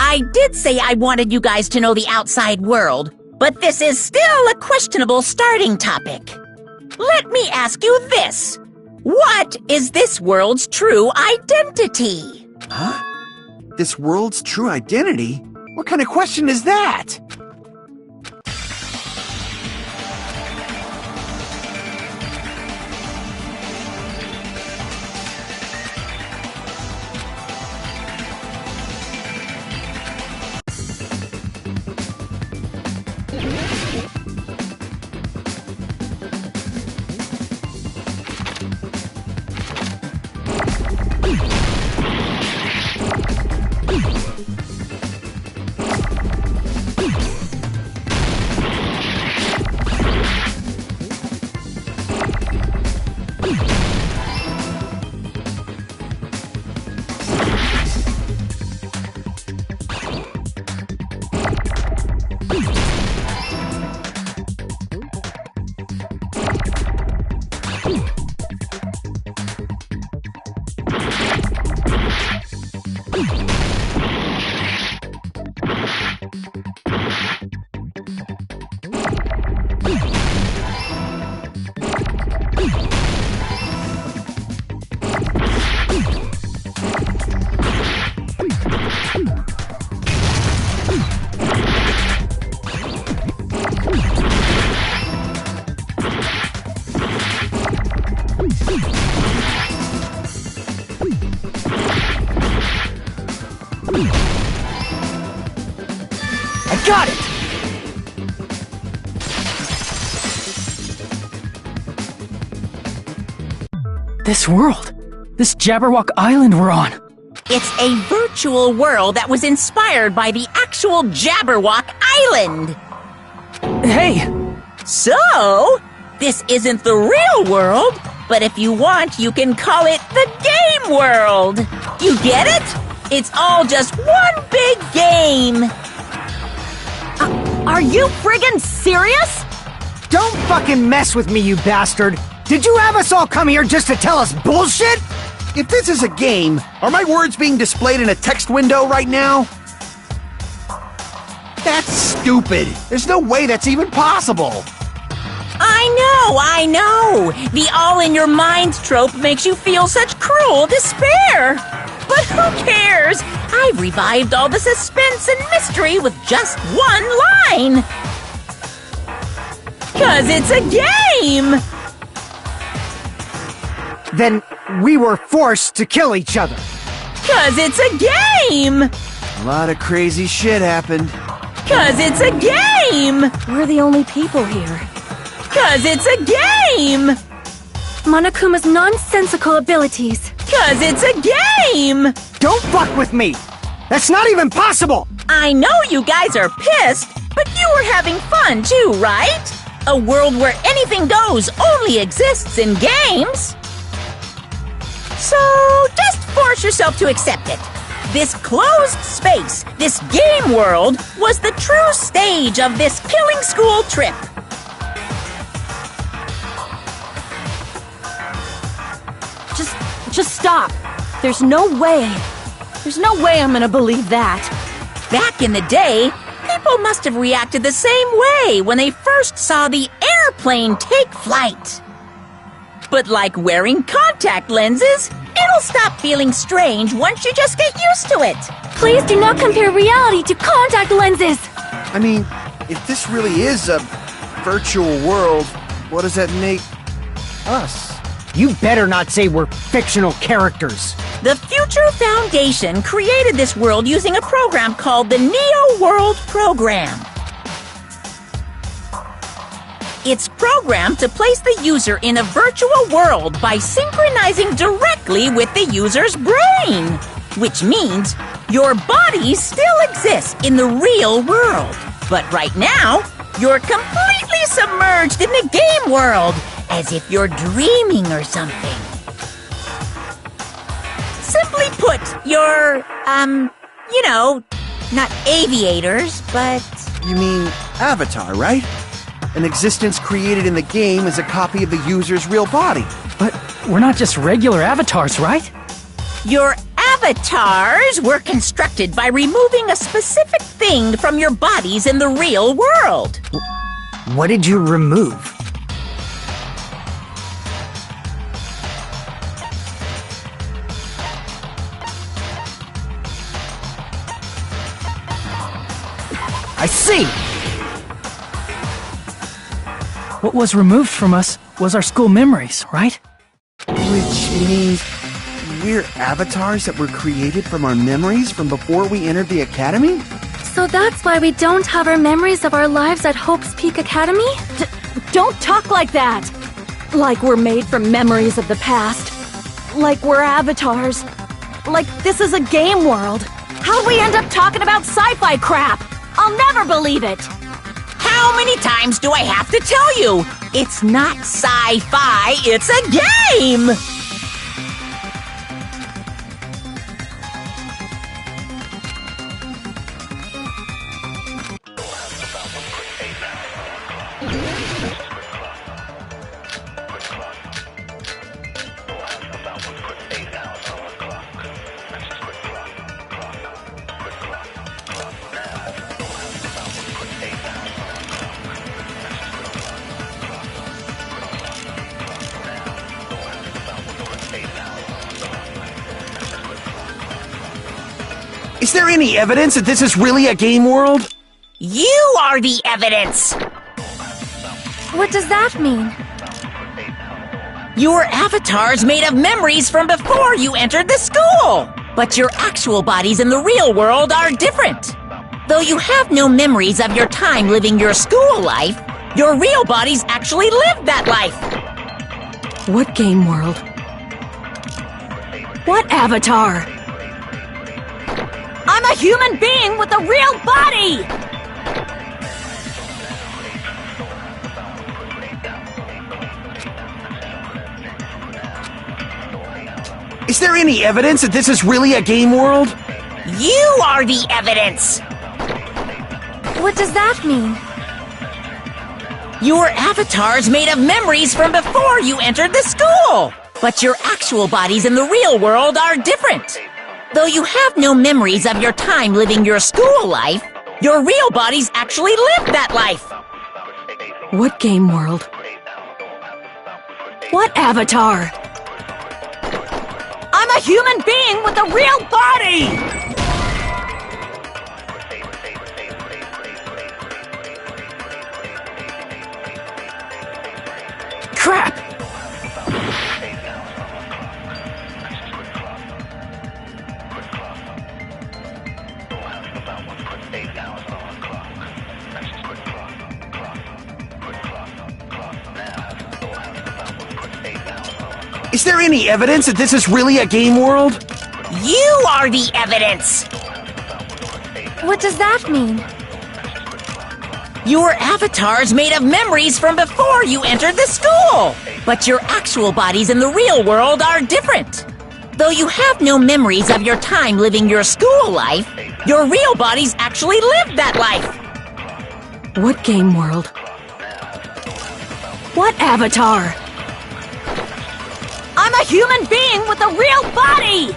I did say I wanted you guys to know the outside world, but this is still a questionable starting topic. Let me ask you this. What is this world's true identity? Huh? This world's true identity? What kind of question is that? I got it! This world! This Jabberwock Island we're on! It's a virtual world that was inspired by the actual Jabberwock Island! Hey! So, this isn't the real world, but if you want, you can call it the game world! You get it? It's all just one big game! Are you friggin' serious? Don't fucking mess with me, you bastard! Did you have us all come here just to tell us bullshit? If this is a game, are my words being displayed in a text window right now? That's stupid! There's no way that's even possible! I know! The all-in-your-mind trope makes you feel such cruel despair! But who cares? I've revived all the suspense and mystery with just one line! 'Cause it's a game! Then we were forced to kill each other. 'Cause it's a game! A lot of crazy shit happened. 'Cause it's a game! We're the only people here. 'Cause it's a game! Monokuma's nonsensical abilities. 'Cause it's a game! Don't fuck with me! That's not even possible! I know you guys are pissed, but you were having fun too, right? A world where anything goes only exists in games. So just force yourself to accept it. This closed space, this game world, was the true stage of this killing school trip. Just stop. There's no way I'm gonna believe that. Back in the day, people people must have reacted the same way when they first saw the airplane take flight. But like wearing contact lenses, it'll stop feeling strange once you just get used to it. Please do not compare reality to contact lenses! I mean, if this really is a virtual world, what does that make us? You better not say we're fictional characters. The Future Foundation created this world using a program called the Neo World Program. It's programmed to place the user in a virtual world by synchronizing directly with the user's brain, which means your body still exists in the real world. But right now, you're completely submerged in the game world, as if you're dreaming or something. Simply put, you're, not aviators, but... You mean Avatar, right? An existence created in the game is a copy of the user's real body. But we're not just regular avatars, right? Your avatars were constructed by removing a specific thing from your bodies in the real world. What did you remove? I see! What was removed from us was our school memories, right? Which means we're avatars that were created from our memories from before we entered the academy? So that's why we don't have our memories of our lives at Hope's Peak Academy? Don't talk like that! Like we're made from memories of the past. Like we're avatars. Like this is a game world. How'd we end up talking about sci-fi crap? I'll never believe it! How many times do I have to tell you? It's not sci-fi, it's a game! Is there any evidence that this is really a game world? You are the evidence! What does that mean? Your avatar's made of memories from before you entered the school! But your actual bodies in the real world are different. Though you have no memories of your time living your school life, your real bodies actually lived that life! What game world? What avatar? I'm a human being with a real body! Is there any evidence that this is really a game world? You are the evidence! What does that mean? Your avatar's made of memories from before you entered the school! But your actual bodies in the real world are different. Though you have no memories of your time living your school life, your real bodies actually lived that life! What game world? What avatar? I'm a human being with a real body! Crap! Is there any evidence that this is really a game world? You are the evidence! What does that mean? Your avatar's made of memories from before you entered the school! But your actual bodies in the real world are different. Though you have no memories of your time living your school life, your real bodies actually lived that life! What game world? What avatar? I'm a human being with a real body!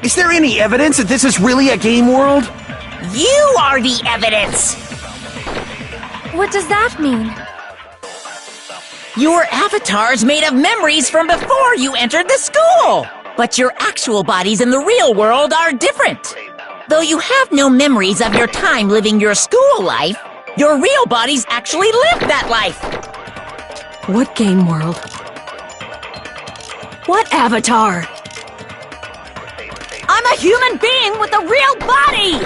Is there any evidence that this is really a game world? You are the evidence! What does that mean? Your avatar's made of memories from before you entered the school! But your actual bodies in the real world are different. Though you have no memories of your time living your school life, your real bodies actually lived that life! What game world? What avatar? I'm a human being with a real body!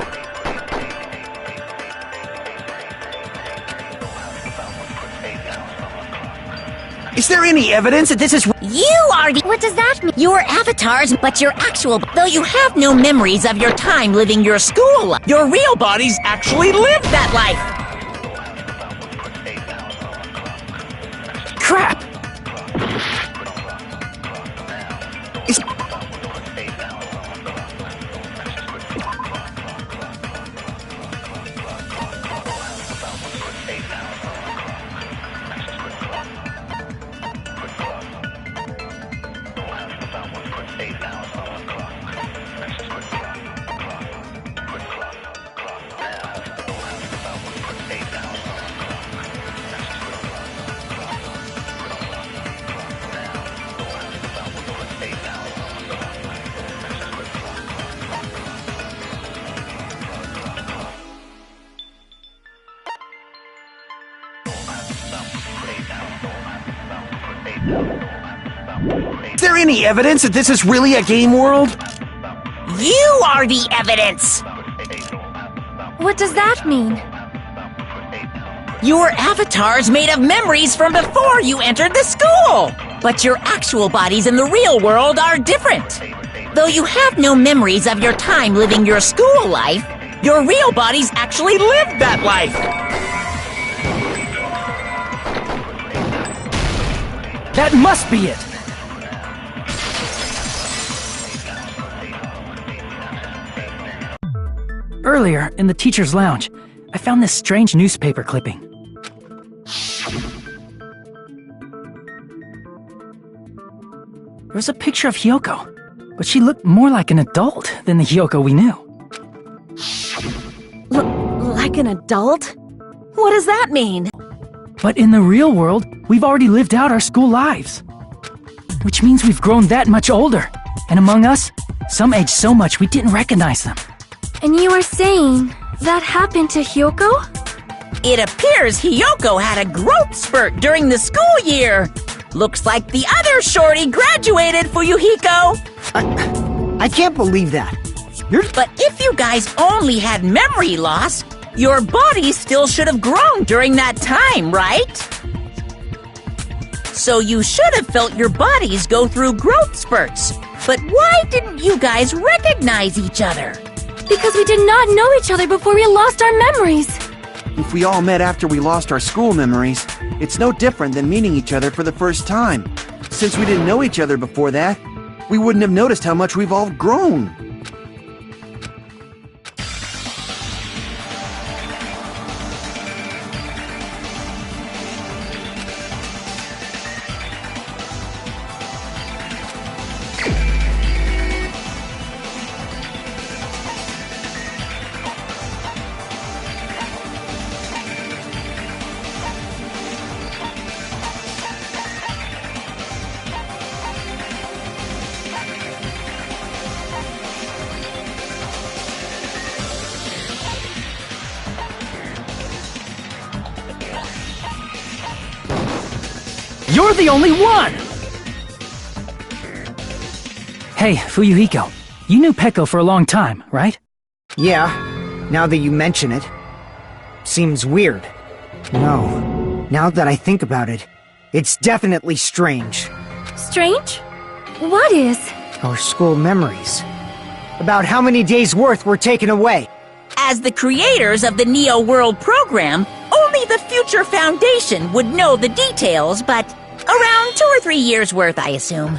Is there any evidence that this is... You are the... What does that mean? Your avatars, but your actual... Though you have no memories of your time living your school life, your real bodies actually lived that life! Crap! Is... Is there any evidence that this is really a game world? You are the evidence! What does that mean? Your avatar's made of memories from before you entered the school! But your actual bodies in the real world are different. Though you have no memories of your time living your school life, your real bodies actually lived that life! That must be it! Earlier, in the teacher's lounge, I found this strange newspaper clipping. There was a picture of Hyoko, but she looked more like an adult than the Hyoko we knew. Like an adult? What does that mean? But in the real world, we've already lived out our school lives. Which means we've grown that much older. And among us, some aged so much we didn't recognize them. And you are saying that happened to Hyoko? It appears Hyoko had a growth spurt during the school year. Looks like the other shorty graduated, Fuyuhiko. I can't believe that. But if you guys only had memory loss, your bodies still should have grown during that time, right? So you should have felt your bodies go through growth spurts. But why didn't you guys recognize each other? Because we did not know each other before we lost our memories. If we all met after we lost our school memories, it's no different than meeting each other for the first time. Since we didn't know each other before that, we wouldn't have noticed how much we've all grown. You're the only one! Hey, Fuyuhiko, you knew Peko for a long time, right? Yeah, now that you mention it. Seems weird. No, now that I think about it, it's definitely strange. Strange? What is? Our school memories. About how many days' worth were taken away. As the creators of the Neo World program, only the Future Foundation would know the details, but around 2 or 3 years worth, I assume.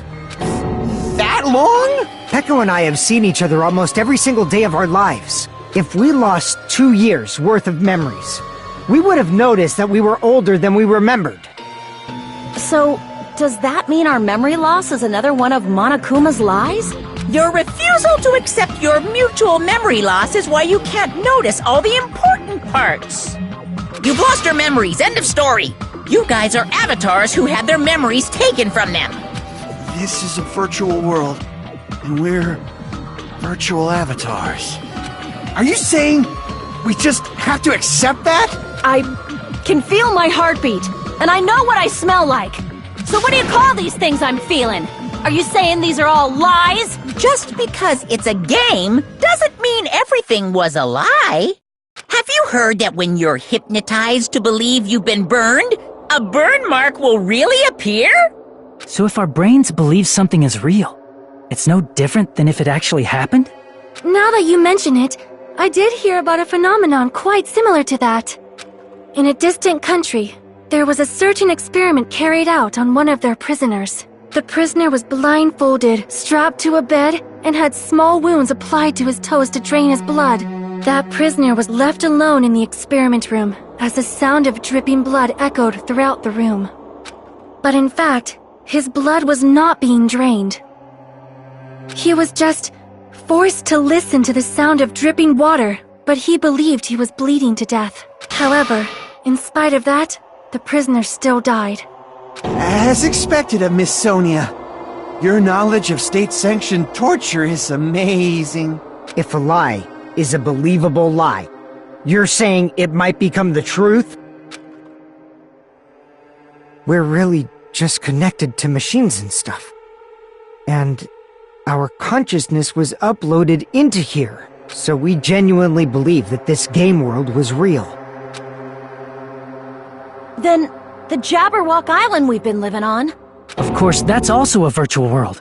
That long? Peko and I have seen each other almost every single day of our lives. If we lost 2 years' worth of memories, we would have noticed that we were older than we remembered. So, does that mean our memory loss is another one of Monokuma's lies? Your refusal to accept your mutual memory loss is why you can't notice all the important parts. You've lost your memories, end of story. You guys are avatars who had their memories taken from them. This is a virtual world, and we're virtual avatars. Are you saying we just have to accept that? I can feel my heartbeat, and I know what I smell like. So what do you call these things I'm feeling? Are you saying these are all lies? Just because it's a game doesn't mean everything was a lie. Have you heard that when you're hypnotized to believe you've been burned, a burn mark will really appear? So if our brains believe something is real, it's no different than if it actually happened? Now that you mention it, I did hear about a phenomenon quite similar to that. In a distant country, there was a certain experiment carried out on one of their prisoners. The prisoner was blindfolded, strapped to a bed, and had small wounds applied to his toes to drain his blood. That prisoner was left alone in the experiment room as the sound of dripping blood echoed throughout the room. But in fact, his blood was not being drained. He was just forced to listen to the sound of dripping water, but he believed he was bleeding to death. However, in spite of that, the prisoner still died. As expected of Miss Sonia, your knowledge of state-sanctioned torture is amazing. If a lie is a believable lie, you're saying it might become the truth? We're really just connected to machines and stuff. And our consciousness was uploaded into here, so we genuinely believe that this game world was real. Then, the Jabberwock Island we've been living on? Of course, that's also a virtual world.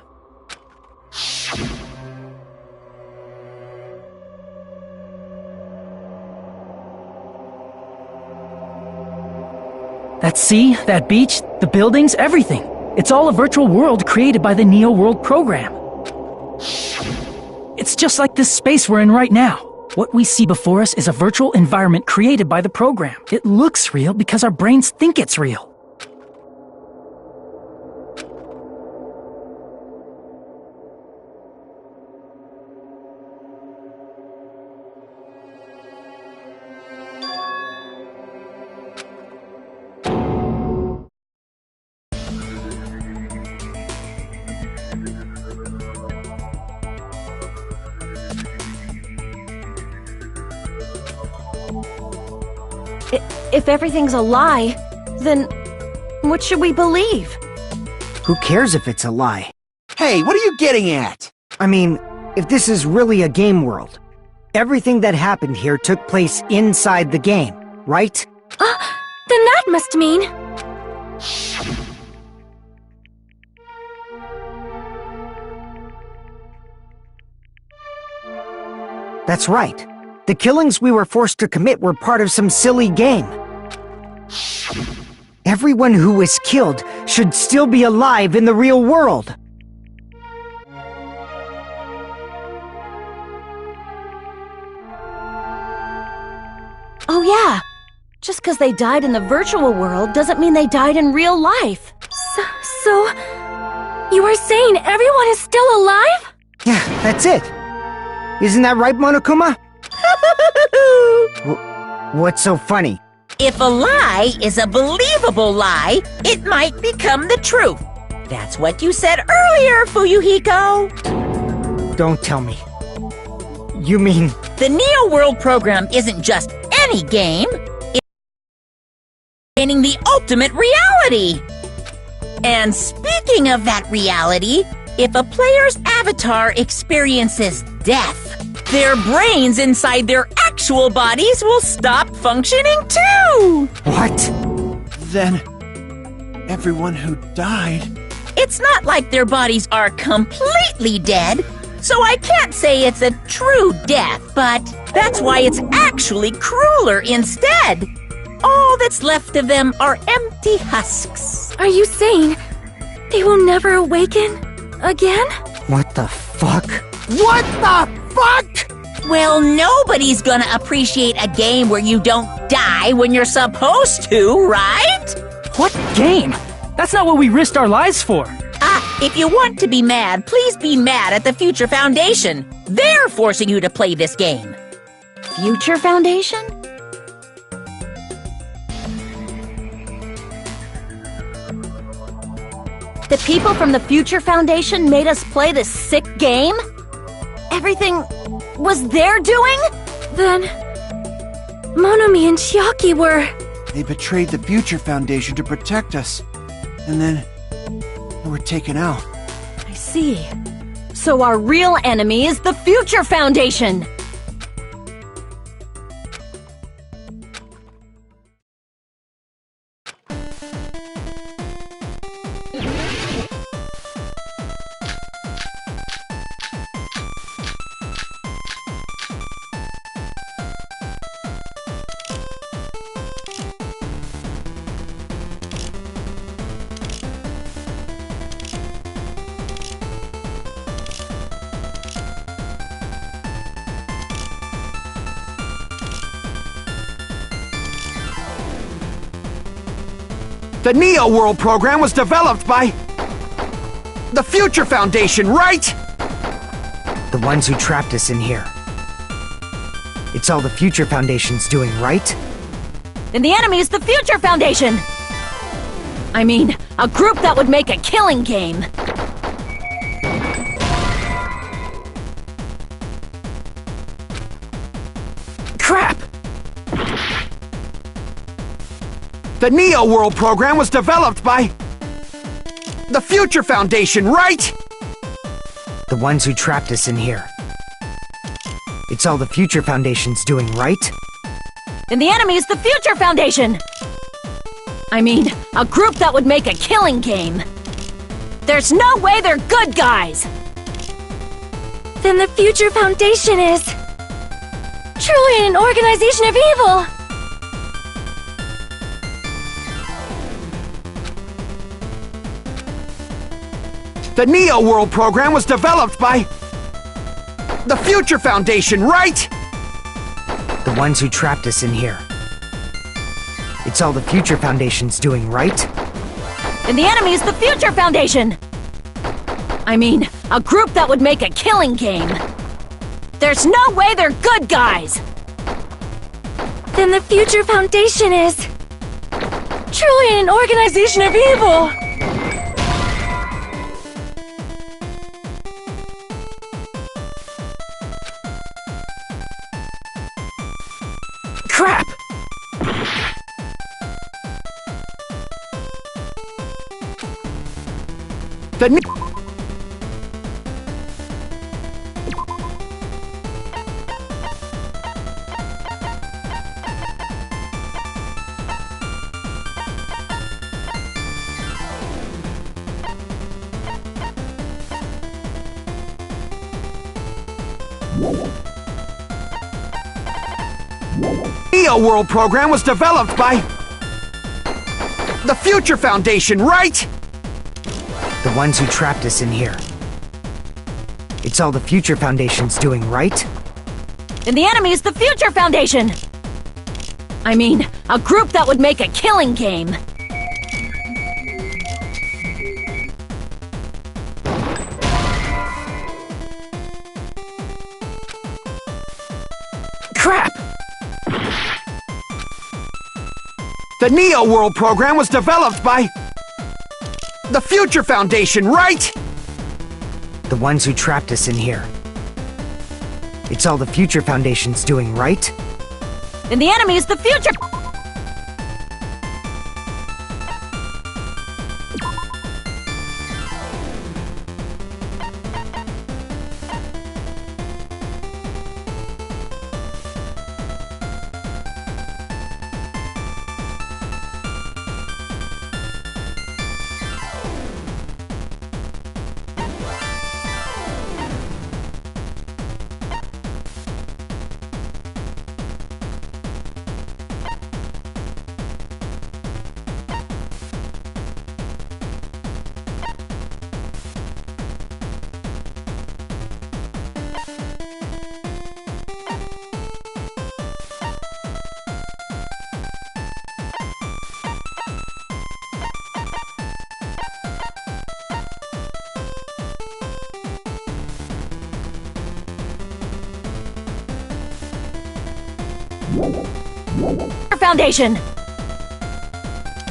That sea, that beach, the buildings, everything. It's all a virtual world created by the Neo World program. It's just like this space we're in right now. What we see before us is a virtual environment created by the program. It looks real because our brains think it's real. If everything's a lie, then what should we believe? Who cares if it's a lie? Hey, what are you getting at? I mean, if this is really a game world, everything that happened here took place inside the game, right? Then that must mean... That's right. The killings we were forced to commit were part of some silly game. Everyone who was killed should still be alive in the real world. Oh yeah, just because they died in the virtual world doesn't mean they died in real life. So, you are saying everyone is still alive? Yeah, that's it. Isn't that right, Monokuma? What's so funny? If a lie is a believable lie, it might become the truth. That's what you said earlier, Fuyuhiko. Don't tell me. You mean... The Neo World program isn't just any game. It's gaining the ultimate reality. And speaking of that reality, if a player's avatar experiences death, their brains inside their actual bodies will stop functioning too! What? Then, everyone who died... It's not like their bodies are completely dead, so I can't say it's a true death, but that's why it's actually crueler instead. All that's left of them are empty husks. Are you saying they will never awaken again? What the fuck? What the fuck? Well, nobody's gonna appreciate a game where you don't die when you're supposed to, right? What game? That's not what we risked our lives for. If you want to be mad, please be mad at the Future Foundation. They're forcing you to play this game. Future Foundation? The people from the Future Foundation made us play this sick game? Everything was their doing? Then Monomi and Chiaki were... They betrayed the Future Foundation to protect us. And then they were taken out. I see. So our real enemy is the Future Foundation! The Neo World program was developed by the Future Foundation, right? The ones who trapped us in here. It's all the Future Foundation's doing, right? Then the enemy is the Future Foundation! I mean, a group that would make a killing game. Crap! The Neo World program was developed by the Future Foundation, right? The ones who trapped us in here. It's all the Future Foundation's doing, right? Then the enemy is the Future Foundation! I mean, a group that would make a killing game. There's no way they're good guys! Then the Future Foundation is... truly an organization of evil! The Neo World program was developed by the Future Foundation, right? The ones who trapped us in here. It's all the Future Foundation's doing, right? Then the enemy is the Future Foundation! I mean, a group that would make a killing game. There's no way they're good guys! Then the Future Foundation is... truly an organization of evil! Crap! The Neo World program was developed by the Future Foundation, right? The ones who trapped us in here. It's all the Future Foundation's doing, right? Then the enemy is the Future Foundation! I mean, a group that would make a killing game. Crap! The Neo World program was developed by the Future Foundation, right? The ones who trapped us in here. It's all the Future Foundation's doing, right? Then the enemy is the Future... Foundation!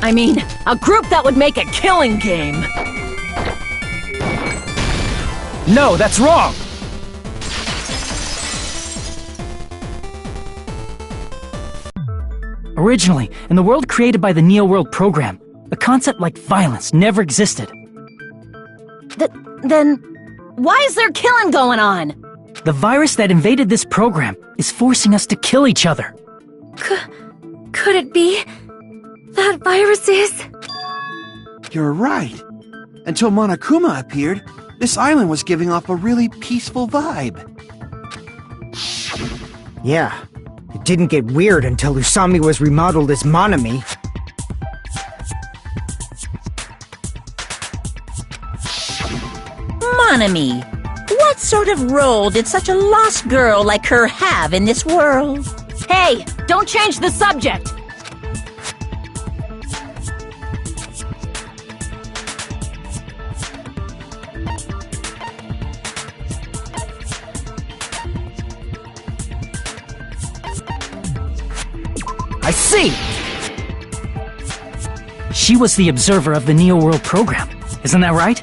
I mean, a group that would make a killing game. No, that's wrong! Originally, in the world created by the Neo World program, a concept like violence never existed. Then, why is there killing going on? The virus that invaded this program is forcing us to kill each other. Could it be that virus is? You're right. Until Monokuma appeared, this island was giving off a really peaceful vibe. Yeah, it didn't get weird until Usami was remodeled as Monami. Monami, what sort of role did such a lost girl like her have in this world? Hey, don't change the subject! I see! She was the observer of the Neo World program, isn't that right?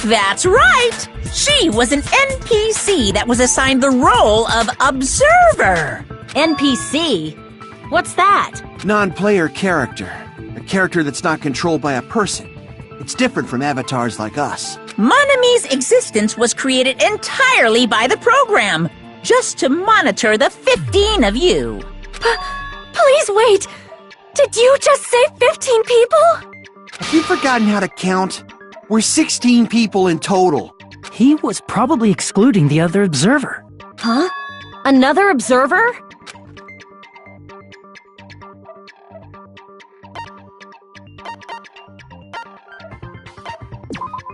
That's right! She was an NPC that was assigned the role of Observer! NPC? What's that? Non-player character. A character that's not controlled by a person. It's different from avatars like us. Monami's existence was created entirely by the program, just to monitor the 15 of you. Please wait! Did you just say 15 people? Have you forgotten how to count? We're 16 people in total. He was probably excluding the other observer. Huh? Another observer?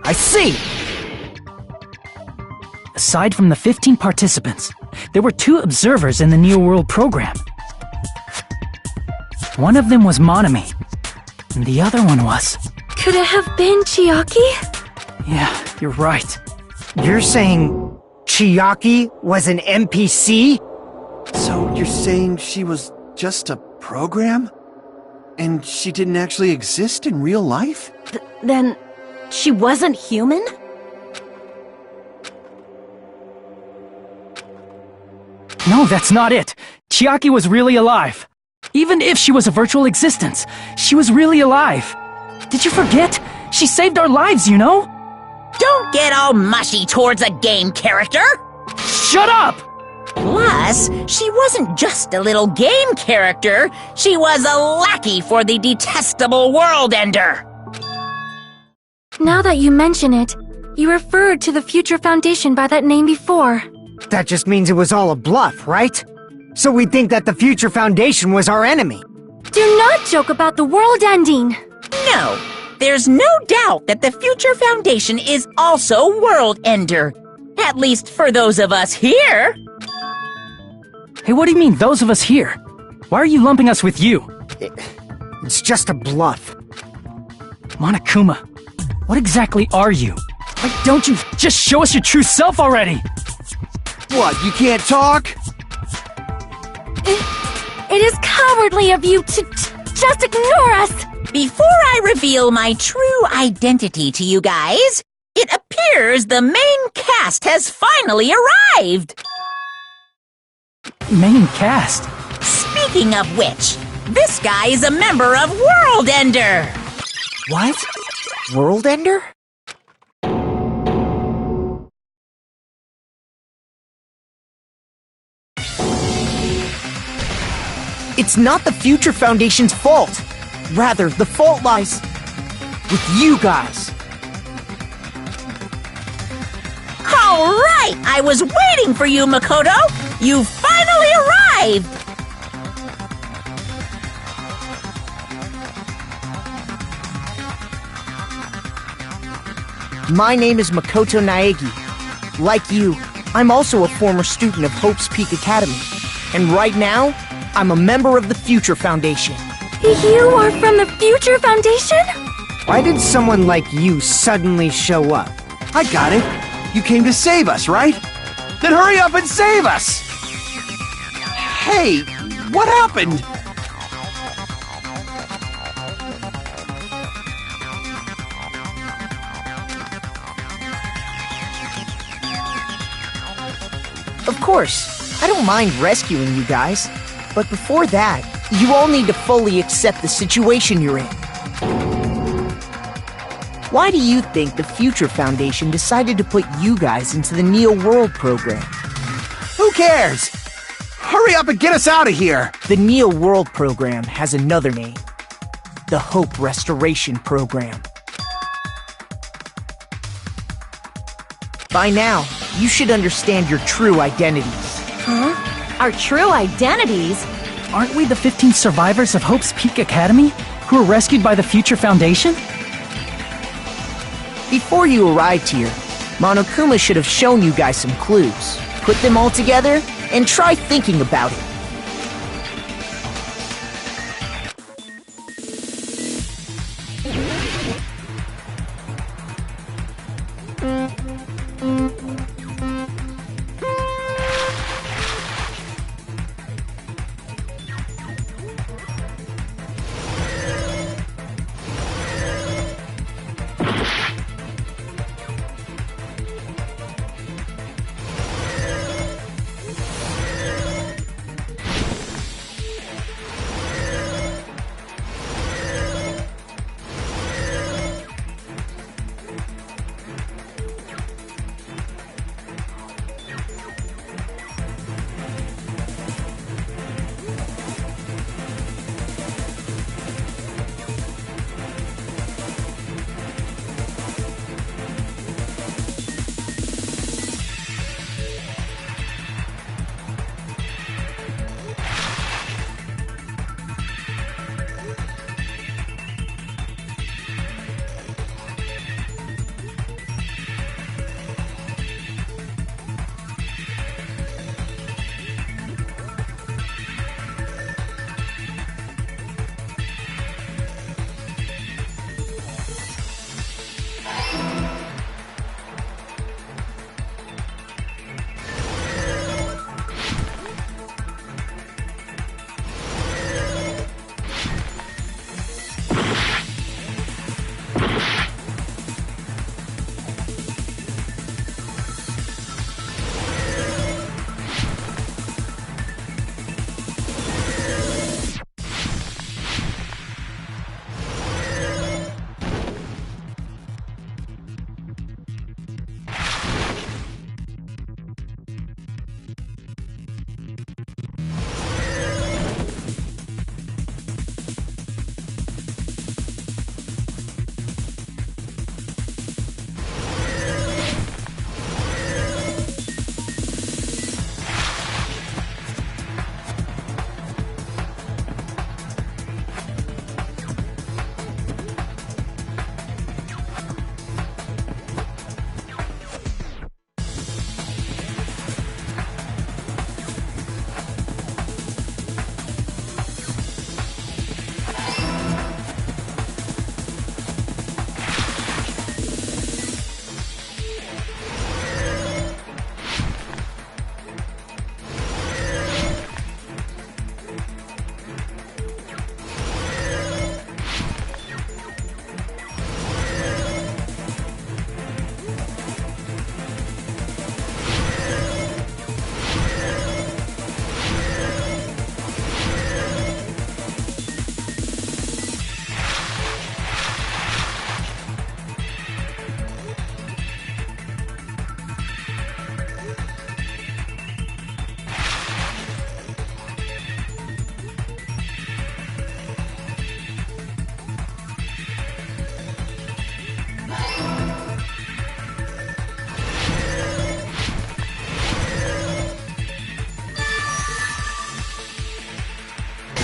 I see! Aside from the 15 participants, there were 2 observers in the Neo World program. One of them was Monami, and the other one was... Could it have been Chiaki? Yeah, you're right. You're saying Chiaki was an NPC? So you're saying she was just a program? And she didn't actually exist in real life? Then, she wasn't human? No, that's not it. Chiaki was really alive. Even if she was a virtual existence, she was really alive. Did you forget? She saved our lives, you know? Don't get all mushy towards a game character! Shut up! Plus, she wasn't just a little game character, she was a lackey for the detestable World Ender! Now that you mention it, you referred to the Future Foundation by that name before. That just means it was all a bluff, right? So we think that the Future Foundation was our enemy. Do not joke about the world ending! No, there's no doubt that the Future Foundation is also World Ender. At least for those of us here. Hey, what do you mean, those of us here? Why are you lumping us with you? It's just a bluff. Monokuma, what exactly are you? Why don't you just show us your true self already? What, you can't talk? It is cowardly of you to just ignore us! Before I reveal my true identity to you guys, it appears the main cast has finally arrived! Main cast? Speaking of which, this guy is a member of World Ender! What? World Ender? It's not the Future Foundation's fault. Rather, the fault lies with you guys. All right! I was waiting for you, Makoto! You finally arrived! My name is Makoto Naegi. Like you, I'm also a former student of Hope's Peak Academy. And right now, I'm a member of the Future Foundation. You are from the Future Foundation? Why did someone like you suddenly show up? I got it. You came to save us, right? Then hurry up and save us! Hey, what happened? Of course, I don't mind rescuing you guys. But before that, you all need to fully accept the situation you're in. Why do you think the Future Foundation decided to put you guys into the Neo World program? Who cares? Hurry up and get us out of here! The Neo World program has another name. The Hope Restoration Program. By now, you should understand your true identities. Huh? Our true identities? Aren't we the 15 survivors of Hope's Peak Academy who were rescued by the Future Foundation? Before you arrived here, Monokuma should have shown you guys some clues. Put them all together, and try thinking about it.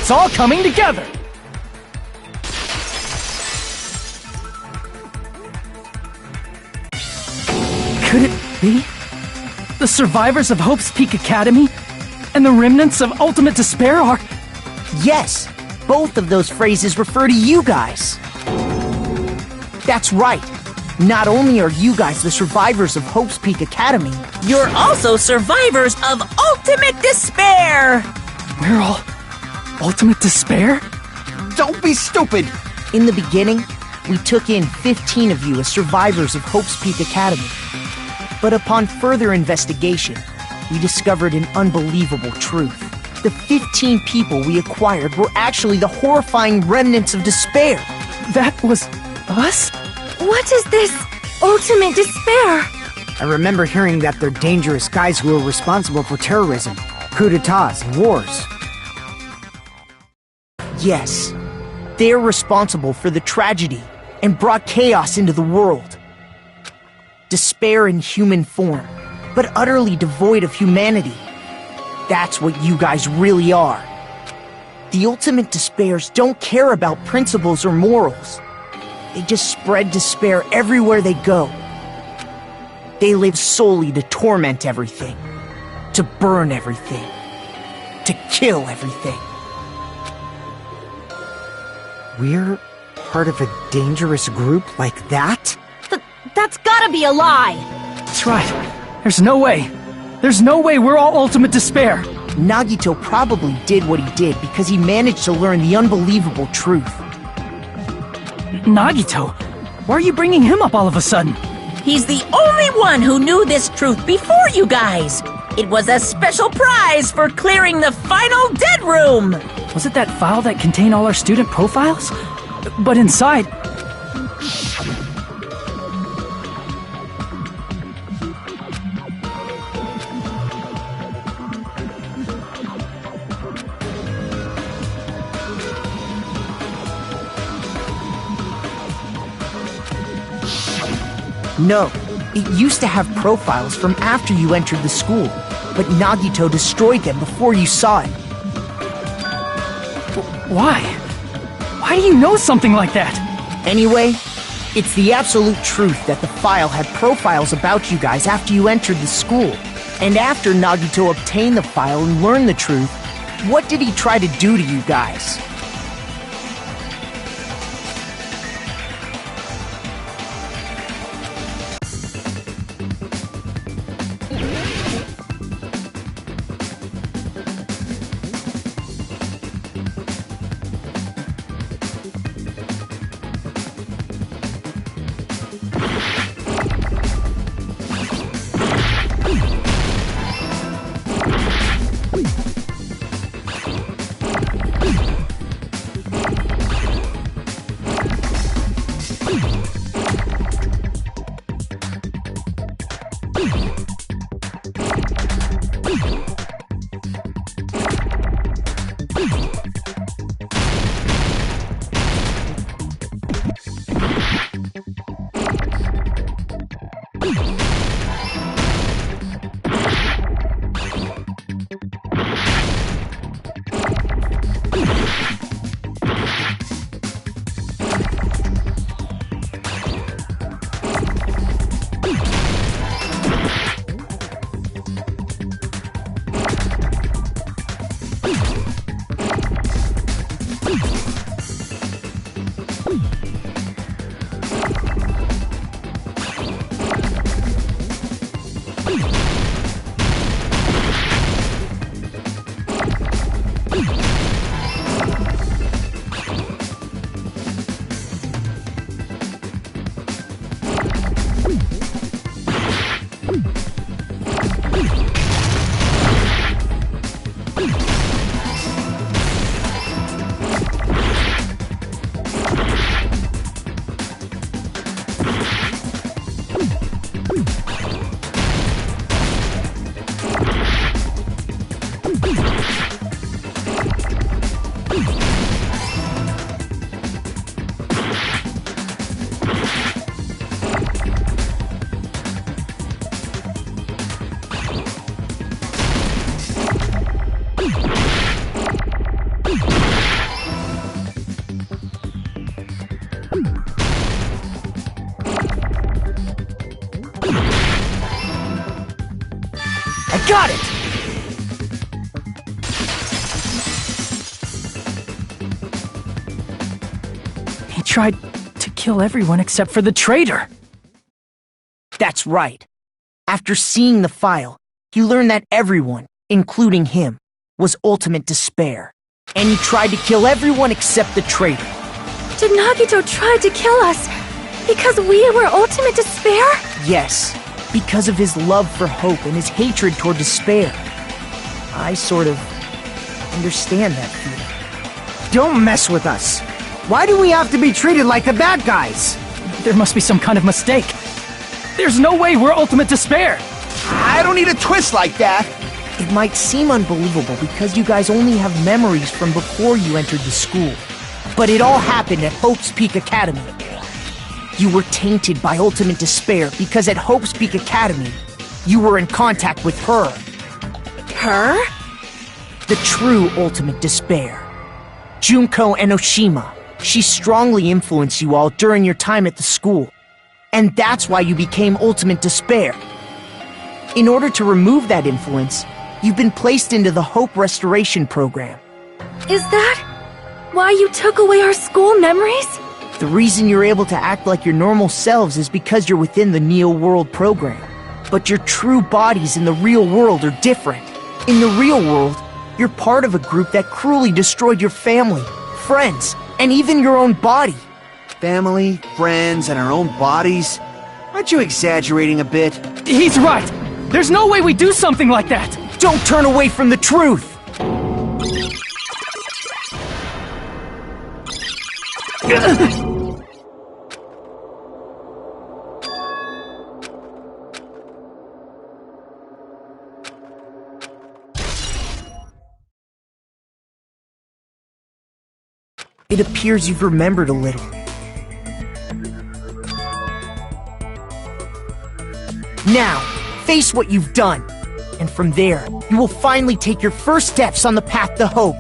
It's all coming together! Could it be? The survivors of Hope's Peak Academy and the remnants of Ultimate Despair are... Yes, both of those phrases refer to you guys. That's right. Not only are you guys the survivors of Hope's Peak Academy, You're also survivors of Ultimate Despair! We're all ultimate despair? Don't be stupid! In the beginning, we took in 15 of you as survivors of Hope's Peak Academy. But upon further investigation, we discovered an unbelievable truth. The 15 people we acquired were actually the horrifying remnants of despair. That was us? What is this ultimate despair? I remember hearing that they're dangerous guys who are responsible for terrorism, coups d'etats, and wars. Yes, they're responsible for the tragedy and brought chaos into the world. Despair in human form, but utterly devoid of humanity. That's what you guys really are. The ultimate despairs don't care about principles or morals. They just spread despair everywhere they go. They live solely to torment everything, to burn everything, to kill everything. We're part of a dangerous group like that? That's gotta be a lie! That's right. There's no way. There's no way we're all ultimate despair. Nagito probably did what he did because he managed to learn the unbelievable truth. Nagito? Why are you bringing him up all of a sudden? He's the only one who knew this truth before you guys. It was a special prize for clearing the final dead room. Was it that file that contained all our student profiles? But inside... No, it used to have profiles from after you entered the school, but Nagito destroyed them before you saw it. Why? Why do you know something like that? Anyway, it's the absolute truth that the file had profiles about you guys after you entered the school. And after Nagito obtained the file and learned the truth, what did he try to do to you guys? I got it! He tried to kill everyone except for the traitor. That's right. After seeing the file, he learned that everyone, including him, was ultimate despair, and he tried to kill everyone except the traitor. Did Nagito try to kill us because we were ultimate despair? Yes, because of his love for hope and his hatred toward despair. I sort of understand that feeling. Don't mess with us. Why do we have to be treated like the bad guys? There must be some kind of mistake. There's no way we're ultimate despair. I don't need a twist like that. It might seem unbelievable because you guys only have memories from before you entered the school. But it all happened at Hope's Peak Academy. You were tainted by ultimate despair because at Hope's Peak Academy, you were in contact with her. Her? The true ultimate despair. Junko Enoshima. She strongly influenced you all during your time at the school. And that's why you became ultimate despair. In order to remove that influence, you've been placed into the Hope Restoration Program. Is that why you took away our school memories? The reason you're able to act like your normal selves is because you're within the Neo World program. But your true bodies in the real world are different. In the real world, you're part of a group that cruelly destroyed your family, friends, and even your own body. Family, friends, and our own bodies? Aren't you exaggerating a bit? He's right. There's no way we do something like that. Don't turn away from the truth! It appears you've remembered a little. Now, face what you've done. And from there, you will finally take your first steps on the path to hope.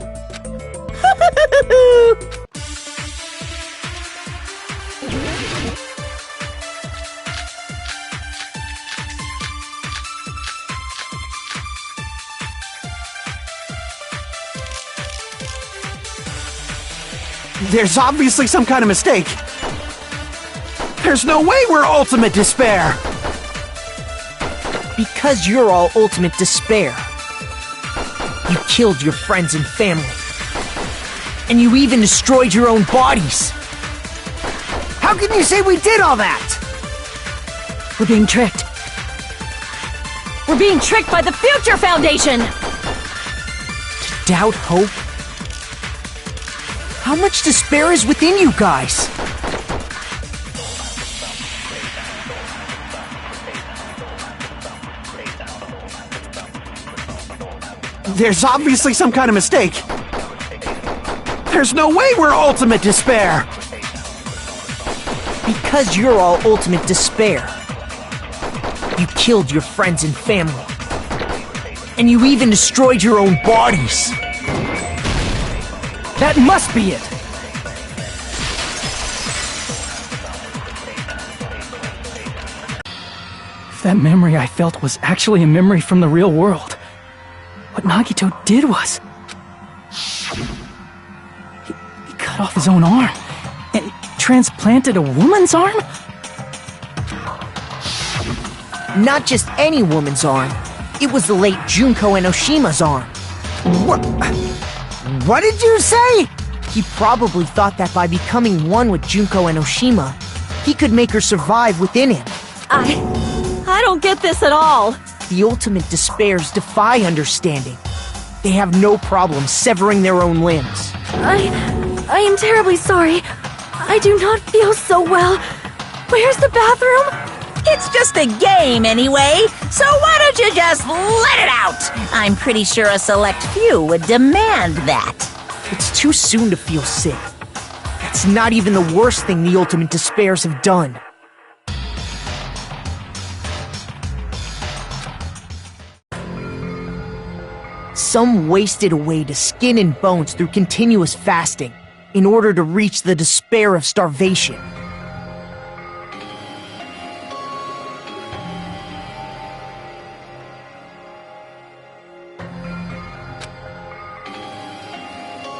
There's obviously some kind of mistake. There's no way we're ultimate despair. Because you're all ultimate despair. You killed your friends and family. And you even destroyed your own bodies. How can you say we did all that? We're being tricked. We're being tricked by the Future Foundation! Doubt hope? How much despair is within you guys? There's obviously some kind of mistake. There's no way we're ultimate despair. Because you're all ultimate despair. You killed your friends and family. And you even destroyed your own bodies. That must be it. If that memory I felt was actually a memory from the real world, what Nagito did was... He cut off his own arm and transplanted a woman's arm? Not just any woman's arm. It was the late Junko Enoshima's arm. What did you say? He probably thought that by becoming one with Junko Enoshima, he could make her survive within him. I don't get this at all. The ultimate despairs defy understanding. They have no problem severing their own limbs. I am terribly sorry. I do not feel so well. Where's the bathroom? It's just a game anyway, so why don't you just let it out? I'm pretty sure a select few would demand that. It's too soon to feel sick. That's not even the worst thing the ultimate despairs have done. Some wasted away to skin and bones through continuous fasting in order to reach the despair of starvation.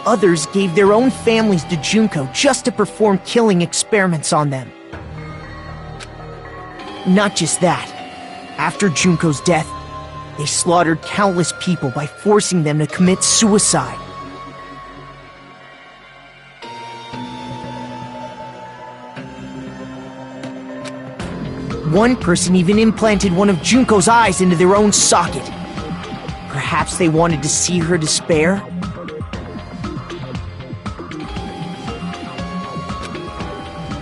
Others gave their own families to Junko just to perform killing experiments on them. Not just that. After Junko's death, They slaughtered countless people by forcing them to commit suicide. One person even implanted one of Junko's eyes into their own socket. Perhaps they wanted to see her despair?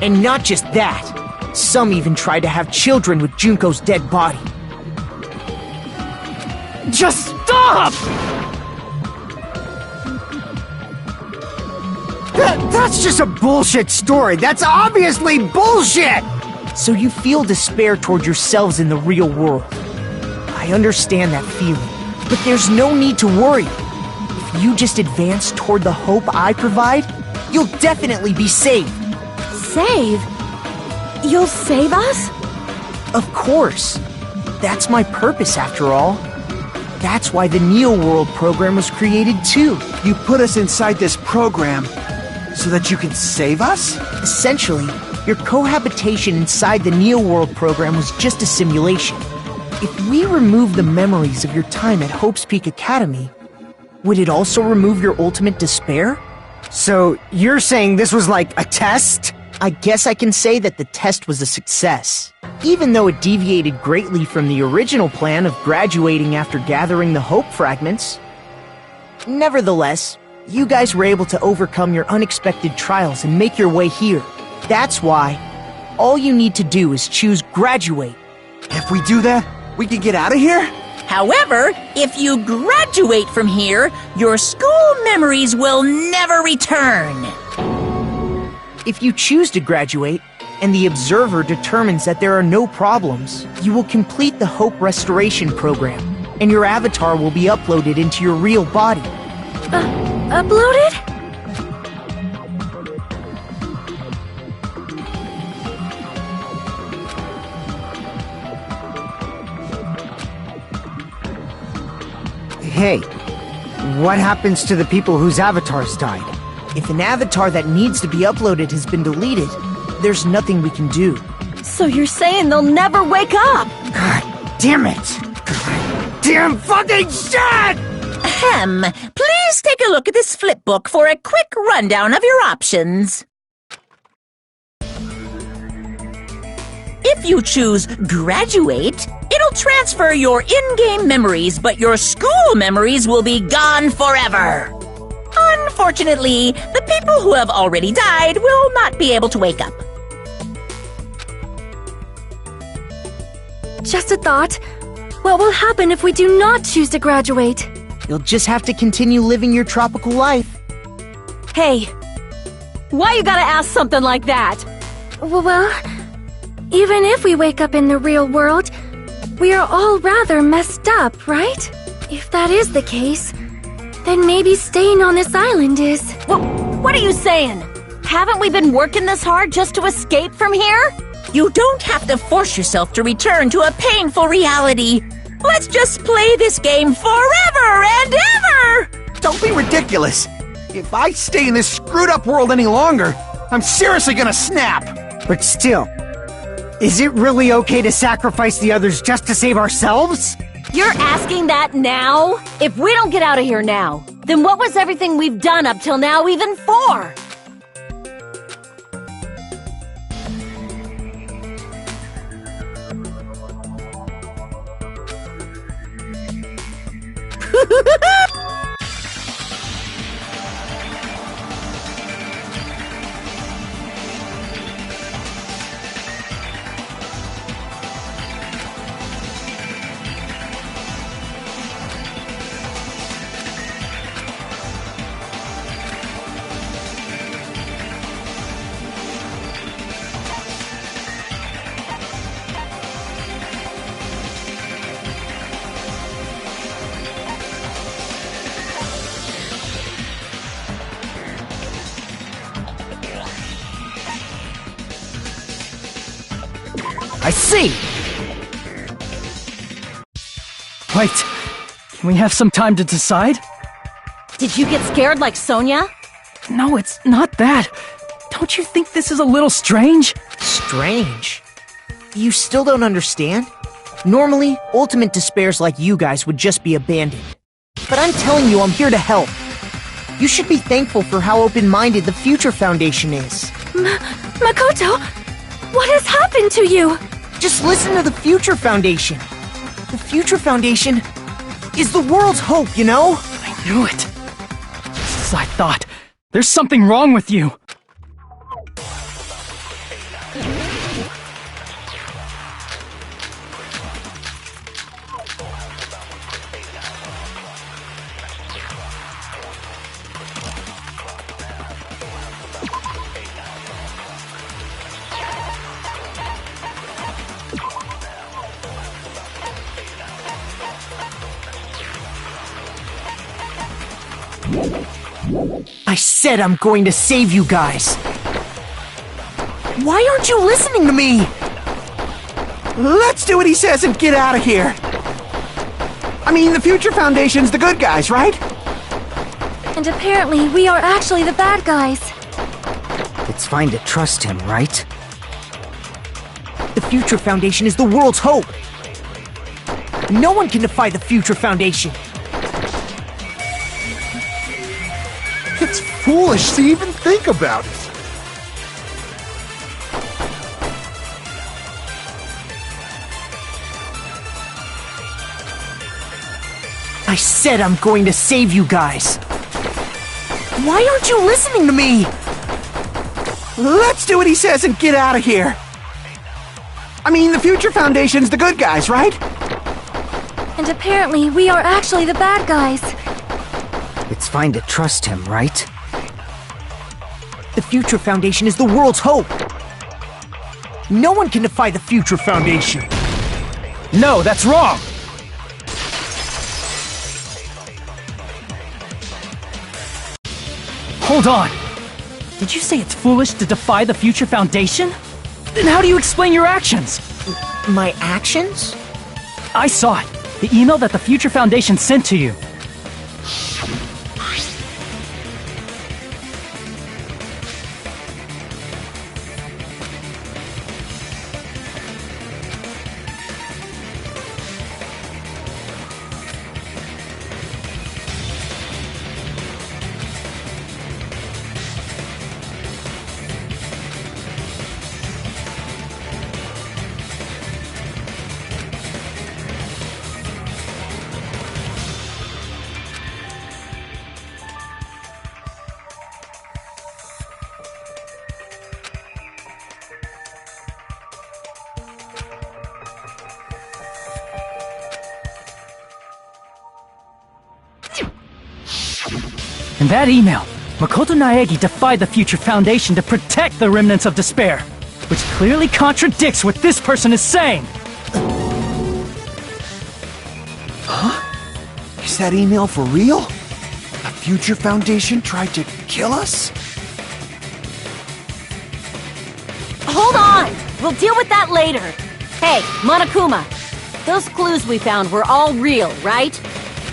And not just that, some even tried to have children with Junko's dead body. Just stop! That's just a bullshit story. That's obviously bullshit! So you feel despair toward yourselves in the real world. I understand that feeling, but there's no need to worry. If you just advance toward the hope I provide, you'll definitely be saved. Save? You'll save us? Of course. That's my purpose, after all. That's why the Neo World program was created, too. You put us inside this program so that you can save us? Essentially, your cohabitation inside the Neo World program was just a simulation. If we remove the memories of your time at Hope's Peak Academy, would it also remove your ultimate despair? So, you're saying this was like a test? I guess I can say that the test was a success. Even though it deviated greatly from the original plan of graduating after gathering the Hope fragments. Nevertheless, you guys were able to overcome your unexpected trials and make your way here. That's why all you need to do is choose graduate. If we do that, we can get out of here? However, if you graduate from here, your school memories will never return. If you choose to graduate, and the observer determines that there are no problems, you will complete the Hope Restoration Program, and your avatar will be uploaded into your real body. Uploaded? Hey, what happens to the people whose avatars died? If an avatar that needs to be uploaded has been deleted, there's nothing we can do. So you're saying they'll never wake up? God damn it! Damn fucking shit! Ahem. Please take a look at this flipbook for a quick rundown of your options. If you choose graduate, it'll transfer your in-game memories, but your school memories will be gone forever. Unfortunately, the people who have already died will not be able to wake up. Just a thought. What will happen if we do not choose to graduate? You'll just have to continue living your tropical life. Hey, why you gotta ask something like that? Well, even if we wake up in the real world, we are all rather messed up, right? If that is the case, then maybe staying on this island is... What are you saying? Haven't we been working this hard just to escape from here? You don't have to force yourself to return to a painful reality. Let's just play this game forever and ever! Don't be ridiculous. If I stay in this screwed up world any longer, I'm seriously gonna snap. But still, is it really okay to sacrifice the others just to save ourselves? You're asking that now? If we don't get out of here now, then what was everything we've done up till now even for? I see! Wait, can we have some time to decide? Did you get scared like Sonia? No, it's not that. Don't you think this is a little strange? Strange? You still don't understand? Normally, ultimate despairs like you guys would just be abandoned. But I'm telling you, I'm here to help. You should be thankful for how open-minded the Future Foundation is. Makoto, what has happened to you? Just listen to the Future Foundation. The Future Foundation is the world's hope, you know? I knew it. Just as I thought. There's something wrong with you. I said I'm going to save you guys. Why aren't you listening to me? Let's do what he says and get out of here. I mean, the Future Foundation's the good guys, right? And apparently, we are actually the bad guys. It's fine to trust him, right? The Future Foundation is the world's hope. No one can defy the Future Foundation. It's foolish to even think about it. I said I'm going to save you guys. Why aren't you listening to me? Let's do what he says and get out of here. I mean, the Future Foundation's the good guys, right? And apparently, we are actually the bad guys. It's fine to trust him, right? The Future Foundation is the world's hope. No one can defy the Future Foundation. No, that's wrong! Hold on! Did you say it's foolish to defy the Future Foundation? Then how do you explain your actions? My actions? I saw it. The email that the Future Foundation sent to you. In that email, Makoto Naegi defied the Future Foundation to protect the remnants of despair, which clearly contradicts what this person is saying. Is that email for real? The Future Foundation tried to kill us? Hold on! We'll deal with that later. Hey, Monokuma, those clues we found were all real, right?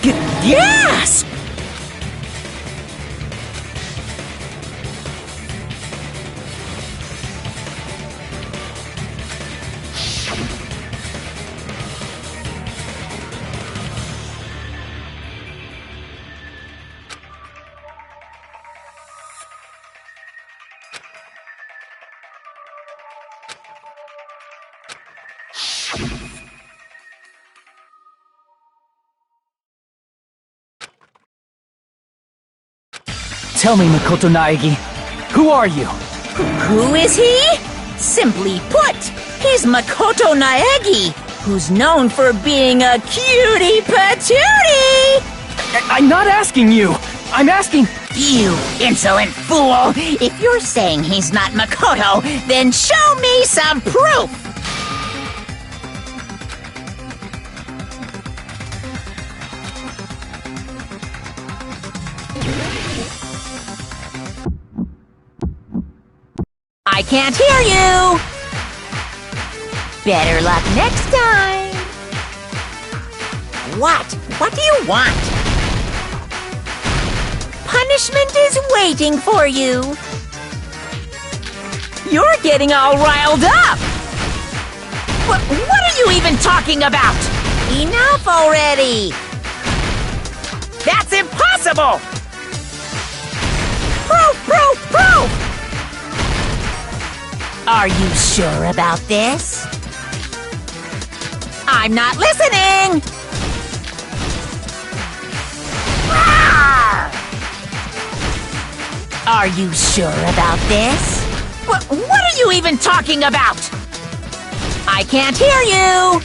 Yes! Tell me, Makoto Naegi, who are you? Who is he? Simply put, he's Makoto Naegi, who's known for being a cutie patootie! I'm not asking you. I'm asking... You insolent fool! If you're saying he's not Makoto, then show me some proof! I can't hear you! Better luck next time! What? What do you want? Punishment is waiting for you! You're getting all riled up! What are you even talking about? Enough already! That's impossible! Proof! Are you sure about this? I'm not listening! Are you sure about this? What are you even talking about? I can't hear you!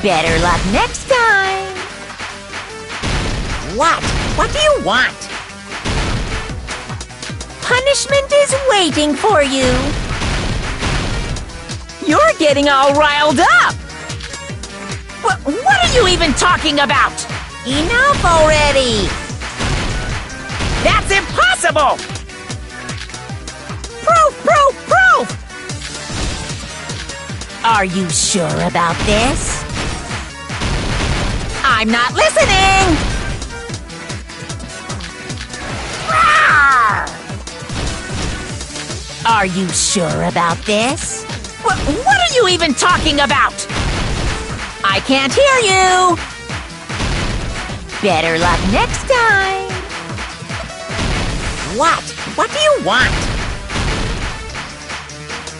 Better luck next time! What? What do you want? Punishment is waiting for you! You're getting all riled up! What are you even talking about? Enough already! That's impossible! Proof! Are you sure about this? I'm not listening! Are you sure about this? What are you even talking about? I can't hear you! Better luck next time! What? What do you want?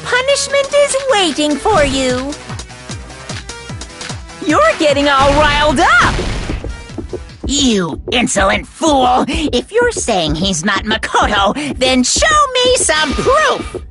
Punishment is waiting for you! You're getting all riled up! You insolent fool! If you're saying he's not Makoto, then show me some proof!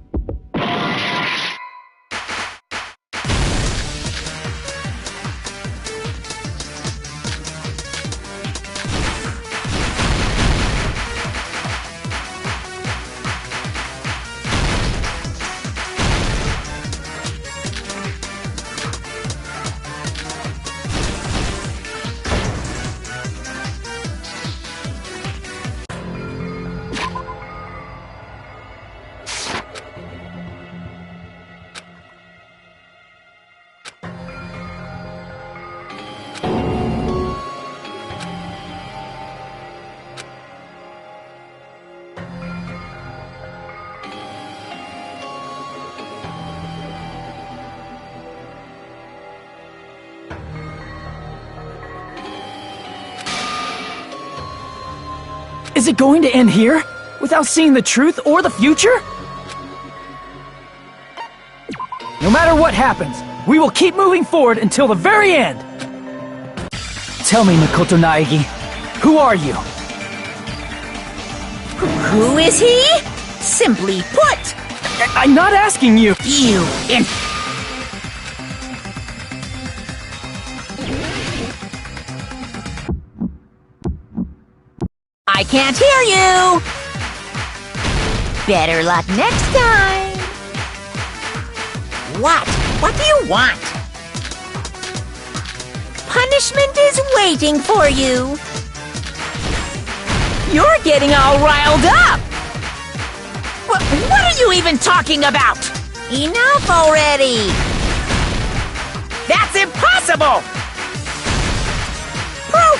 Is it going to end here? Without seeing the truth or the future? No matter what happens, we will keep moving forward until the very end! Tell me, Makoto Naegi, who are you? Who is he? Simply put, I'm not asking you! you I can't hear you! Better luck next time! What? What do you want? Punishment is waiting for you! You're getting all riled up! What are you even talking about? Enough already! That's impossible!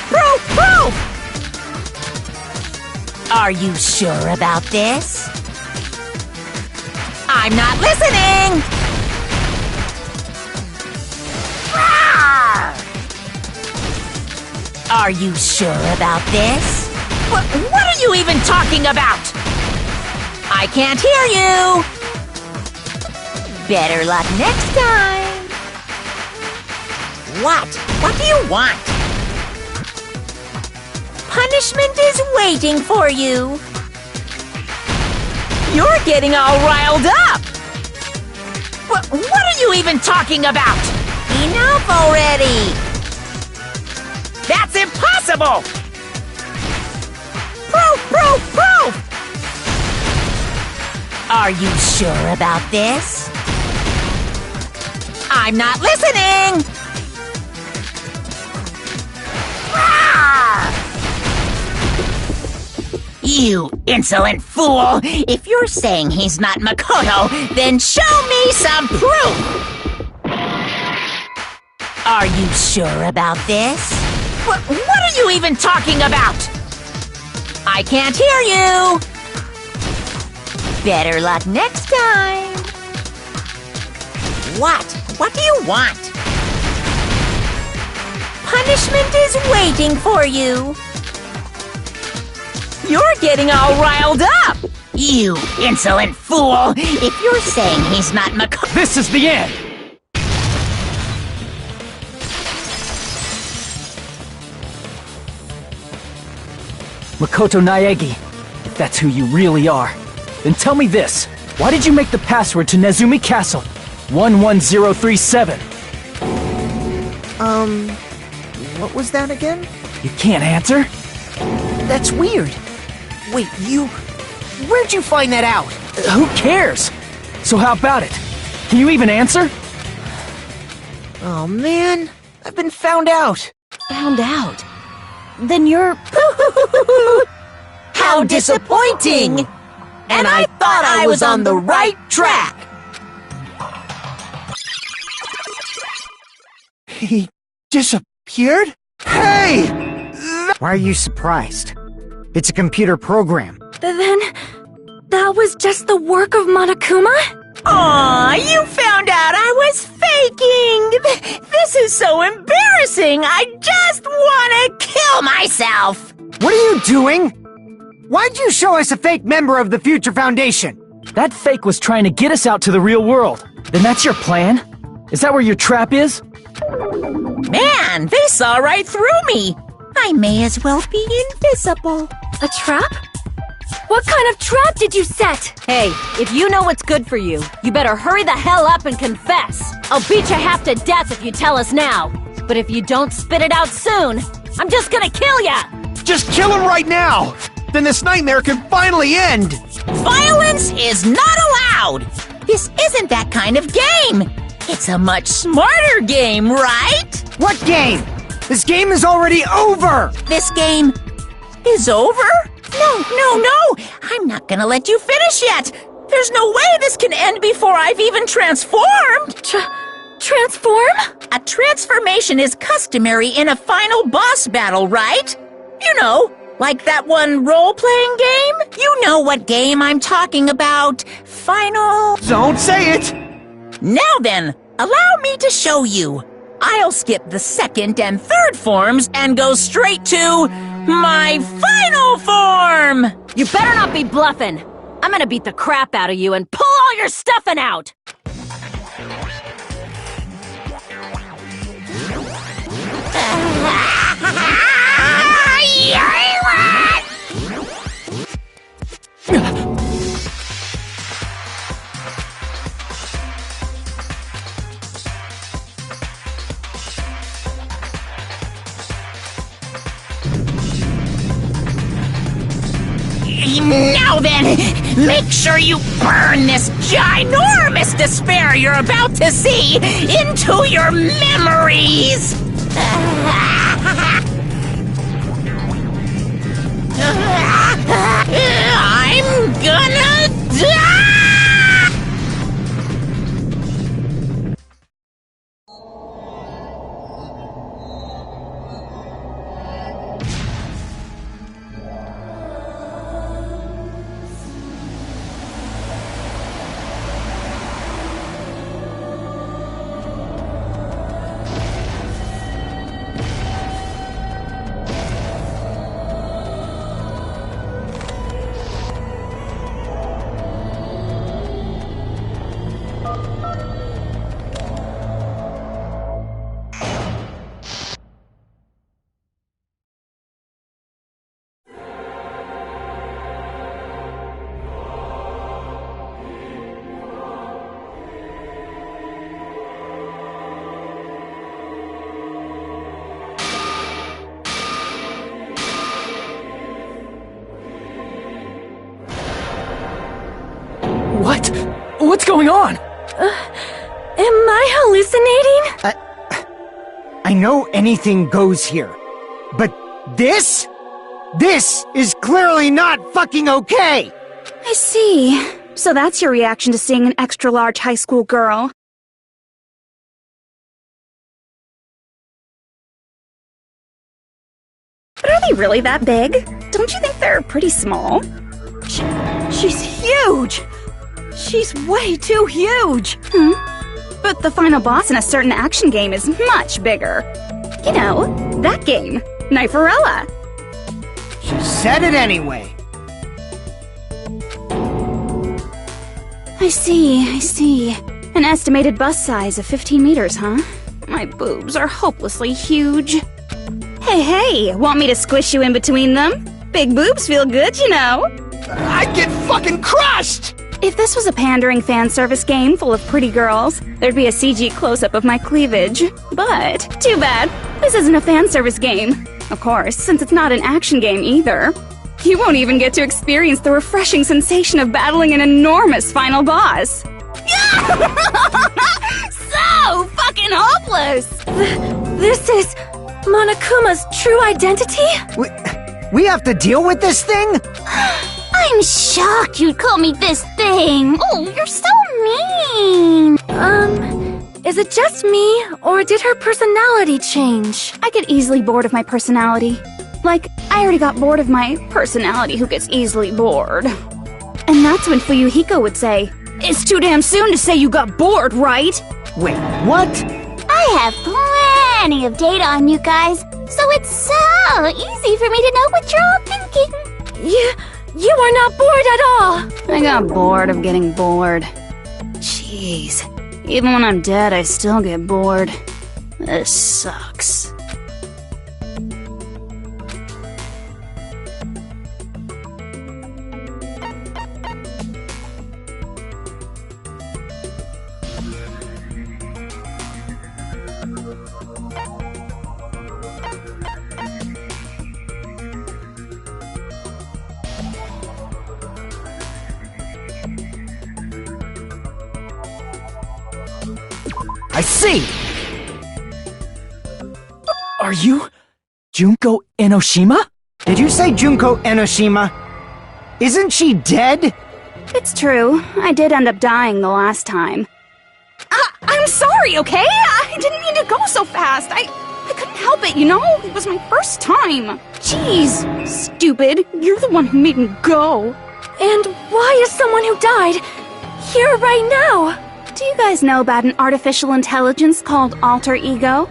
Proof! Are you sure about this? I'm not listening! Are you sure about this? What are you even talking about? I can't hear you! Better luck next time! What? What do you want? Punishment is waiting for you! You're getting all riled up! What are you even talking about? Enough already! That's impossible! Proof! Are you sure about this? I'm not listening! You insolent fool! If you're saying he's not Makoto, then show me some proof! Are you sure about this? What are you even talking about? I can't hear you! Better luck next time! What? What do you want? Punishment is waiting for you. You're getting all riled up. You insolent fool! If you're saying he's not Makoto... This is the end! Makoto Naegi, if that's who you really are, then tell me this. Why did you make the password to Nezumi Castle? 11037. What was that again? You can't answer? That's weird. Wait, where'd you find that out? Who cares? So how about it? Can you even answer? Oh man, I've been found out. Found out. Then you're... How disappointing! And I thought I was on the right track! He disappeared? Hey! Why are you surprised? It's a computer program. Then, that was just the work of Monokuma? Aw, you found out I was faking! This is so embarrassing! I just want to kill myself! What are you doing? Why'd you show us a fake member of the Future Foundation? That fake was trying to get us out to the real world. Then that's your plan? Is that where your trap is? Man, they saw right through me! I may as well be invisible. A trap? What kind of trap did you set? Hey, if you know what's good for you, you better hurry the hell up and confess. I'll beat you half to death if you tell us now. But if you don't spit it out soon, I'm just gonna kill ya! Just kill him right now! Then this nightmare can finally end! Violence is not allowed! This isn't that kind of game! It's a much smarter game, right? What game? This game is already over! This game is over? No! I'm not gonna let you finish yet! There's no way this can end before I've even transformed! Transform? A transformation is customary in a final boss battle, right? You know, like that one role-playing game? You know what game I'm talking about. Final... Don't say it! Now then, allow me to show you. I'll skip the second and third forms and go straight to my final form! You better not be bluffing. I'm gonna beat the crap out of you and pull all your stuffing out! Now then, make sure you burn this ginormous despair you're about to see into your memories! I'm gonna die! What? What's going on? Am I hallucinating? I know anything goes here, but this is clearly not fucking okay! I see. So that's your reaction to seeing an extra-large high school girl. But are they really that big? Don't you think they're pretty small? She's huge! She's way too huge! Hmm? But the final boss in a certain action game is much bigger. You know, that game, Kniferella. She said it anyway. I see. An estimated bust size of 15 meters, huh? My boobs are hopelessly huge. Hey, want me to squish you in between them? Big boobs feel good, you know. I'd get fucking crushed! If this was a pandering fan service game full of pretty girls, there'd be a CG close-up of my cleavage. But, too bad, this isn't a fan service game. Of course, since it's not an action game either. You won't even get to experience the refreshing sensation of battling an enormous final boss. So fucking hopeless! This is Monokuma's true identity? We have to deal with this thing? I'm shocked you'd call me this thing. Oh, you're so mean. Is it just me, or did her personality change? I get easily bored of my personality. Like, I already got bored of my personality who gets easily bored. And that's when Fuyuhiko would say, "It's too damn soon to say you got bored, right?" Wait, what? I have plenty of data on you guys, so it's so easy for me to know what you're all thinking. You are not bored at all. I got bored of getting bored. Jeez. Even when I'm dead, I still get bored. This sucks. I see! Are you Junko Enoshima? Did you say Junko Enoshima? Isn't she dead? It's true. I did end up dying the last time. I'm sorry, okay? I didn't mean to go so fast. I couldn't help it, you know? It was my first time. Jeez, stupid. You're the one who made me go. And why is someone who died here right now? Do you guys know about an artificial intelligence called alter ego?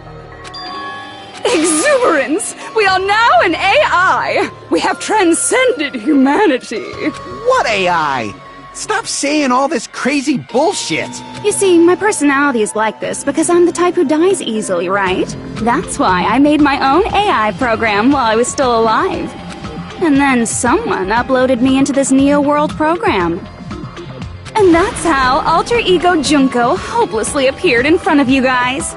Exuberance! We are now an AI! We have transcended humanity! What AI? Stop saying all this crazy bullshit! You see, my personality is like this because I'm the type who dies easily, right? That's why I made my own AI program while I was still alive. And then someone uploaded me into this Neo-World program. And that's how Alter Ego Junko hopelessly appeared in front of you guys.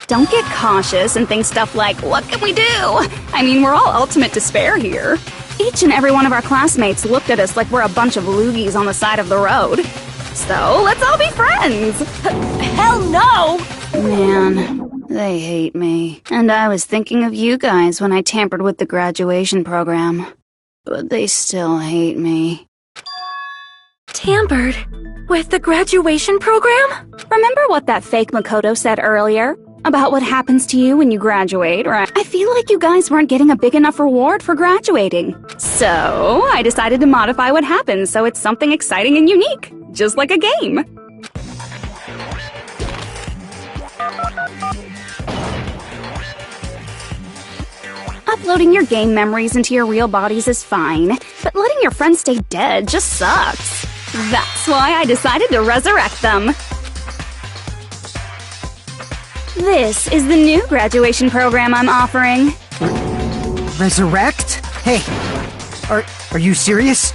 Don't get cautious and think stuff like, what can we do? I mean, we're all ultimate despair here. Each and every one of our classmates looked at us like we're a bunch of loogies on the side of the road. So, let's all be friends! Hell no! Man, they hate me. And I was thinking of you guys when I tampered with the graduation program. But they still hate me. Tampered with the graduation program? Remember what that fake Makoto said earlier? About what happens to you when you graduate, right? I feel like you guys weren't getting a big enough reward for graduating. So, I decided to modify what happens so it's something exciting and unique. Just like a game. Uploading your game memories into your real bodies is fine, but letting your friends stay dead just sucks. That's why I decided to resurrect them. This is the new graduation program I'm offering. Resurrect? Hey, are you serious?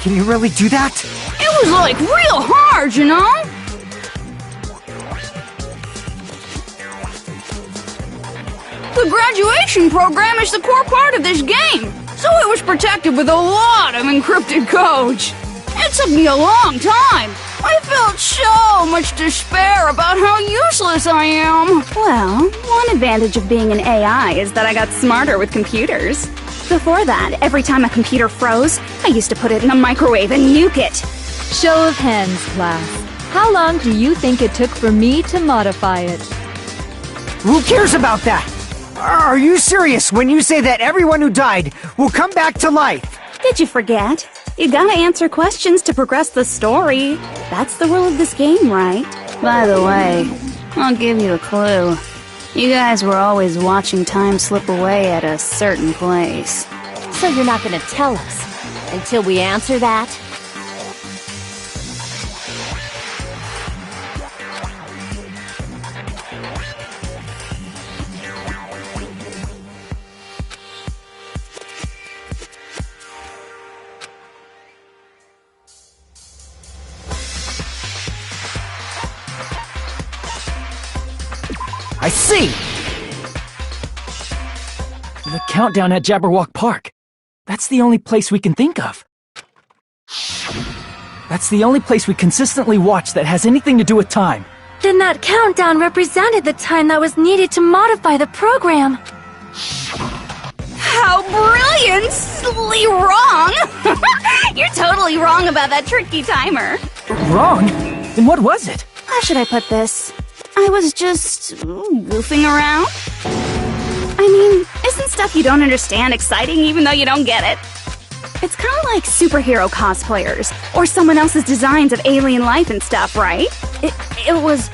Can you really do that? It was like real hard, you know? The graduation program is the core part of this game, so it was protected with a lot of encrypted codes. It took me a long time. I felt so much despair about how useless I am. Well, one advantage of being an AI is that I got smarter with computers. Before that, every time a computer froze, I used to put it in a microwave and nuke it. Show of hands, class. How long do you think it took for me to modify it? Who cares about that? Are you serious when you say that everyone who died will come back to life? Did you forget? You gotta answer questions to progress the story. That's the rule of this game, right? By the way, I'll give you a clue. You guys were always watching time slip away at a certain place. So you're not gonna tell us until we answer that? I see! The countdown at Jabberwock Park. That's the only place we can think of. That's the only place we consistently watch that has anything to do with time. Then that countdown represented the time that was needed to modify the program. How brilliantly wrong! You're totally wrong about that tricky timer. Wrong? Then what was it? How should I put this? I was just goofing around. I mean, isn't stuff you don't understand exciting even though you don't get it? It's kind of like superhero cosplayers, or someone else's designs of alien life and stuff, right? It was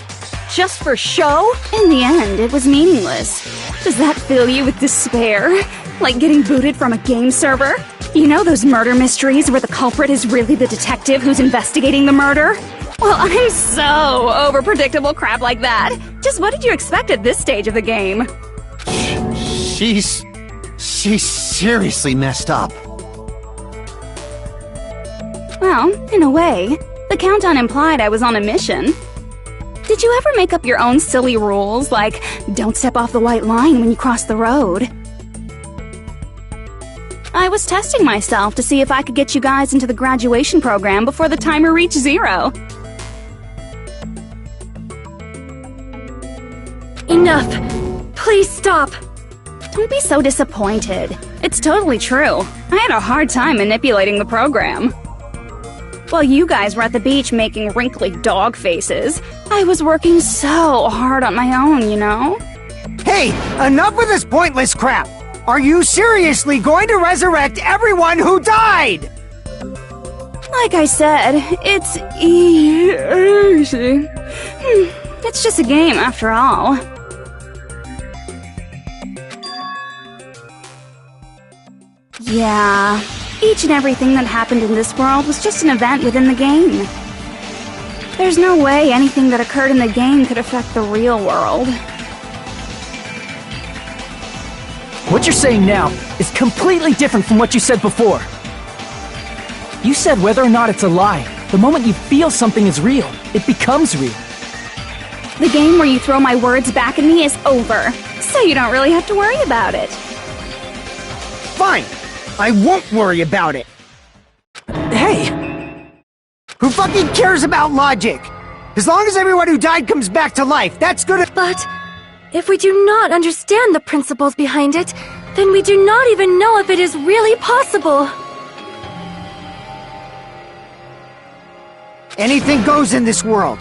just for show? In the end, it was meaningless. Does that fill you with despair? Like getting booted from a game server? You know those murder mysteries where the culprit is really the detective who's investigating the murder? Well, I'm so over predictable crap like that. Just what did you expect at this stage of the game? She's seriously messed up. Well, in a way, the countdown implied I was on a mission. Did you ever make up your own silly rules, like don't step off the white line when you cross the road? I was testing myself to see if I could get you guys into the graduation program before the timer reached 0. Enough! Please stop! Don't be so disappointed. It's totally true. I had a hard time manipulating the program. While you guys were at the beach making wrinkly dog faces, I was working so hard on my own, you know? Hey, enough with this pointless crap! Are you seriously going to resurrect everyone who died? Like I said, it's easy. It's just a game after all. Yeah, each and everything that happened in this world was just an event within the game. There's no way anything that occurred in the game could affect the real world. What you're saying now is completely different from what you said before. You said whether or not it's a lie, the moment you feel something is real, it becomes real. The game where you throw my words back at me is over, so you don't really have to worry about it. Fine! I won't worry about it! Hey! Who fucking cares about logic? As long as everyone who died comes back to life, that's good. But if we do not understand the principles behind it, then we do not even know if it is really possible. Anything goes in this world.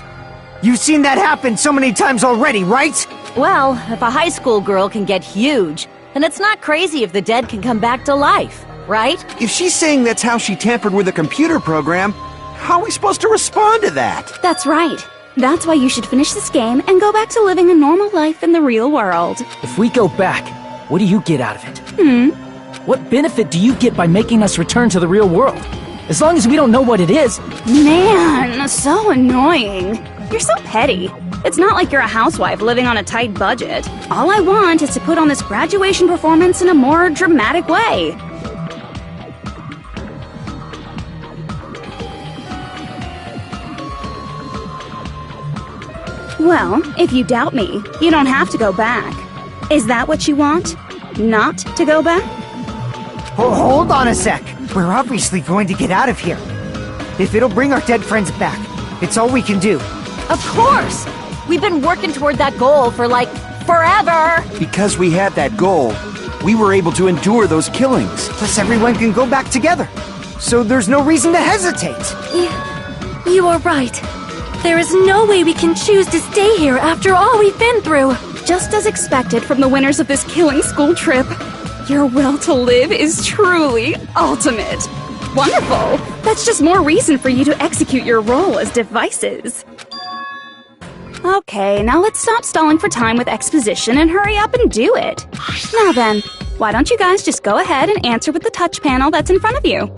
You've seen that happen so many times already, right? Well, if a high school girl can get huge, then it's not crazy if the dead can come back to life, right? If she's saying that's how she tampered with a computer program, how are we supposed to respond to that? That's right. That's why you should finish this game and go back to living a normal life in the real world. If we go back, what do you get out of it? What benefit do you get by making us return to the real world? As long as we don't know what it is. Man, so annoying. You're so petty. It's not like you're a housewife living on a tight budget. All I want is to put on this graduation performance in a more dramatic way. Well, if you doubt me, you don't have to go back. Is that what you want? Not to go back? Hold on a sec. We're obviously going to get out of here. If it'll bring our dead friends back, it's all we can do. Of course! We've been working toward that goal for, like, forever! Because we had that goal, We were able to endure those killings. Plus everyone can go back together. So there's no reason to hesitate. You are right. There is no way we can choose to stay here after all we've been through. Just as expected from the winners of this killing school trip, your will to live is truly ultimate. Wonderful! That's just more reason for you to execute your role as devices. Okay, now let's stop stalling for time with exposition and hurry up and do it. Now then, why don't you guys just go ahead and answer with the touch panel that's in front of you?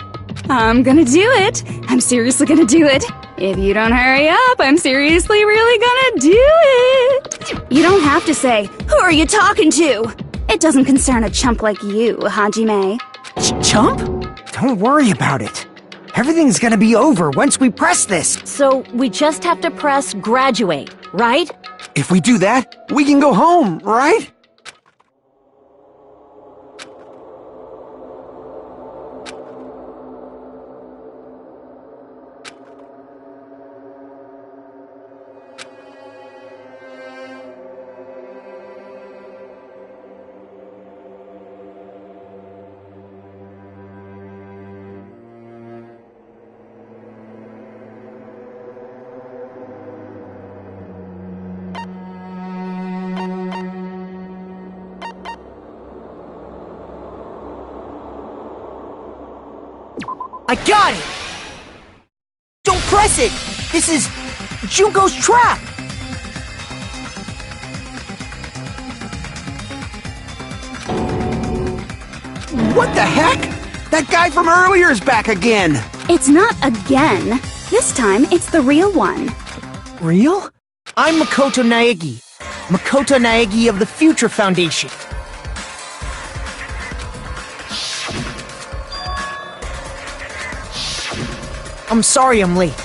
I'm gonna do it. I'm seriously gonna do it. If you don't hurry up, I'm seriously really gonna do it. You don't have to say, "Who are you talking to?" It doesn't concern a chump like you, Hajime. Chump? Don't worry about it. Everything's gonna be over once we press this. So we just have to press graduate, right? If we do that, we can go home, right? I got it! Don't press it! This is Junko's trap! What the heck? That guy from earlier is back again! It's not again. This time, it's the real one. Real? I'm Makoto Naegi. Makoto Naegi of the Future Foundation. I'm sorry I'm late.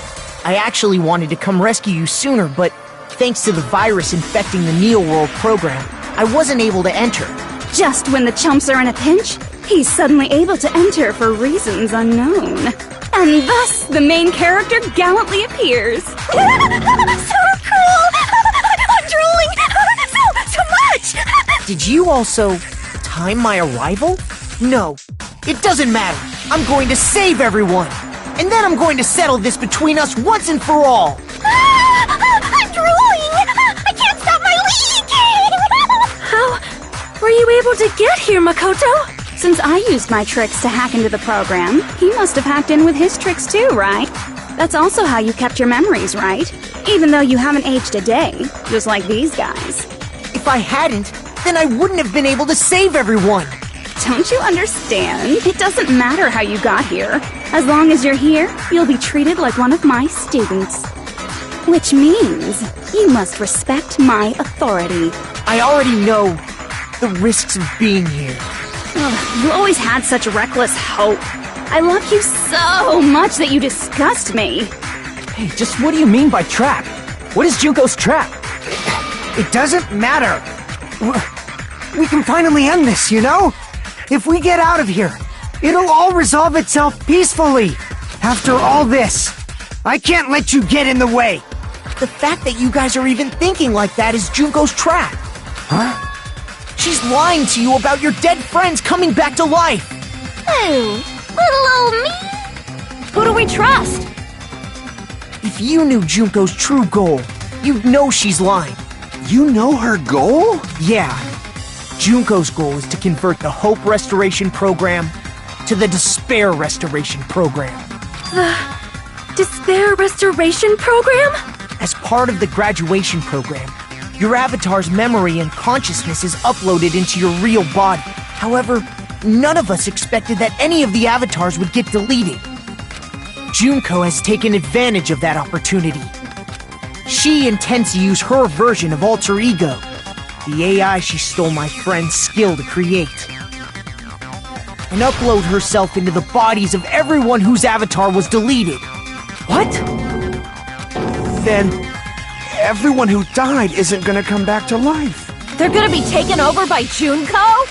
I actually wanted to come rescue you sooner, but thanks to the virus infecting the Neo World program, I wasn't able to enter. Just when the chumps are in a pinch, he's suddenly able to enter for reasons unknown. And thus, the main character gallantly appears. So cool! I'm drooling! So much! Did you also time my arrival? No, it doesn't matter. I'm going to save everyone. And then I'm going to settle this between us once and for all. I'm drooling! I can't stop my leaking! How were you able to get here, Makoto? Since I used my tricks to hack into the program, he must have hacked in with his tricks too, right? That's also how you kept your memories, right? Even though you haven't aged a day, just like these guys. If I hadn't, then I wouldn't have been able to save everyone. Don't you understand? It doesn't matter how you got here. As long as you're here, you'll be treated like one of my students. Which means you must respect my authority. I already know the risks of being here. Ugh, you always had such reckless hope. I love you so much that you disgust me. Hey, just what do you mean by trap? What is Junko's trap? It doesn't matter. We can finally end this, you know? If we get out of here, it'll all resolve itself peacefully. After all this, I can't let you get in the way. The fact that you guys are even thinking like that is Junko's trap. Huh? She's lying to you about your dead friends coming back to life. Oh, little old me? Who do we trust? If you knew Junko's true goal, you'd know she's lying. You know her goal? Yeah. Junko's goal is to convert the Hope Restoration Program to the Despair Restoration Program. The Despair Restoration Program? As part of the graduation program, your avatar's memory and consciousness is uploaded into your real body. However, none of us expected that any of the avatars would get deleted. Junko has taken advantage of that opportunity. She intends to use her version of Alter Ego, the AI she stole my friend's skill to create, and upload herself into the bodies of everyone whose avatar was deleted. What? Then everyone who died isn't gonna come back to life. They're gonna be taken over by Junko?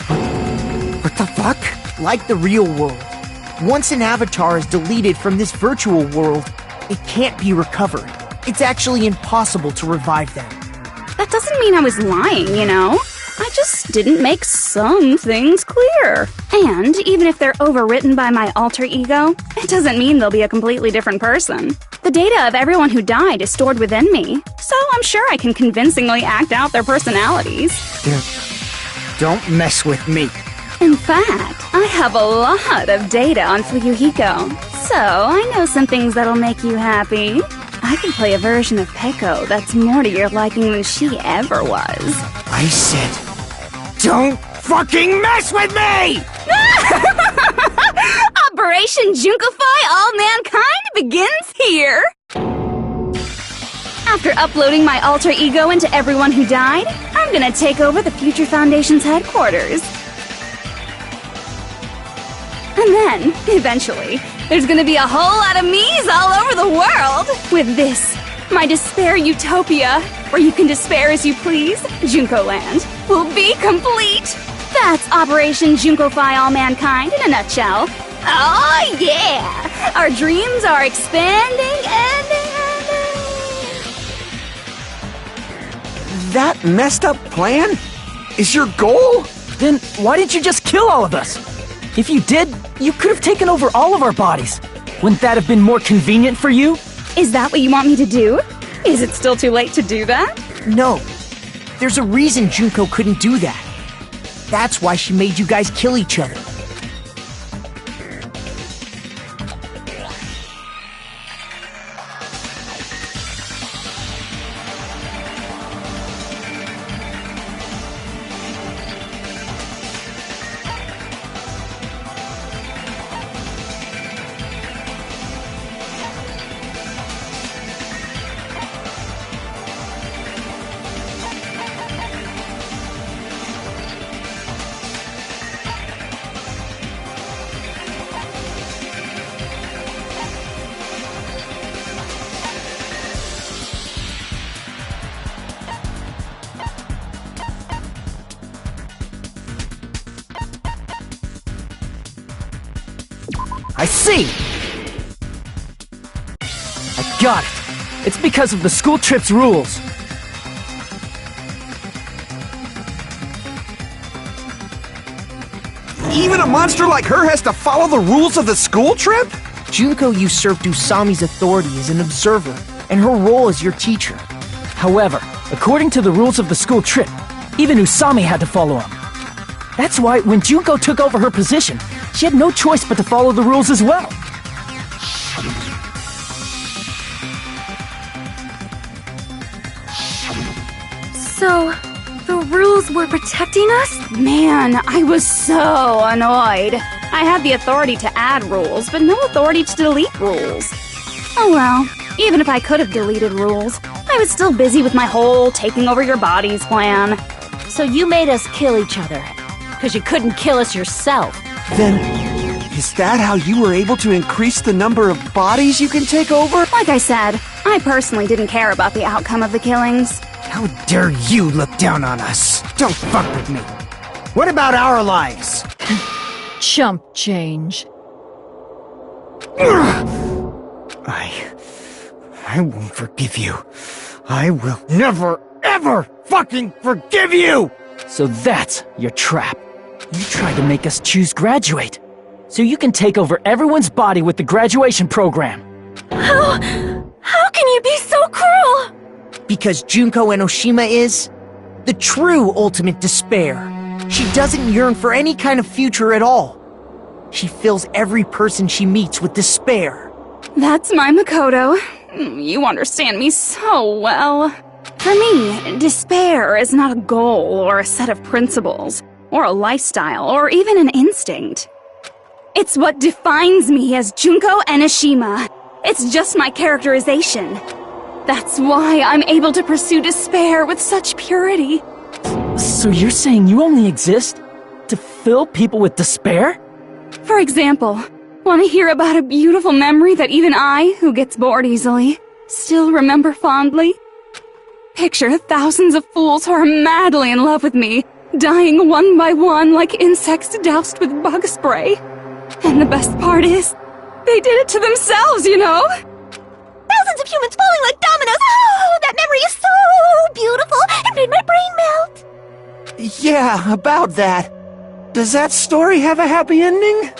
What the fuck? Like the real world, once an avatar is deleted from this virtual world, it can't be recovered. It's actually impossible to revive them. That doesn't mean I was lying, you know? I just didn't make some things clear. And even if they're overwritten by my alter ego, it doesn't mean they'll be a completely different person. The data of everyone who died is stored within me, so I'm sure I can convincingly act out their personalities. Don't mess with me. In fact, I have a lot of data on Fuyuhiko, so I know some things that'll make you happy. I can play a version of Peko that's more to your liking than she ever was. I said, don't fucking mess with me! Operation Junkify All Mankind begins here! After uploading my alter ego into everyone who died, I'm gonna take over the Future Foundation's headquarters. And then, eventually, there's gonna be a whole lot of me's all over the world! With this, my despair utopia, where you can despair as you please, Junko Land, will be complete! That's Operation Junkify All Mankind in a nutshell. Oh yeah! Our dreams are expanding and... That messed up plan is your goal? Then why didn't you just kill all of us? If you did, you could have taken over all of our bodies. Wouldn't that have been more convenient for you? Is that what you want me to do? Is it still too late to do that? No. There's a reason Junko couldn't do that. That's why she made you guys kill each other. I see! I got it! It's because of the school trip's rules. Even a monster like her has to follow the rules of the school trip? Junko usurped Usami's authority as an observer, and her role as your teacher. However, according to the rules of the school trip, even Usami had to follow them. That's why when Junko took over her position, she had no choice but to follow the rules as well. So, the rules were protecting us? Man, I was so annoyed. I had the authority to add rules, but no authority to delete rules. Oh well, even if I could have deleted rules, I was still busy with my whole taking over your bodies plan. So you made us kill each other, because you couldn't kill us yourself. Then, is that how you were able to increase the number of bodies you can take over? Like I said, I personally didn't care about the outcome of the killings. How dare you look down on us? Don't fuck with me. What about our lives? Chump change. I won't forgive you. I will never, ever fucking forgive you! So that's your trap. You tried to make us choose graduate, so you can take over everyone's body with the graduation program. How can you be so cruel? Because Junko Enoshima is the true ultimate despair. She doesn't yearn for any kind of future at all. She fills every person she meets with despair. That's my Makoto. You understand me so well. For me, despair is not a goal or a set of principles, or a lifestyle, or even an instinct. It's what defines me as Junko Enoshima. It's just my characterization. That's why I'm able to pursue despair with such purity. So you're saying you only exist to fill people with despair? For example, want to hear about a beautiful memory that even I, who gets bored easily, still remember fondly? Picture thousands of fools who are madly in love with me, dying one by one like insects doused with bug spray. And the best part is, they did it to themselves, you know? Thousands of humans falling like dominoes. Oh, that memory is so beautiful. It made my brain melt. Yeah, about that. Does that story have a happy ending?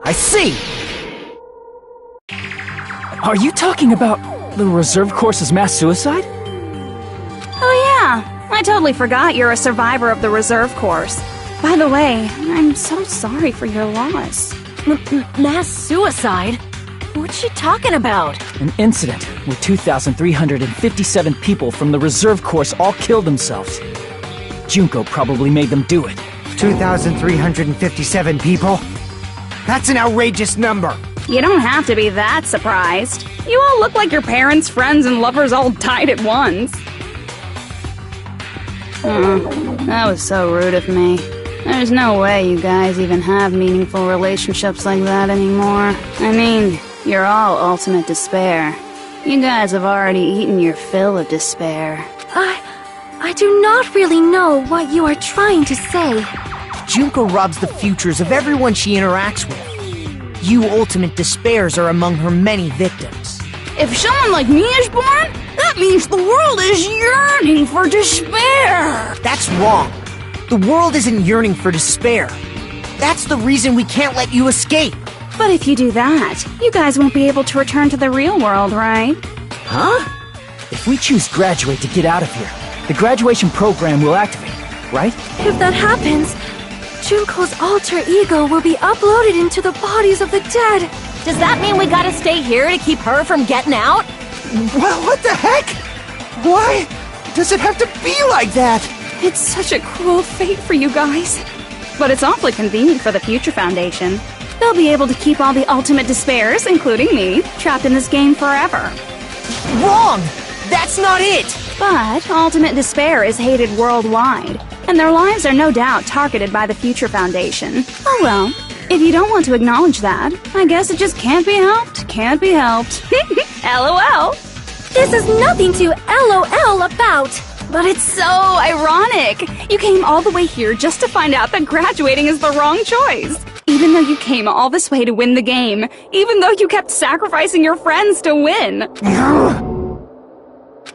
I see! Are you talking about the reserve course's mass suicide? Oh yeah, I totally forgot you're a survivor of the reserve course. By the way, I'm so sorry for your loss. Mass suicide? What's she talking about? An incident where 2,357 people from the reserve course all killed themselves. Junko probably made them do it. 2,357 people? That's an outrageous number! You don't have to be that surprised. You all look like your parents, friends, and lovers all died at once. That was so rude of me. There's no way you guys even have meaningful relationships like that anymore. I mean, you're all ultimate despair. You guys have already eaten your fill of despair. I do not really know what you are trying to say. Junko robs the futures of everyone she interacts with. You ultimate despairs are among her many victims. If someone like me is born, that means the world is yearning for despair! That's wrong. The world isn't yearning for despair. That's the reason we can't let you escape. But if you do that, you guys won't be able to return to the real world, right? Huh? If we choose graduate to get out of here, the graduation program will activate, right? If that happens, Junko's alter ego will be uploaded into the bodies of the dead. Does that mean we gotta stay here to keep her from getting out? Well, what the heck? Why does it have to be like that? It's such a cruel fate for you guys. But it's awfully convenient for the Future Foundation. They'll be able to keep all the ultimate despairs, including me, trapped in this game forever. Wrong! That's not it! But ultimate despair is hated worldwide, and their lives are no doubt targeted by the Future Foundation. Oh well, if you don't want to acknowledge that, I guess it just can't be helped. Can't be helped. LOL. This is nothing to LOL about. But it's so ironic. You came all the way here just to find out that graduating is the wrong choice. Even though you came all this way to win the game. Even though you kept sacrificing your friends to win.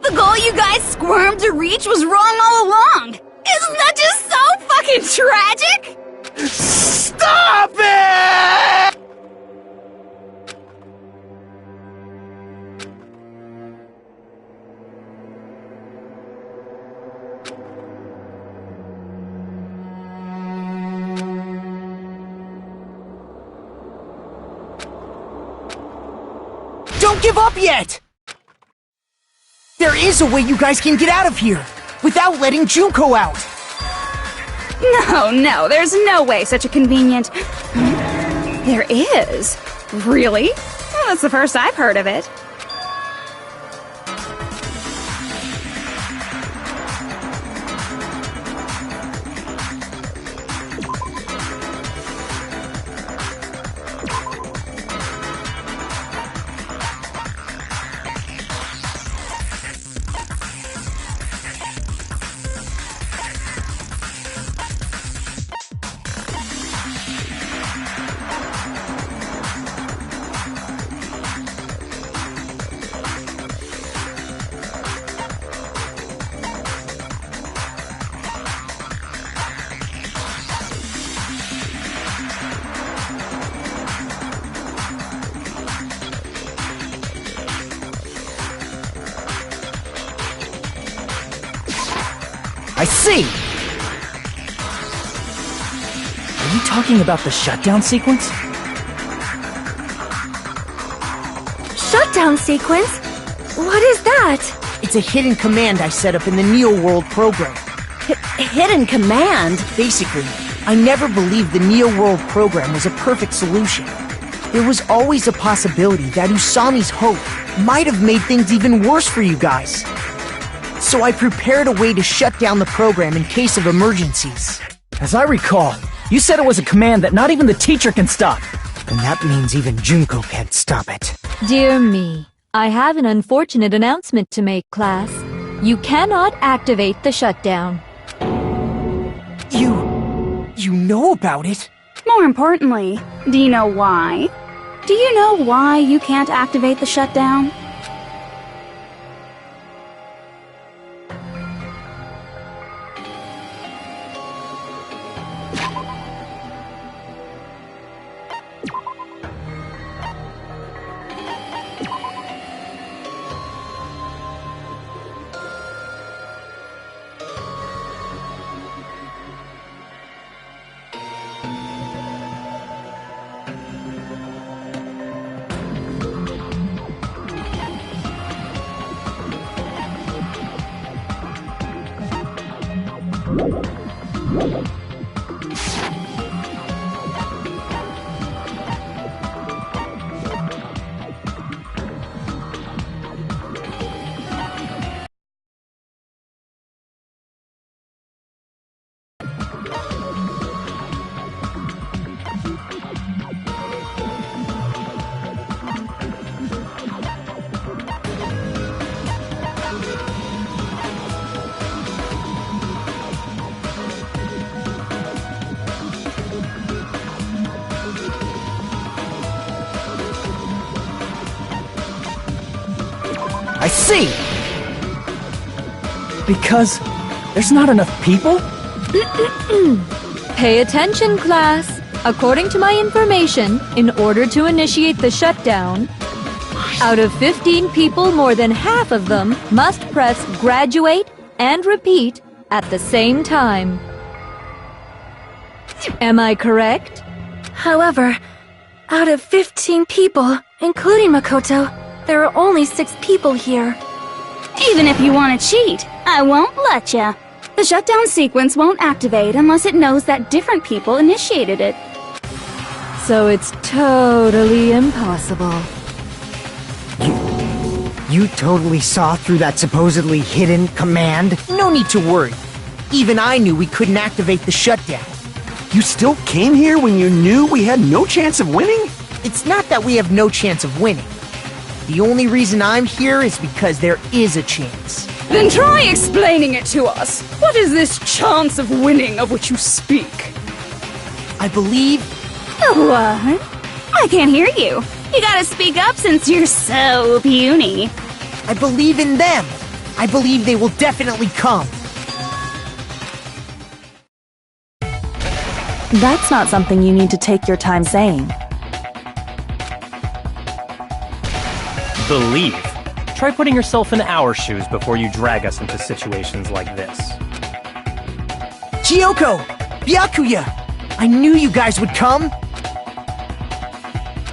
The goal you guys squirmed to reach was wrong all along. Isn't that just so fucking tragic? Stop it! Don't give up yet! There is a way you guys can get out of here, without letting Junko out! No, there's no way such a convenient... There is? Really? Well, that's the first I've heard of it. I see! Are you talking about the shutdown sequence? Shutdown sequence? What is that? It's a hidden command I set up in the Neo World program. Hidden command? Basically, I never believed the Neo World program was a perfect solution. There was always a possibility that Usami's hope might have made things even worse for you guys. So I prepared a way to shut down the program in case of emergencies. As I recall, you said it was a command that not even the teacher can stop. And that means even Junko can't stop it. Dear me, I have an unfortunate announcement to make, class. You cannot activate the shutdown. You know about it? More importantly, do you know why? Do you know why you can't activate the shutdown? I see! Because there's not enough people? Pay attention, class. According to my information, in order to initiate the shutdown, out of 15 people, more than half of them must press graduate and repeat at the same time. Am I correct? However, out of 15 people, including Makoto, there are only 6 people here. Even if you want to cheat, I won't let ya. The shutdown sequence won't activate unless it knows that different people initiated it. So it's totally impossible. You totally saw through that supposedly hidden command? No need to worry. Even I knew we couldn't activate the shutdown. You still came here when you knew we had no chance of winning? It's not that we have no chance of winning. The only reason I'm here is because there is a chance. Then try explaining it to us. What is this chance of winning of which you speak? I believe... What? I can't hear you. You gotta speak up since you're so puny. I believe in them. I believe they will definitely come. That's not something you need to take your time saying. Believe. Try putting yourself in our shoes before you drag us into situations like this. Chiyoko! Byakuya! I knew you guys would come!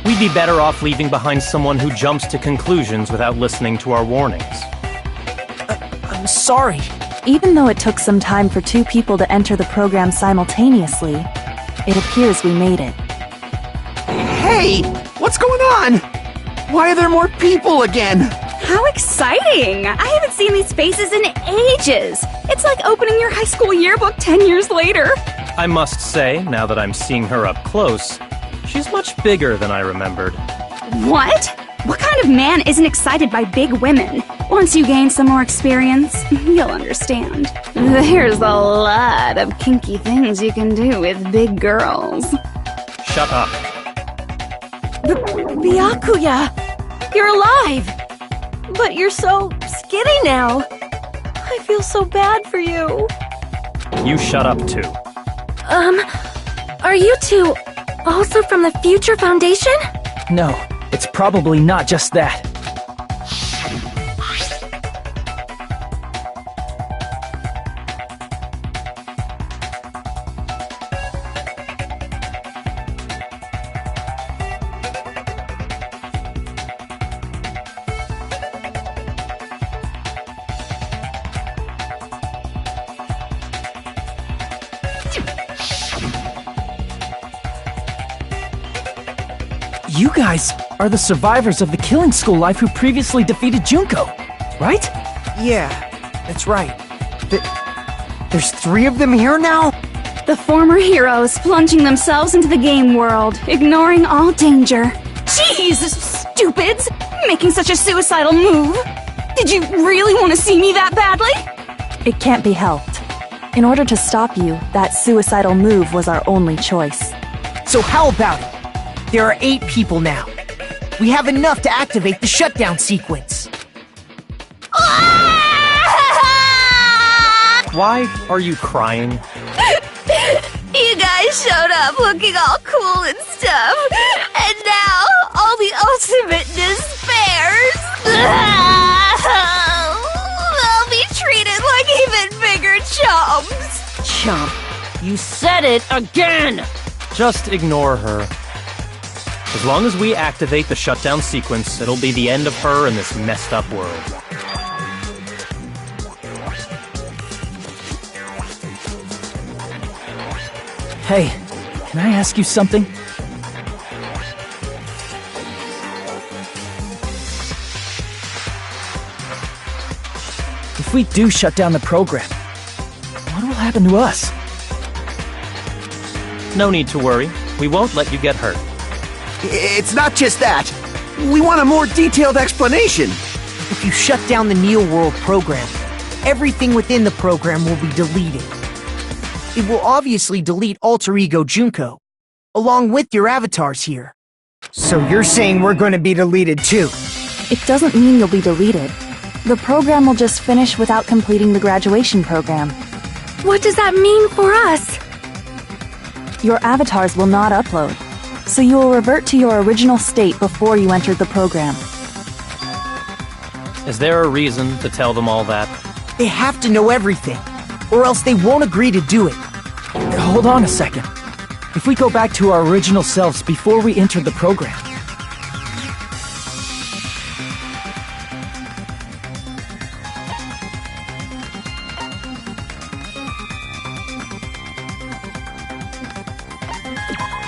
We'd be better off leaving behind someone who jumps to conclusions without listening to our warnings. I'm sorry. Even though it took some time for 2 people to enter the program simultaneously, it appears we made it. Hey! What's going on? Why are there more people again? How exciting! I haven't seen these faces in ages! It's like opening your high school yearbook 10 years later! I must say, now that I'm seeing her up close, she's much bigger than I remembered. What? What kind of man isn't excited by big women? Once you gain some more experience, you'll understand. There's a lot of kinky things you can do with big girls. Shut up. Byakuya! You're alive! But you're so skinny now. I feel so bad for you. You shut up too. Are you 2 also from the Future Foundation? No, it's probably not just that. You guys are the survivors of the killing school life who previously defeated Junko, right? Yeah, that's right. There's 3 of them here now? The former heroes plunging themselves into the game world, ignoring all danger. Jeez, stupids! Making such a suicidal move! Did you really want to see me that badly? It can't be helped. In order to stop you, that suicidal move was our only choice. So how about it? There are 8 people now. We have enough to activate the shutdown sequence. Why are you crying? You guys showed up looking all cool and stuff, and now all the ultimate despairs. They'll be treated like even bigger chumps. Chump, you said it again! Just ignore her. As long as we activate the shutdown sequence, it'll be the end of her in this messed up world. Hey, can I ask you something? If we do shut down the program, what will happen to us? No need to worry. We won't let you get hurt. It's not just that. We want a more detailed explanation. If you shut down the Neo World program, everything within the program will be deleted. It will obviously delete Alter Ego Junko, along with your avatars here. So you're saying we're going to be deleted too? It doesn't mean you'll be deleted. The program will just finish without completing the graduation program. What does that mean for us? Your avatars will not upload, so you will revert to your original state before you entered the program. Is there a reason to tell them all that? They have to know everything, or else they won't agree to do it. Hold on a second. If we go back to our original selves before we entered the program,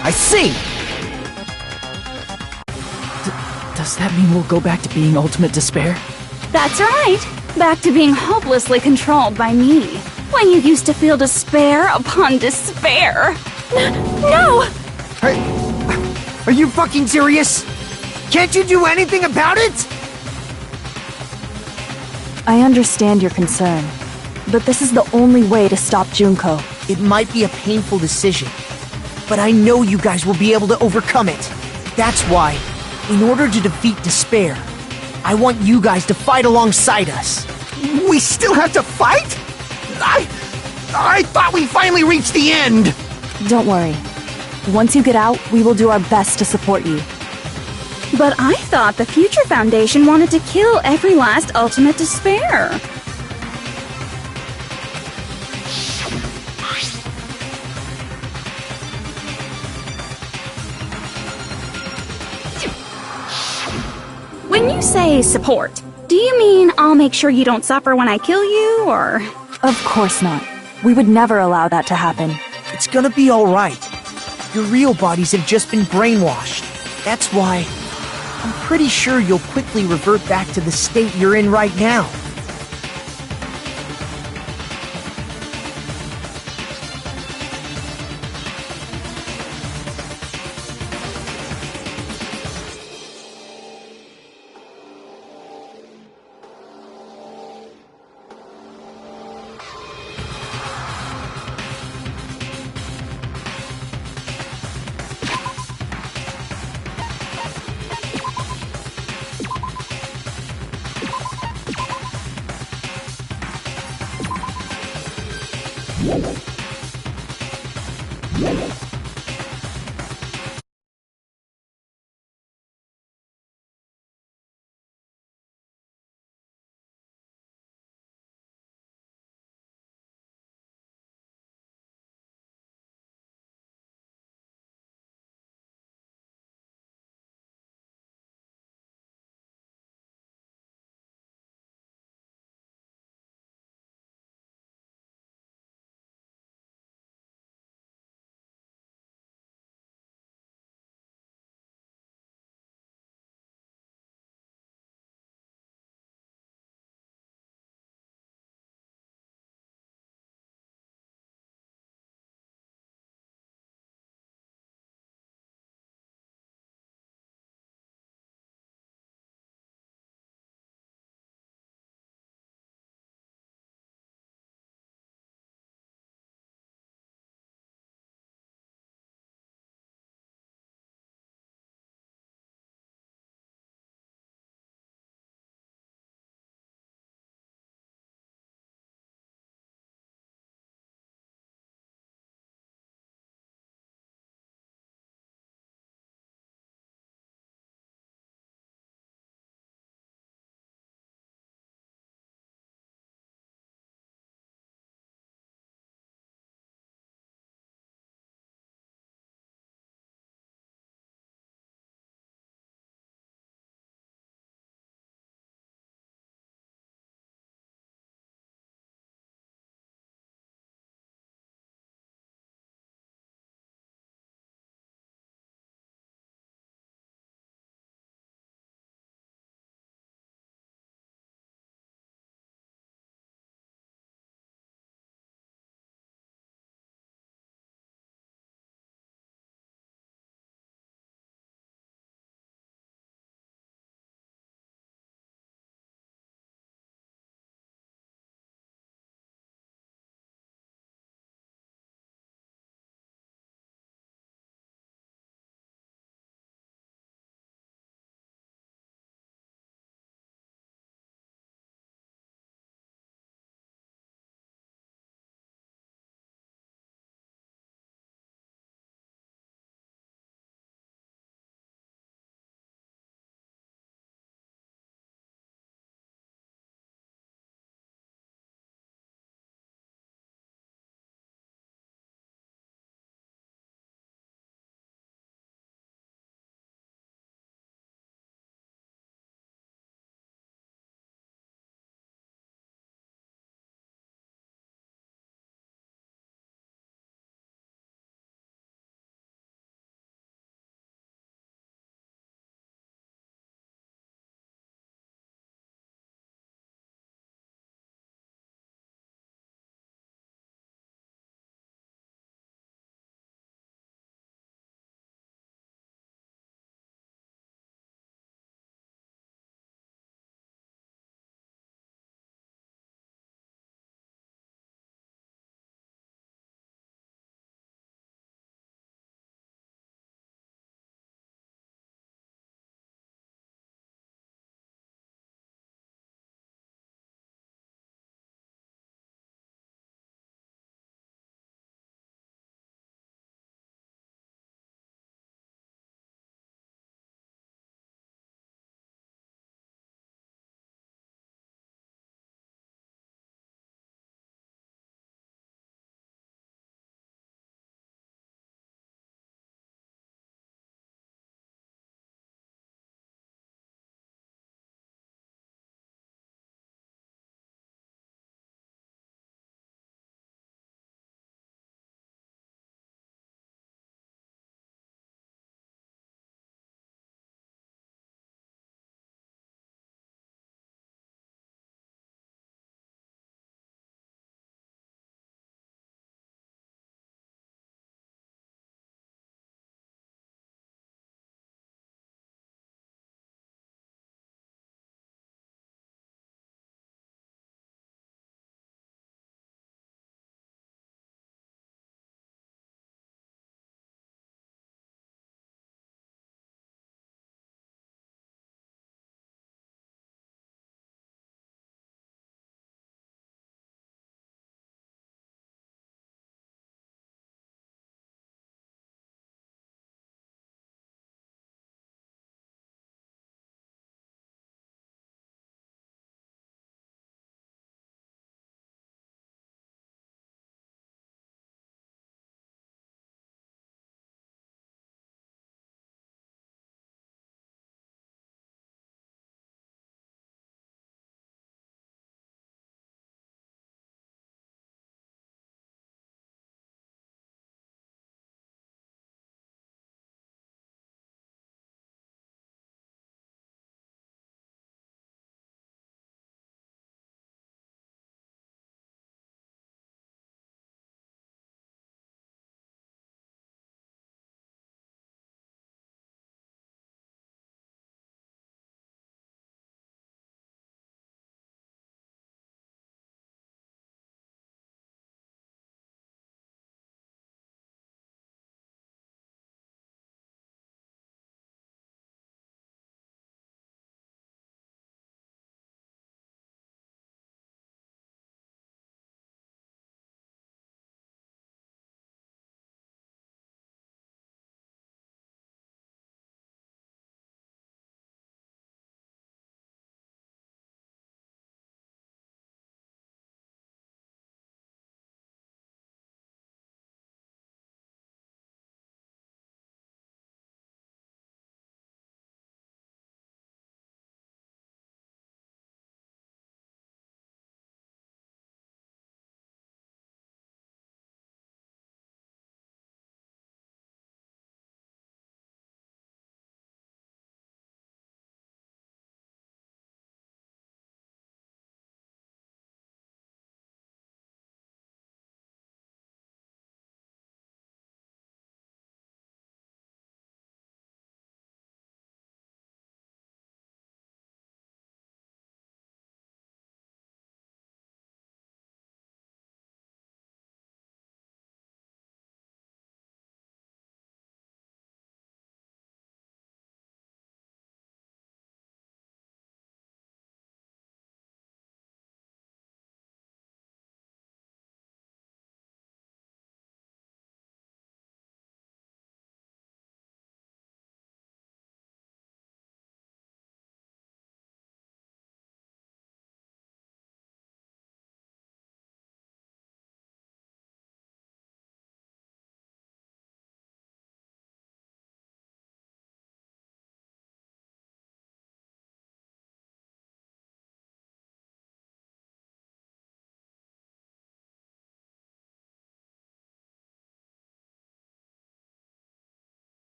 I see! does that mean we'll go back to being Ultimate Despair? That's right. Back to being hopelessly controlled by me. When you used to feel despair upon despair. No! Are you fucking serious? Can't you do anything about it? I understand your concern, but this is the only way to stop Junko. It might be a painful decision, but I know you guys will be able to overcome it. That's why, in order to defeat despair, I want you guys to fight alongside us. We still have to fight? I thought we finally reached the end! Don't worry. Once you get out, we will do our best to support you. But I thought the Future Foundation wanted to kill every last ultimate despair. When you say support, do you mean I'll make sure you don't suffer when I kill you, or...? Of course not. We would never allow that to happen. It's gonna be alright. Your real bodies have just been brainwashed. That's why I'm pretty sure you'll quickly revert back to the state you're in right now.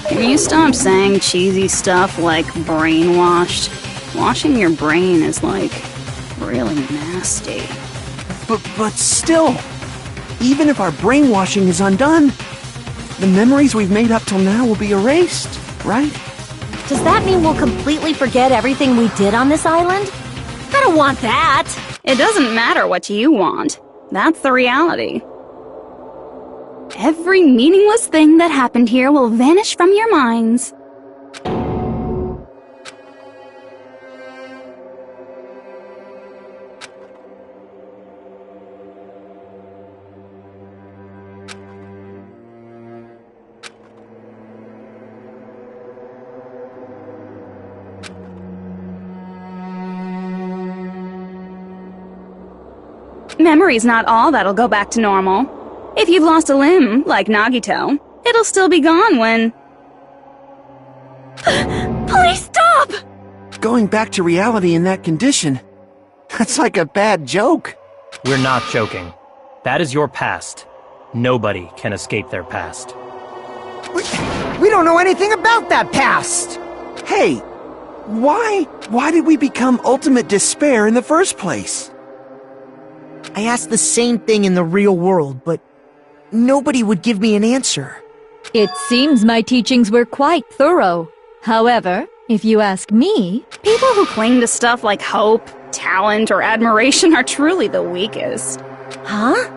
Can you stop saying cheesy stuff like brainwashed? Washing your brain is, like, really nasty. But still, even if our brainwashing is undone, the memories we've made up till now will be erased, right? Does that mean we'll completely forget everything we did on this island? I don't want that! It doesn't matter what you want. That's the reality. Every meaningless thing that happened here will vanish from your minds. Memory's not all that'll go back to normal. If you've lost a limb, like Nagito, it'll still be gone when... Please stop! Going back to reality in that condition, that's like a bad joke. We're not joking. That is your past. Nobody can escape their past. We don't know anything about that past! Hey, why did we become ultimate despair in the first place? I asked the same thing in the real world, but nobody would give me an answer. It seems my teachings were quite thorough. However, if you ask me... People who cling to stuff like hope, talent, or admiration are truly the weakest. Huh?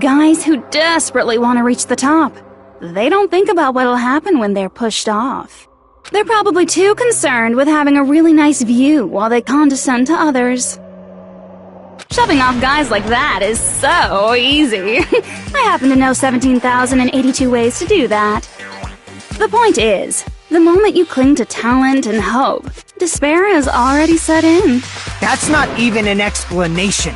Guys who desperately want to reach the top. They don't think about what'll happen when they're pushed off. They're probably too concerned with having a really nice view while they condescend to others. Shoving off guys like that is so easy. I happen to know 17,082 ways to do that. The point is, the moment you cling to talent and hope, despair has already set in. That's not even an explanation.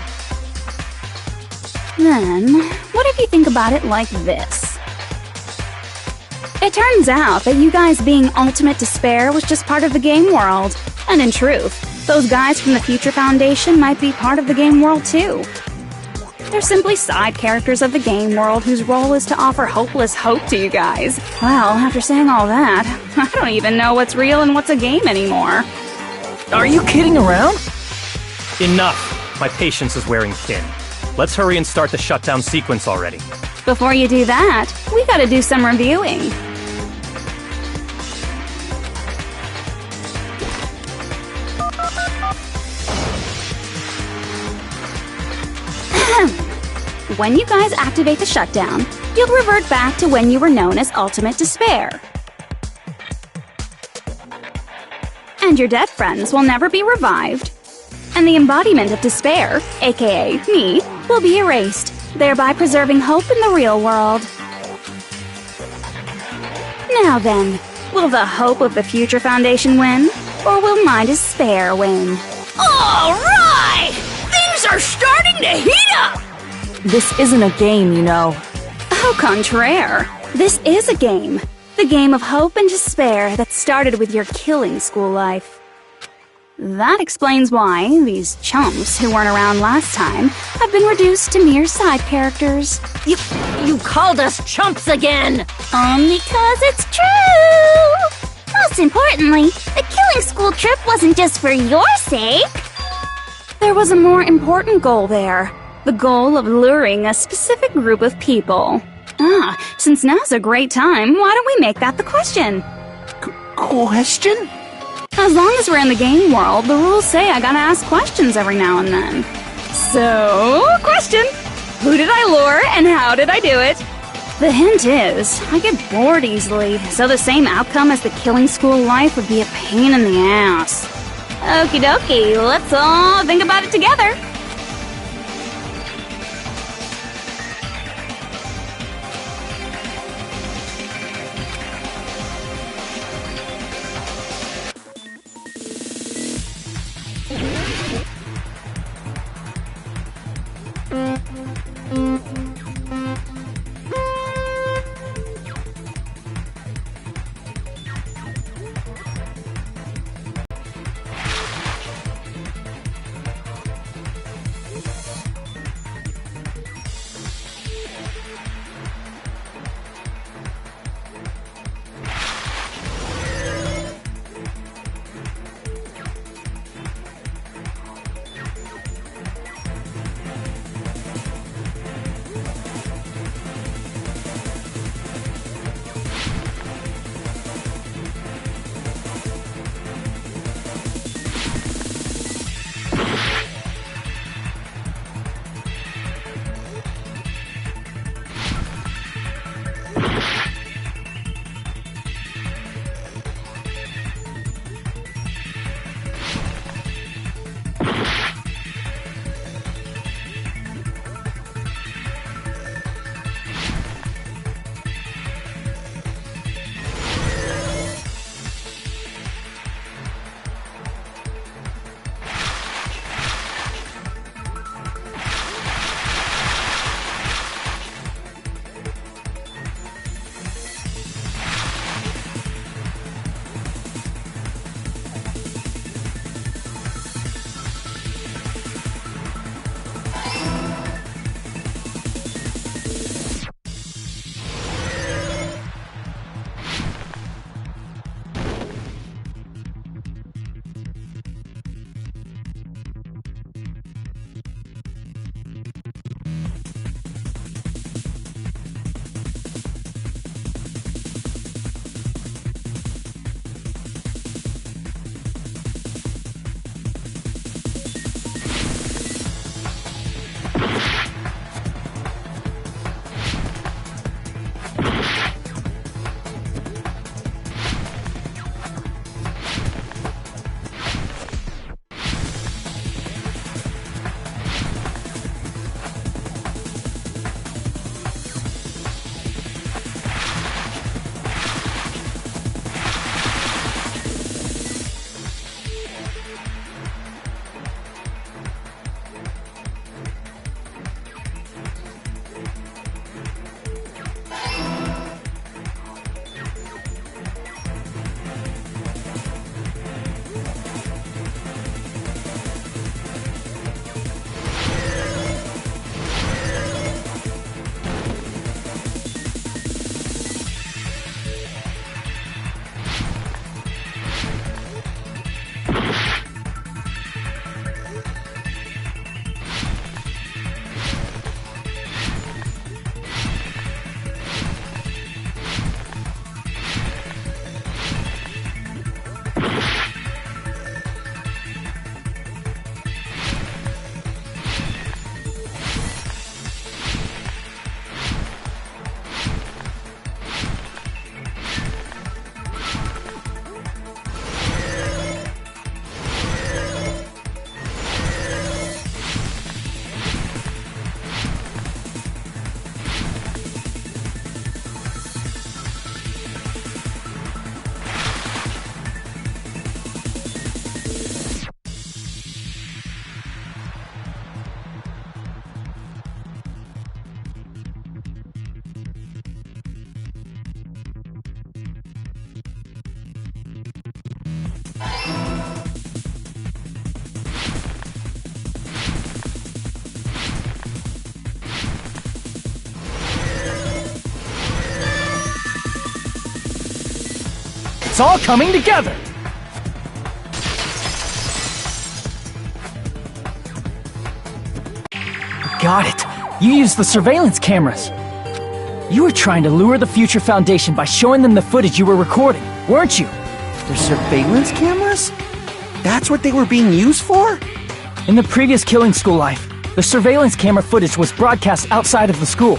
Then, what if you think about it like this? It turns out that you guys being ultimate despair was just part of the game world. And in truth, those guys from the Future Foundation might be part of the game world too. They're simply side characters of the game world whose role is to offer hopeless hope to you guys. Well, after saying all that, I don't even know what's real and what's a game anymore. Are you kidding around? Enough! My patience is wearing thin. Let's hurry and start the shutdown sequence already. Before you do that, we gotta do some reviewing. When you guys activate the shutdown, you'll revert back to when you were known as Ultimate Despair. And your dead friends will never be revived. And the embodiment of despair, aka me, will be erased, thereby preserving hope in the real world. Now then, will the hope of the Future Foundation win? Or will my despair win? Alright! Things are starting to heat up! This isn't a game, you know. Au contraire. This is a game. The game of hope and despair that started with your killing school life. That explains why these chumps who weren't around last time have been reduced to mere side characters. You called us chumps again! Because it's true! Most importantly, the killing school trip wasn't just for your sake. There was a more important goal there. The goal of luring a specific group of people. Since now's a great time, why don't we make that the question? Question? As long as we're in the game world, the rules say I gotta ask questions every now and then. So, question! Who did I lure and how did I do it? The hint is, I get bored easily, so the same outcome as the killing school life would be a pain in the ass. Okie dokie, let's all think about it together. It's all coming together! Got it. You used the surveillance cameras. You were trying to lure the Future Foundation by showing them the footage you were recording, weren't you? They're surveillance cameras? That's what they were being used for? In the previous Killing School life, the surveillance camera footage was broadcast outside of the school.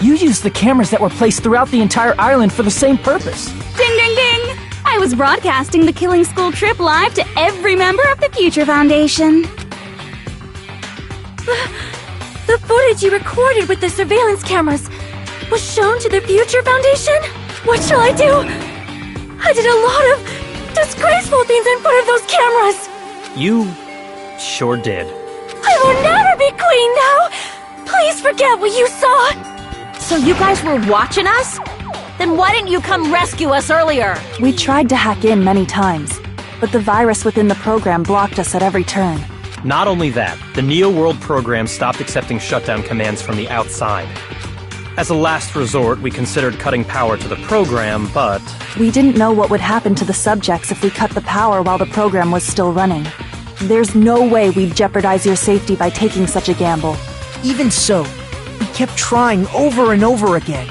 You used the cameras that were placed throughout the entire island for the same purpose. Ding ding ding! I was broadcasting the Killing School trip live to every member of the Future Foundation. The footage you recorded with the surveillance cameras was shown to the Future Foundation? What shall I do? I did a lot of disgraceful things in front of those cameras! You sure did. I will never be queen now! Please forget what you saw! So you guys were watching us? Then why didn't you come rescue us earlier? We tried to hack in many times, but the virus within the program blocked us at every turn. Not only that, the Neo World program stopped accepting shutdown commands from the outside. As a last resort, we considered cutting power to the program, but... We didn't know what would happen to the subjects if we cut the power while the program was still running. There's no way we'd jeopardize your safety by taking such a gamble. Even so, we kept trying over and over again,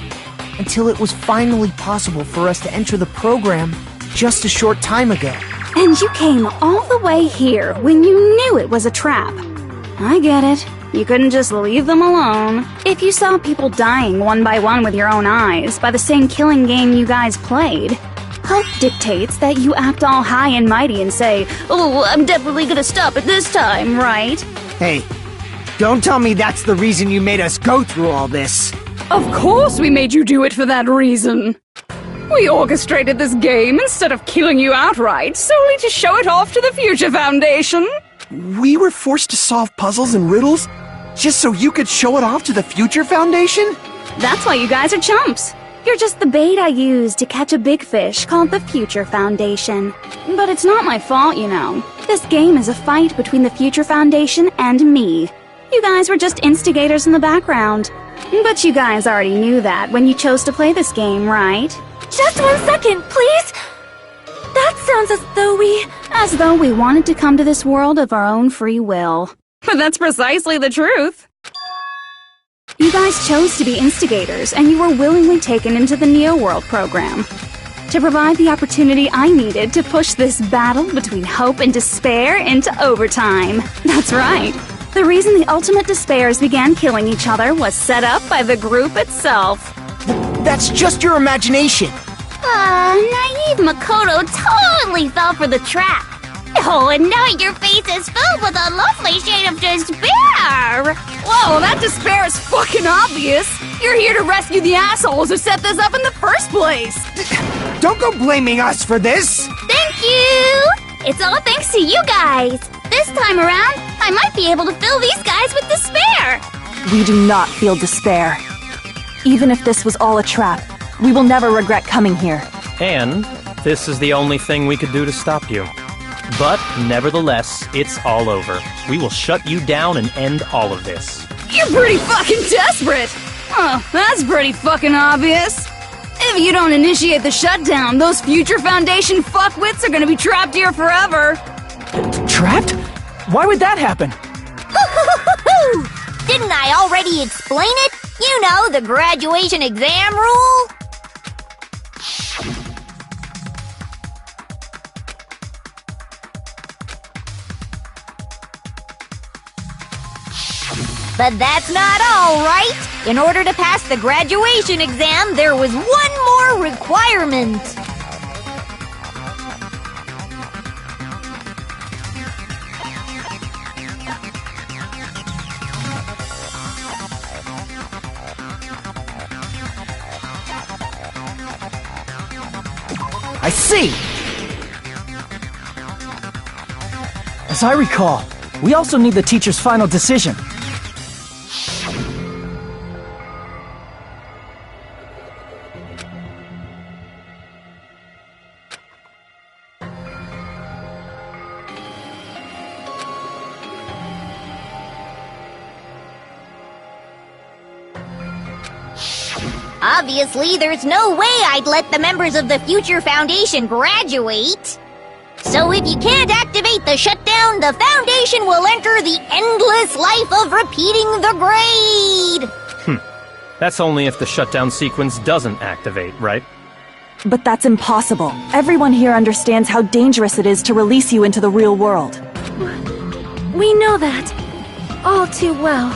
until it was finally possible for us to enter the program just a short time ago. And you came all the way here when you knew it was a trap. I get it. You couldn't just leave them alone. If you saw people dying one by one with your own eyes by the same killing game you guys played, hope dictates that you act all high and mighty and say, "Oh, I'm definitely gonna stop it this time, right?" Hey, don't tell me that's the reason you made us go through all this. Of course we made you do it for that reason. We orchestrated this game instead of killing you outright, solely to show it off to the Future Foundation. We were forced to solve puzzles and riddles just so you could show it off to the Future Foundation? That's why you guys are chumps. You're just the bait I used to catch a big fish called the Future Foundation. But it's not my fault, you know. This game is a fight between the Future Foundation and me. You guys were just instigators in the background. But you guys already knew that when you chose to play this game, right? Just 1 second, please! That sounds as though we wanted to come to this world of our own free will. But that's precisely the truth. You guys chose to be instigators, and you were willingly taken into the Neo World program to provide the opportunity I needed to push this battle between hope and despair into overtime. That's right. The reason the ultimate despairs began killing each other was set up by the group itself. That's just your imagination. Naive Makoto totally fell for the trap. Oh, and now your face is filled with a lovely shade of despair. Whoa, that despair is fucking obvious. You're here to rescue the assholes who set this up in the first place. Don't go blaming us for this. Thank you. It's all thanks to you guys. This time around, I might be able to fill these guys with despair. We do not feel despair. Even if this was all a trap, we will never regret coming here. And this is the only thing we could do to stop you. But nevertheless, it's all over. We will shut you down and end all of this. You're pretty fucking desperate. Oh, that's pretty fucking obvious. If you don't initiate the shutdown, those Future Foundation fuckwits are gonna be trapped here forever. Trapped? Why would that happen? Didn't I already explain it? You know, the graduation exam rule. But that's not all, right? In order to pass the graduation exam, there was one more requirement. I see! As I recall, we also need the teacher's final decision. Obviously, there's no way I'd let the members of the Future Foundation graduate. So if you can't activate the shutdown, the Foundation will enter the endless life of repeating the grade! That's only if the shutdown sequence doesn't activate, right? But that's impossible. Everyone here understands how dangerous it is to release you into the real world. We know that. All too well.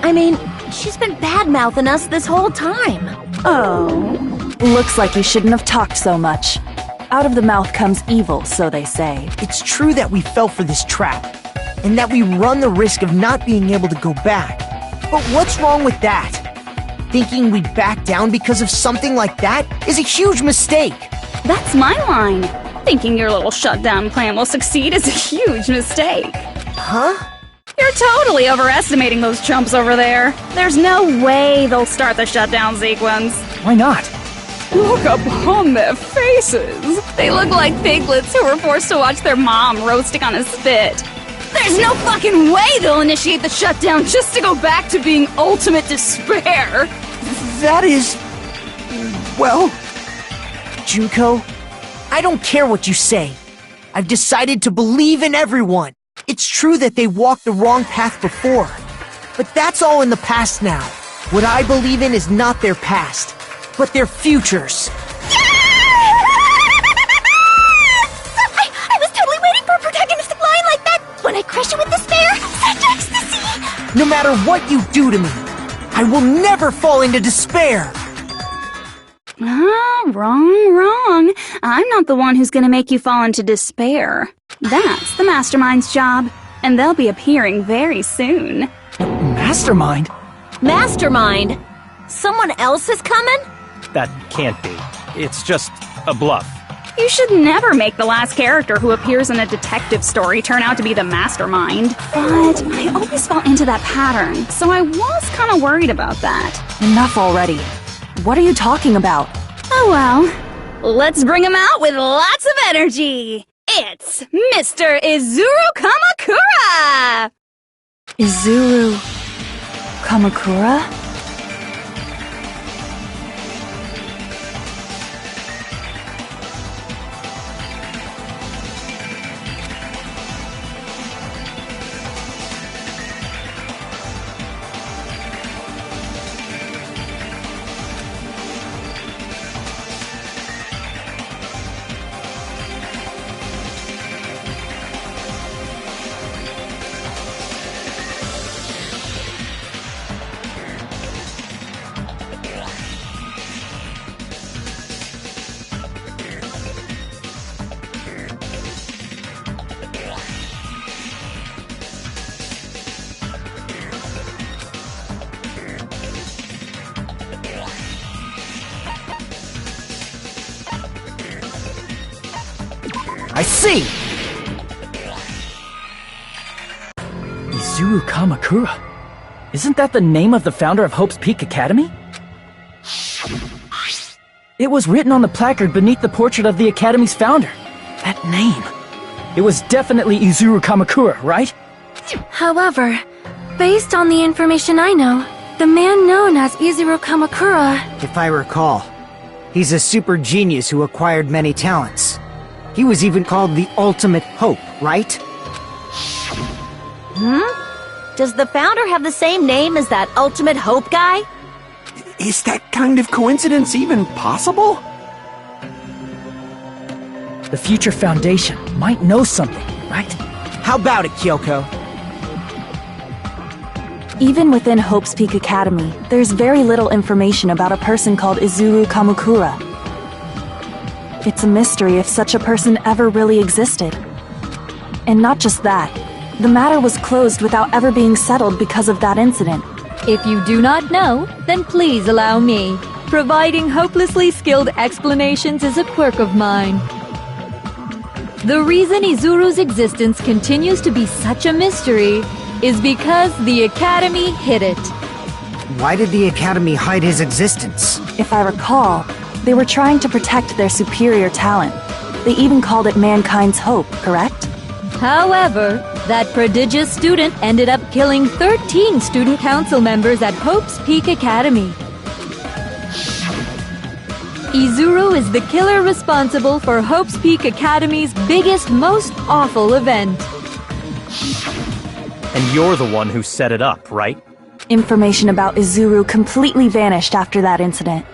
I mean, she's been bad-mouthing us this whole time. Oh. Looks like you shouldn't have talked so much. Out of the mouth comes evil, so they say. It's true that we fell for this trap, and that we run the risk of not being able to go back. But what's wrong with that? Thinking we'd back down because of something like that is a huge mistake. That's my line. Thinking your little shutdown plan will succeed is a huge mistake. Huh? You're totally overestimating those chumps over there. There's no way they'll start the shutdown sequence. Why not? Look upon their faces. They look like piglets who were forced to watch their mom roasting on a spit. There's no fucking way they'll initiate the shutdown just to go back to being ultimate despair. That is... well... Junko, I don't care what you say. I've decided to believe in everyone. It's true that they walked the wrong path before, but that's all in the past now. What I believe in is not their past, but their futures. I was totally waiting for a protagonistic line like that when I crushed it with despair, such ecstasy! No matter what you do to me, I will never fall into despair! Wrong. I'm not the one who's gonna make you fall into despair. That's the Mastermind's job, and they'll be appearing very soon. Mastermind? Mastermind? Someone else is coming? That can't be. It's just a bluff. You should never make the last character who appears in a detective story turn out to be the Mastermind. But I always fall into that pattern, so I was kind of worried about that. Enough already. What are you talking about? Oh well, let's bring him out with lots of energy. It's Mr. Izuru Kamakura! Izuru... Kamakura? I see! Izuru Kamakura? Isn't that the name of the founder of Hope's Peak Academy? It was written on the placard beneath the portrait of the Academy's founder. That name. It was definitely Izuru Kamakura, right? However, based on the information I know, the man known as Izuru Kamakura... If I recall, he's a super genius who acquired many talents. He was even called the Ultimate Hope, right? Does the founder have the same name as that Ultimate Hope guy? Is that kind of coincidence even possible? The Future Foundation might know something, right? How about it, Kyoko? Even within Hope's Peak Academy, there's very little information about a person called Izuru Kamakura. It's a mystery if such a person ever really existed. And not just that, the matter was closed without ever being settled because of that incident. If you do not know, then please allow me. Providing hopelessly skilled explanations is a quirk of mine. The reason Izuru's existence continues to be such a mystery is because the Academy hid it. Why did the Academy hide his existence? If I recall, they were trying to protect their superior talent. They even called it mankind's hope, correct? However, that prodigious student ended up killing 13 student council members at Hope's Peak Academy. Izuru is the killer responsible for Hope's Peak Academy's biggest, most awful event. And you're the one who set it up, right? Information about Izuru completely vanished after that incident.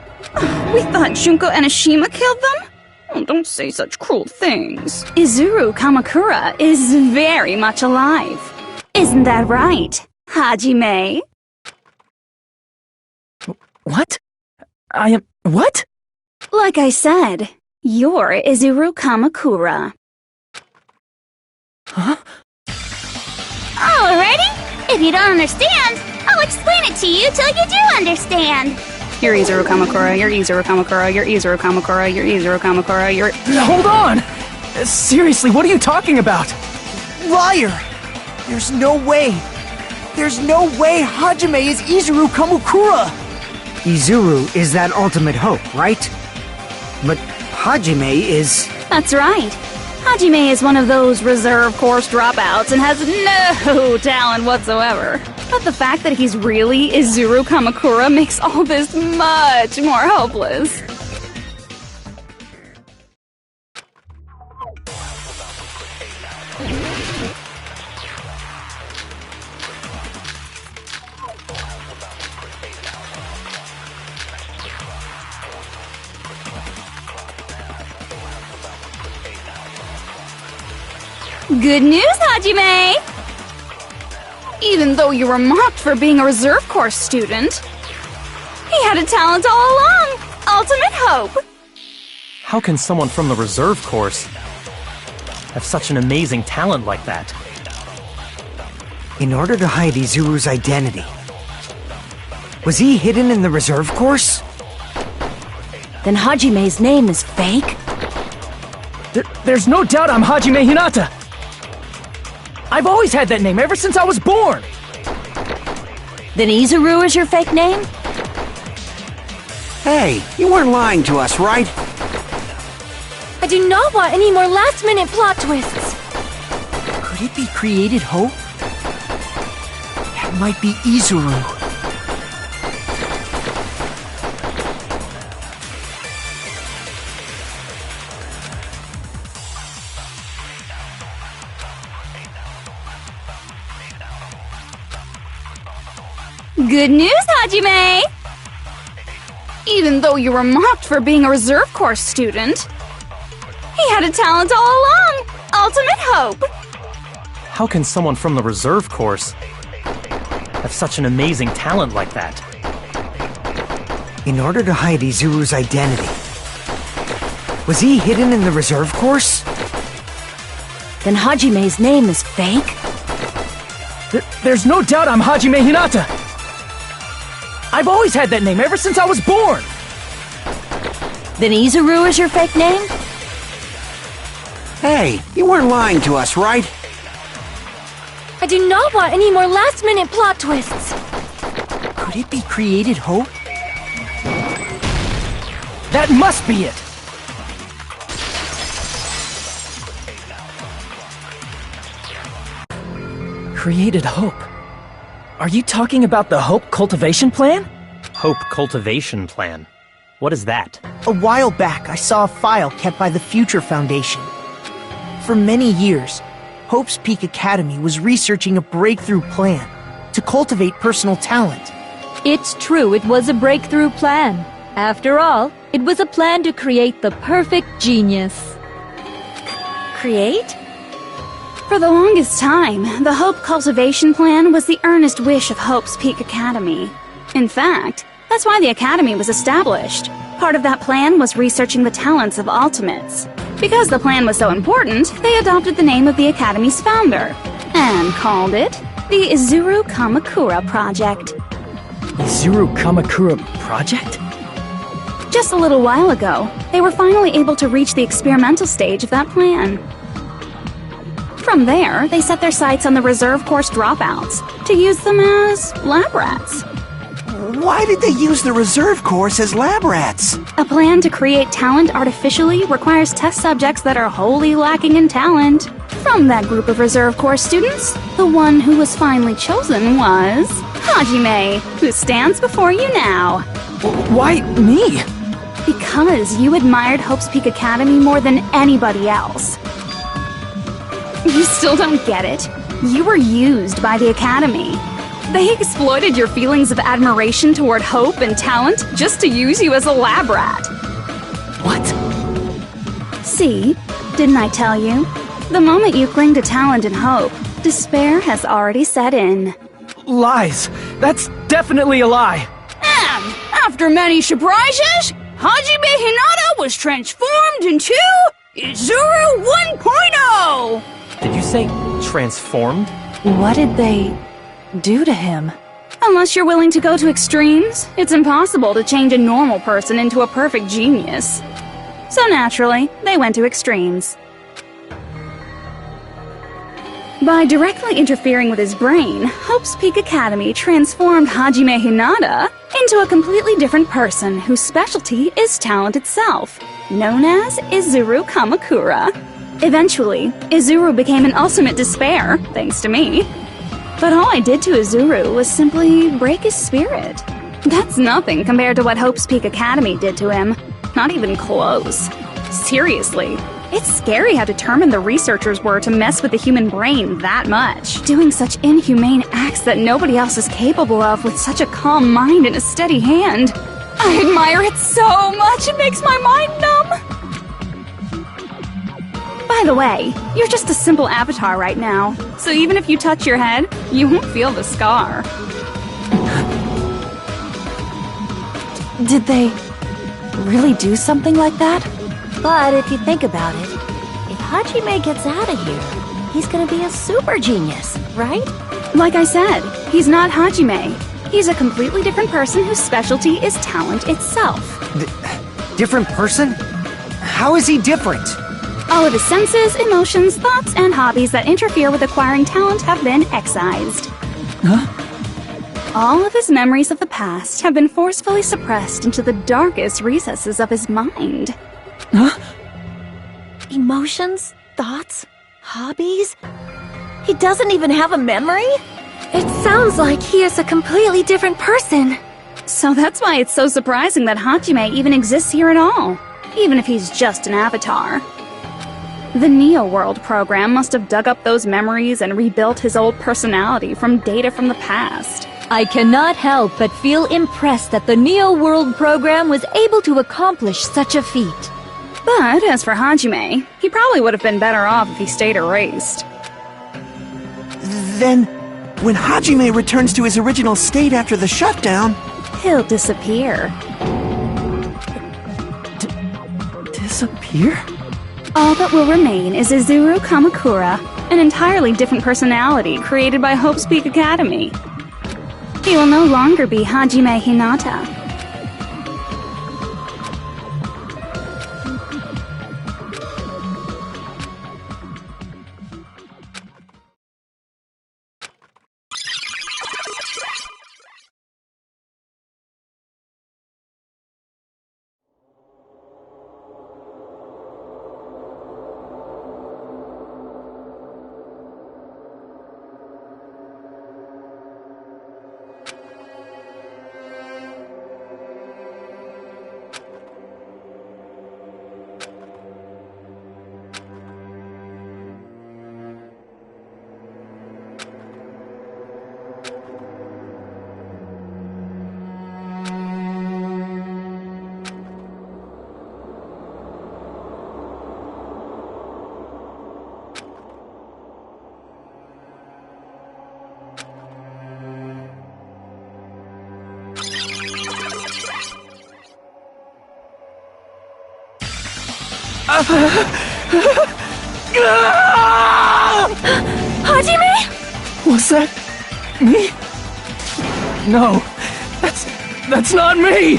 We thought Junko Enoshima killed them? Oh, don't say such cruel things. Izuru Kamakura is very much alive. Isn't that right, Hajime? What? I am... what? Like I said, you're Izuru Kamakura. Huh? Alrighty? If you don't understand, I'll explain it to you till you do understand. You're Izuru Kamakura, you're Izuru Kamakura, you're Izuru Kamakura, you're Izuru Kamakura, you're... Hold on! Seriously, what are you talking about? Liar! There's no way! There's no way Hajime is Izuru Kamakura! Izuru is that ultimate hope, right? But Hajime is... That's right. Hajime is one of those reserve course dropouts and has no talent whatsoever. But the fact that he's really Izuru Kamakura makes all this much more hopeless. Good news, Hajime! Even though you were mocked for being a reserve course student, he had a talent all along! Ultimate hope! How can someone from the reserve course have such an amazing talent like that? In order to hide Izuru's identity. Was he hidden in the reserve course? Then Hajime's name is fake? There's no doubt I'm Hajime Hinata! I've always had that name ever since I was born! Then Izuru is your fake name? Hey, you weren't lying to us, right? I do not want any more last-minute plot twists. Could it be created hope? That might be Izuru. Good news, Hajime! Even though you were mocked for being a reserve course student, he had a talent all along! Ultimate hope! How can someone from the reserve course have such an amazing talent like that? In order to hide Izuru's identity. Was he hidden in the reserve course? Then Hajime's name is fake? There's no doubt I'm Hajime Hinata! I've always had that name ever since I was born! Then Izuru is your fake name? Hey, you weren't lying to us, right? I do not want any more last-minute plot twists. Could it be created hope? That must be it! Created hope. Are you talking about the Hope Cultivation Plan? Hope Cultivation Plan. What is that? A while back, I saw a file kept by the Future Foundation. For many years, Hope's Peak Academy was researching a breakthrough plan to cultivate personal talent. It's true, it was a breakthrough plan. After all, it was a plan to create the perfect genius. Create? For the longest time, the Hope Cultivation Plan was the earnest wish of Hope's Peak Academy. In fact, that's why the Academy was established. Part of that plan was researching the talents of Ultimates. Because the plan was so important, they adopted the name of the Academy's founder, and called it the Izuru Kamakura Project. Izuru Kamakura Project? Just a little while ago, they were finally able to reach the experimental stage of that plan. From there, they set their sights on the reserve course dropouts to use them as lab rats. Why did they use the reserve course as lab rats? A plan to create talent artificially requires test subjects that are wholly lacking in talent. From that group of reserve course students, the one who was finally chosen was Hajime, who stands before you now. Why me? Because because you admired Hope's Peak Academy more than anybody else. You still don't get it? You were used by the Academy. They exploited your feelings of admiration toward Hope and talent just to use you as a lab rat. What? See? Didn't I tell you? The moment you cling to talent and hope, despair has already set in. Lies. That's definitely a lie. And after many surprises, Hajime Hinata was transformed into Izuru 1.0! Did you say transformed? What did they do to him? Unless you're willing to go to extremes, it's impossible to change a normal person into a perfect genius. So naturally, they went to extremes. By directly interfering with his brain, Hope's Peak Academy transformed Hajime Hinata into a completely different person whose specialty is talent itself, known as Izuru Kamakura. Eventually, Izuru became an ultimate despair, thanks to me. But all I did to Izuru was simply break his spirit. That's nothing compared to what Hope's Peak Academy did to him. Not even close. Seriously, it's scary how determined the researchers were to mess with the human brain that much. Doing such inhumane acts that nobody else is capable of with such a calm mind and a steady hand. I admire it so much, it makes my mind numb. By the way, you're just a simple avatar right now, so even if you touch your head, you won't feel the scar. Did they really do something like that? But if you think about it, if Hajime gets out of here, he's gonna be a super genius, right? Like I said, he's not Hajime. He's a completely different person whose specialty is talent itself. Different person? How is he different? All of his senses, emotions, thoughts, and hobbies that interfere with acquiring talent have been excised. Huh? All of his memories of the past have been forcefully suppressed into the darkest recesses of his mind. Huh? Emotions? Thoughts? Hobbies? He doesn't even have a memory? It sounds like he is a completely different person. So that's why it's so surprising that Hajime even exists here at all, even if he's just an avatar. The Neo World program must have dug up those memories and rebuilt his old personality from data from the past. I cannot help but feel impressed that the Neo World program was able to accomplish such a feat. But as for Hajime, he probably would have been better off if he stayed erased. Then, when Hajime returns to his original state after the shutdown, he'll disappear. Disappear? All that will remain is Izuru Kamakura, an entirely different personality created by Hope's Peak Academy. He will no longer be Hajime Hinata. Hajime? Was that me? No, that's not me!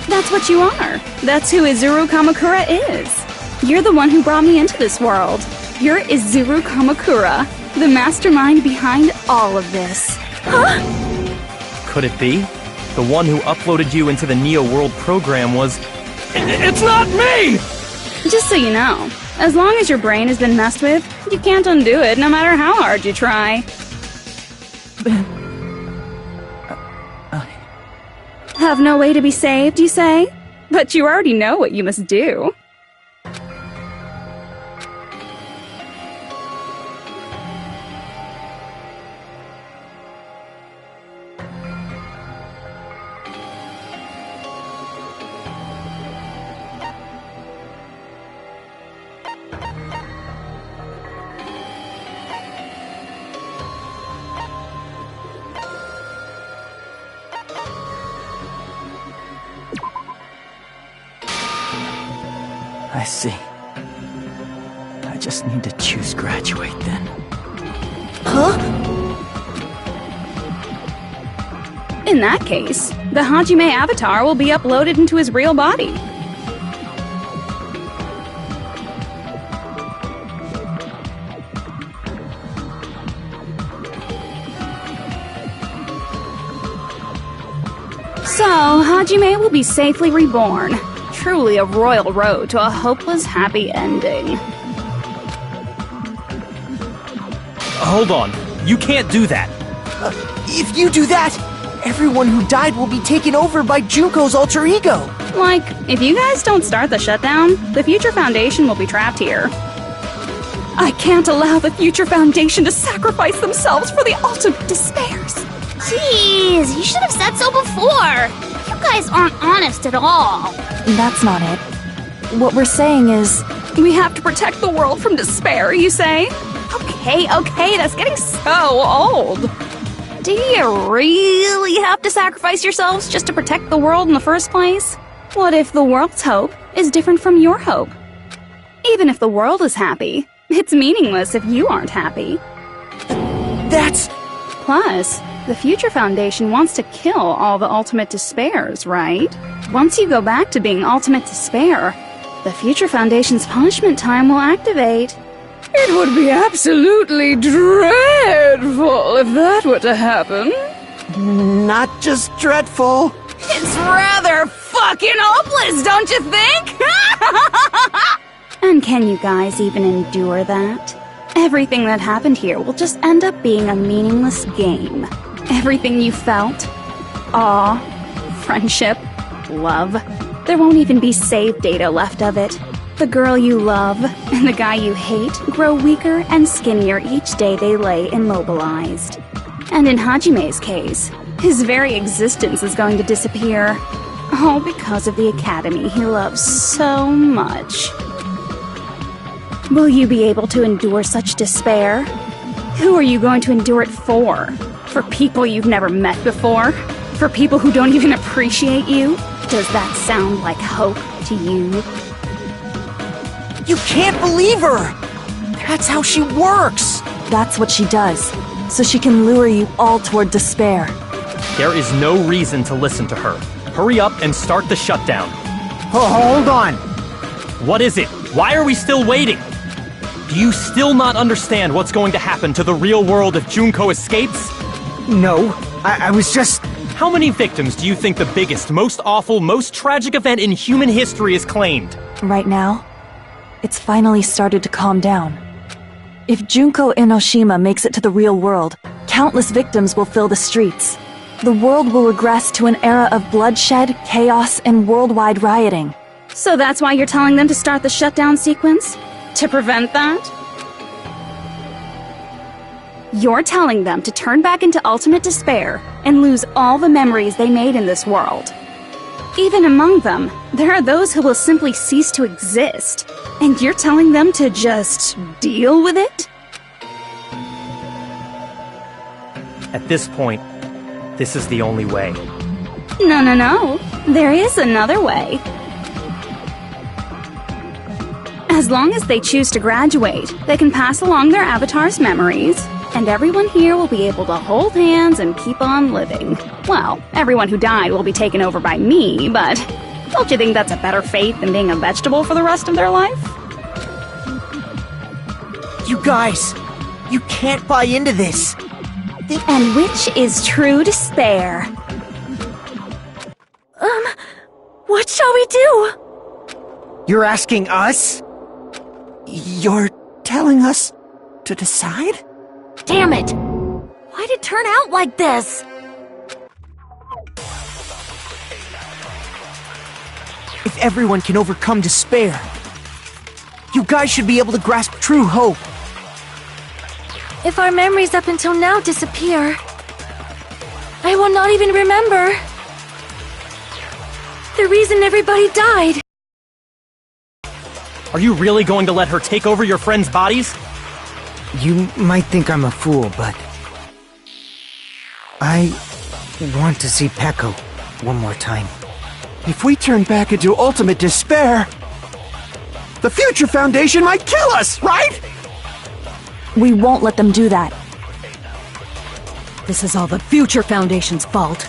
That's what you are. That's who Izuru Kamakura is. You're the one who brought me into this world. You're Izuru Kamakura, the mastermind behind all of this. Huh? Could it be? The one who uploaded you into the Neo World program was... It's not me! Just so you know, as long as your brain has been messed with, you can't undo it no matter how hard you try. Have no way to be saved, you say? But you already know what you must do. I see. I just need to choose graduate then. Huh? In that case, the Hajime avatar will be uploaded into his real body. So, Hajime will be safely reborn. Truly a royal road to a hopeless happy ending. Hold on. You can't do that. If you do that, everyone who died will be taken over by Junko's alter ego. Like, if you guys don't start the shutdown, the Future Foundation will be trapped here. I can't allow the Future Foundation to sacrifice themselves for the ultimate despairs. Jeez, you should have said so before. You guys aren't honest at all. That's not it. What we're saying is... We have to protect the world from despair, you say? Okay, that's getting so old. Do you really have to sacrifice yourselves just to protect the world in the first place? What if the world's hope is different from your hope? Even if the world is happy, it's meaningless if you aren't happy. That's... Plus, the Future Foundation wants to kill all the ultimate despairs, right? Once you go back to being ultimate despair, the Future Foundation's punishment time will activate. It would be absolutely dreadful if that were to happen. Not just dreadful. It's rather fucking hopeless, don't you think? And can you guys even endure that? Everything that happened here will just end up being a meaningless game. Everything you felt, awe, friendship, love, there won't even be save data left of it. The girl you love and the guy you hate grow weaker and skinnier each day they lay immobilized. And in Hajime's case, his very existence is going to disappear. All because of the academy he loves so much. Will you be able to endure such despair? Who are you going to endure it for? For people you've never met before? For people who don't even appreciate you? Does that sound like hope to you? You can't believe her! That's how she works! That's what she does, so she can lure you all toward despair. There is no reason to listen to her. Hurry up and start the shutdown. Hold on! What is it? Why are we still waiting? Do you still not understand what's going to happen to the real world if Junko escapes? No, I was just... How many victims do you think the biggest, most awful, most tragic event in human history has claimed? Right now, it's finally started to calm down. If Junko Enoshima makes it to the real world, countless victims will fill the streets. The world will regress to an era of bloodshed, chaos, and worldwide rioting. So that's why you're telling them to start the shutdown sequence? To prevent that? You're telling them to turn back into ultimate despair and lose all the memories they made in this world. Even among them, there are those who will simply cease to exist. And you're telling them to just deal with it? At this point, this is the only way. No. There is another way. As long as they choose to graduate, they can pass along their avatar's memories, and everyone here will be able to hold hands and keep on living. Well, everyone who died will be taken over by me, but don't you think that's a better fate than being a vegetable for the rest of their life? You guys, you can't buy into this. And which is true despair? What shall we do? You're asking us? You're telling us to decide? Damn it! Why'd it turn out like this? if everyone can overcome despair. You guys should be able to grasp true hope. If our memories up until now disappear, I will not even remember the reason everybody died. Are you really going to let her take over your friends' bodies? You might think I'm a fool, but I want to see Peko one more time. If we turn back into ultimate despair, the Future Foundation might kill us, right? We won't let them do that. This is all the Future Foundation's fault.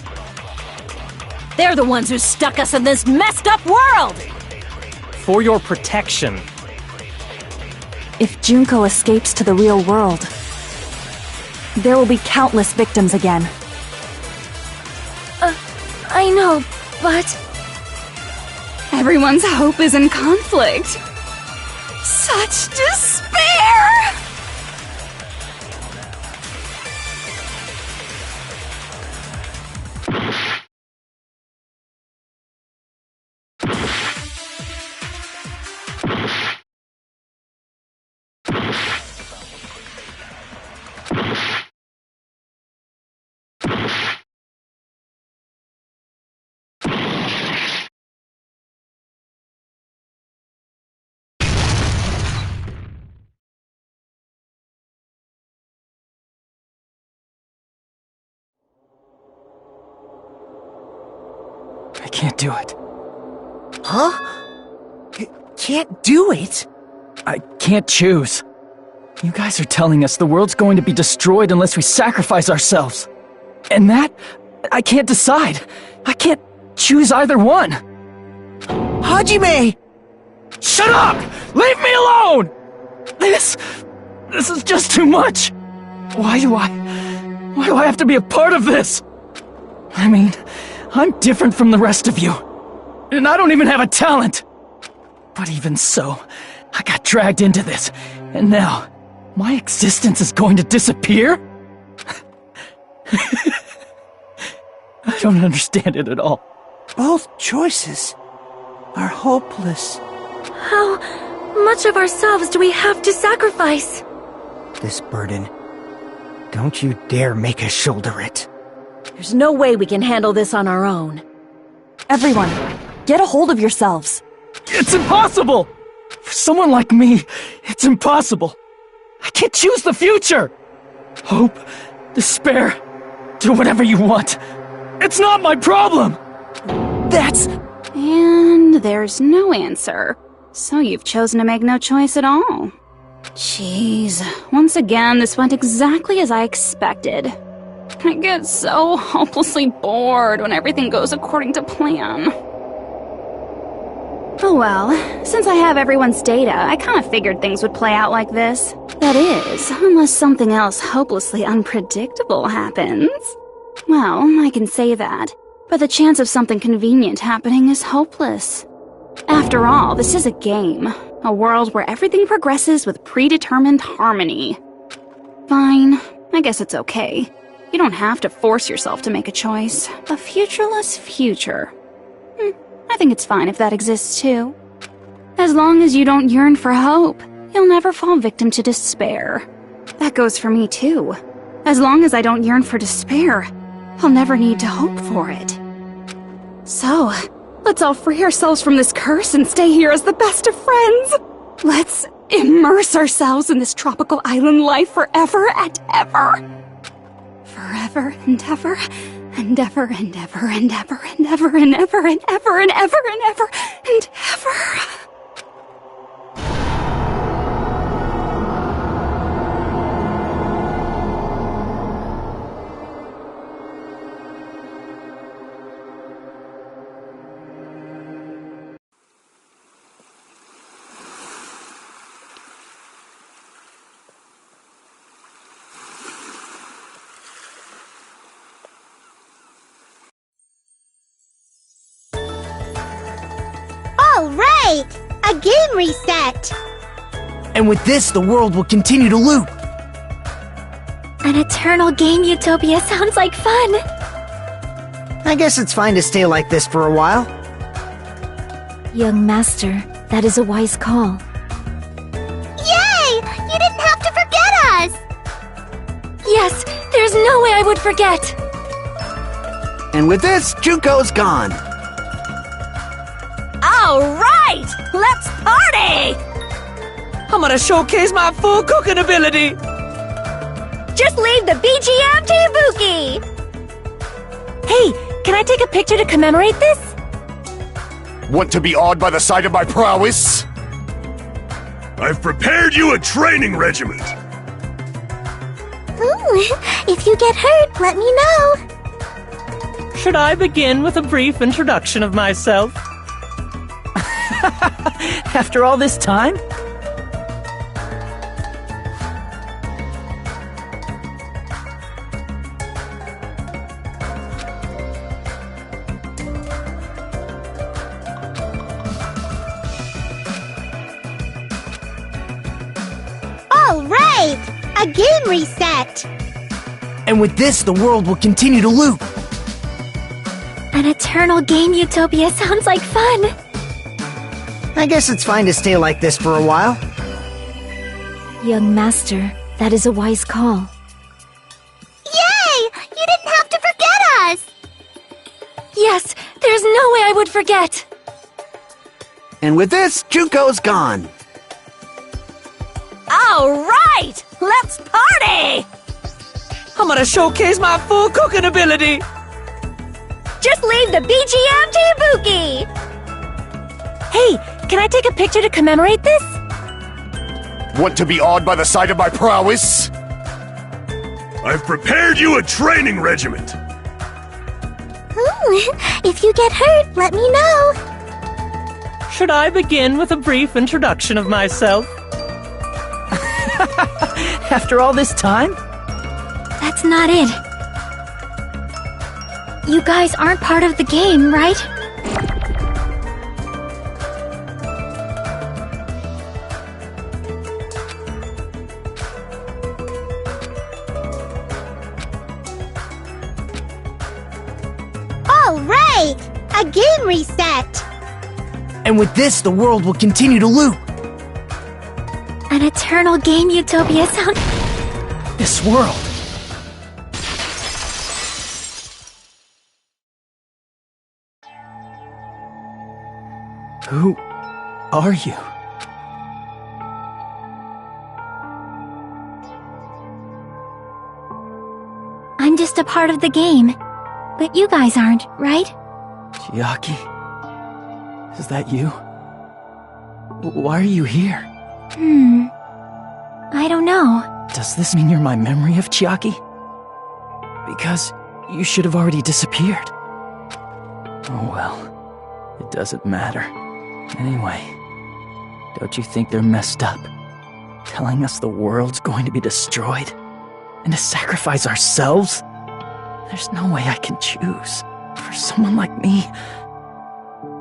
They're the ones who stuck us in this messed up world! For your protection. If Junko escapes to the real world, there will be countless victims again. I know, but Everyone's hope is in conflict. Such despair! I can't do it. Huh? Can't do it? I can't choose. You guys are telling us the world's going to be destroyed unless we sacrifice ourselves. And that, I can't decide. I can't choose either one. Hajime! Shut up! Leave me alone! This is just too much. Why do I have to be a part of this? I mean, I'm different from the rest of you. And I don't even have a talent. But even so, I got dragged into this. And now, my existence is going to disappear? I don't understand it at all. Both choices are hopeless. how much of ourselves do we have to sacrifice? This burden, don't you dare make us shoulder it. There's no way we can handle this on our own. Everyone, get a hold of yourselves. It's impossible! For someone like me, it's impossible. I can't choose the future! Hope, despair, do whatever you want. It's not my problem! That's... And there's no answer. So you've chosen to make no choice at all. Jeez, once again, this went exactly as I expected. I get so hopelessly bored when everything goes according to plan. Oh well, since I have everyone's data, I kind of figured things would play out like this. That is, unless something else hopelessly unpredictable happens. Well, I can say that, but the chance of something convenient happening is hopeless. After all, this is a game, a world where everything progresses with predetermined harmony. Fine, I guess it's okay. You don't have to force yourself to make a choice. A futureless future. I think it's fine if that exists too. As long as you don't yearn for hope, you'll never fall victim to despair. That goes for me too. As long as I don't yearn for despair, I'll never need to hope for it. So, let's all free ourselves from this curse and stay here as the best of friends. Let's immerse ourselves in this tropical island life forever and ever. Forever and ever, and ever and ever and ever and ever and ever and ever and ever and ever and ever. All right! A game reset! And with this, the world will continue to loop. An eternal game utopia sounds like fun. I guess it's fine to stay like this for a while. Young master, that is a wise call. Yay! You didn't have to forget us! Yes, there's no way I would forget! And with this, Junko's gone. All right! Let's party! I'm gonna showcase my full cooking ability! Just leave the BGM to Ibuki! Hey, can I take a picture to commemorate this? Want to be awed by the sight of my prowess? I've prepared you a training regiment. If you get hurt, let me know. Should I begin with a brief introduction of myself? After all this time? All right! A game reset! And with this, the world will continue to loop. An eternal game utopia sounds like fun! I guess it's fine to stay like this for a while. Young master, that is a wise call. Yay! You didn't have to forget us! Yes, there's no way I would forget! And with this, Junko's gone. All right! Let's party! I'm gonna showcase my full cooking ability! Just leave the BGM to Ibuki! Hey, can I take a picture to commemorate this? Want to be awed by the sight of my prowess? I've prepared you a training regiment. If you get hurt, let me know. Should I begin with a brief introduction of myself? After all this time? That's not it. You guys aren't part of the game, right? All right! A game reset! And with this, the world will continue to loop. An eternal game utopia sound... This world. Who are you? I'm just a part of the game. But you guys aren't, right? Chiaki? Is that you? Why are you here? I don't know. Does this mean you're my memory of Chiaki? Because you should have already disappeared. Oh well, it doesn't matter. Anyway, don't you think they're messed up? Telling us the world's going to be destroyed? And to sacrifice ourselves? There's no way I can choose. For someone like me,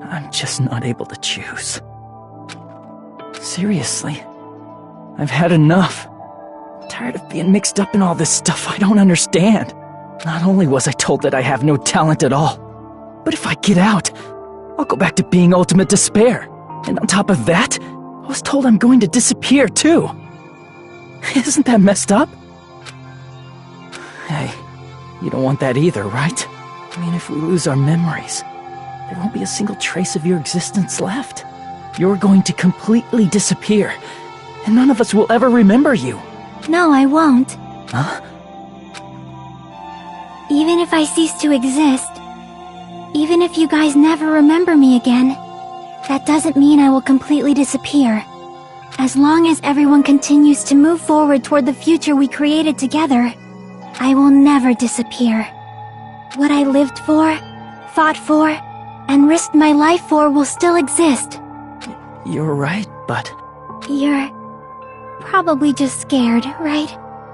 I'm just not able to choose. Seriously, I've had enough. I'm tired of being mixed up in all this stuff I don't understand. Not only was I told that I have no talent at all, but if I get out, I'll go back to being ultimate despair. And on top of that, I was told I'm going to disappear too. Isn't that messed up? Hey, you don't want that either, right? I mean, if we lose our memories, there won't be a single trace of your existence left. You're going to completely disappear, and none of us will ever remember you. No, I won't. Huh? Even if I cease to exist, even if you guys never remember me again, that doesn't mean I will completely disappear. As long as everyone continues to move forward toward the future we created together, I will never disappear. What I lived for, fought for, and risked my life for will still exist. You're right, but... You're probably just scared, right?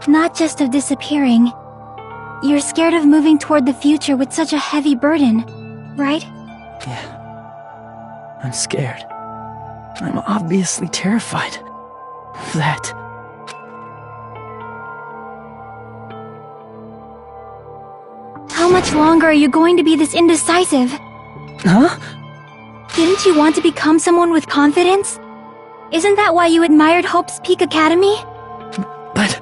Not just of disappearing. You're scared of moving toward the future with such a heavy burden, right? Yeah. I'm scared. I'm obviously terrified of that. How much longer are you going to be this indecisive? Huh? Didn't you want to become someone with confidence? Isn't that why you admired Hope's Peak Academy? But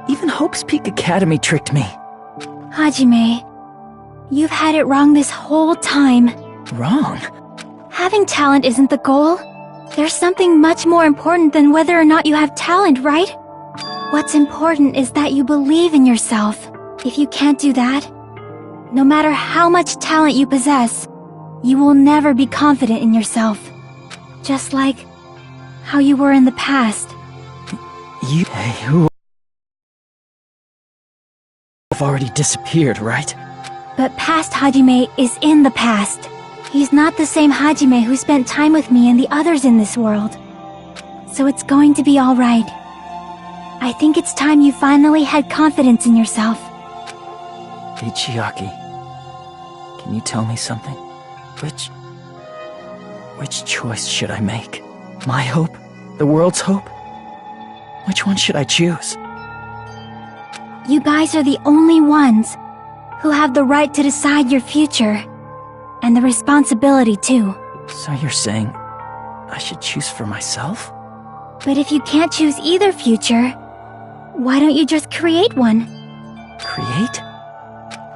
even Hope's Peak Academy tricked me. Hajime, you've had it wrong this whole time. Wrong? Having talent isn't the goal. There's something much more important than whether or not you have talent, right? What's important is that you believe in yourself. If you can't do that, no matter how much talent you possess, you will never be confident in yourself. Just like how you were in the past. You who have already disappeared, right? But past Hajime is in the past. He's not the same Hajime who spent time with me and the others in this world. So it's going to be alright. I think it's time you finally had confidence in yourself. Hey, Chiaki. Can you tell me something? Which choice should I make? My hope? The world's hope? Which one should I choose? You guys are the only ones who have the right to decide your future. And the responsibility, too. So you're saying I should choose for myself? But if you can't choose either future, why don't you just create one? Create?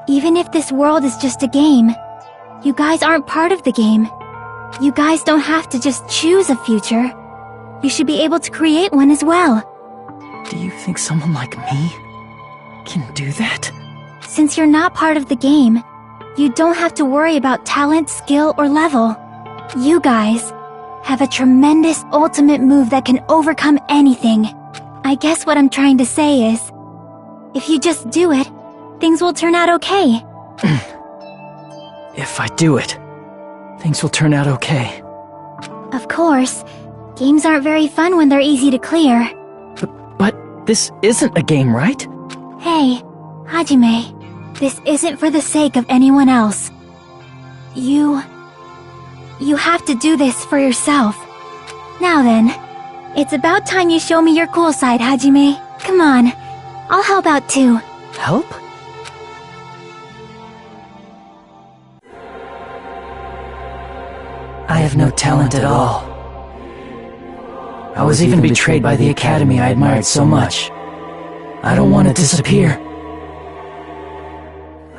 Even if this world is just a game, you guys aren't part of the game. You guys don't have to just choose a future. You should be able to create one as well. Do you think someone like me can do that? Since you're not part of the game, you don't have to worry about talent, skill, or level. You guys have a tremendous ultimate move that can overcome anything. I guess what I'm trying to say is, if you just do it, things will turn out okay. If I do it, things will turn out okay. Of course, games aren't very fun when they're easy to clear. But this isn't a game, right? Hey, Hajime, this isn't for the sake of anyone else. You have to do this for yourself. Now then, it's about time you show me your cool side, Hajime. Come on, I'll help out too. Help? I have no talent at all. I was even betrayed by the academy I admired so much. I don't want to disappear.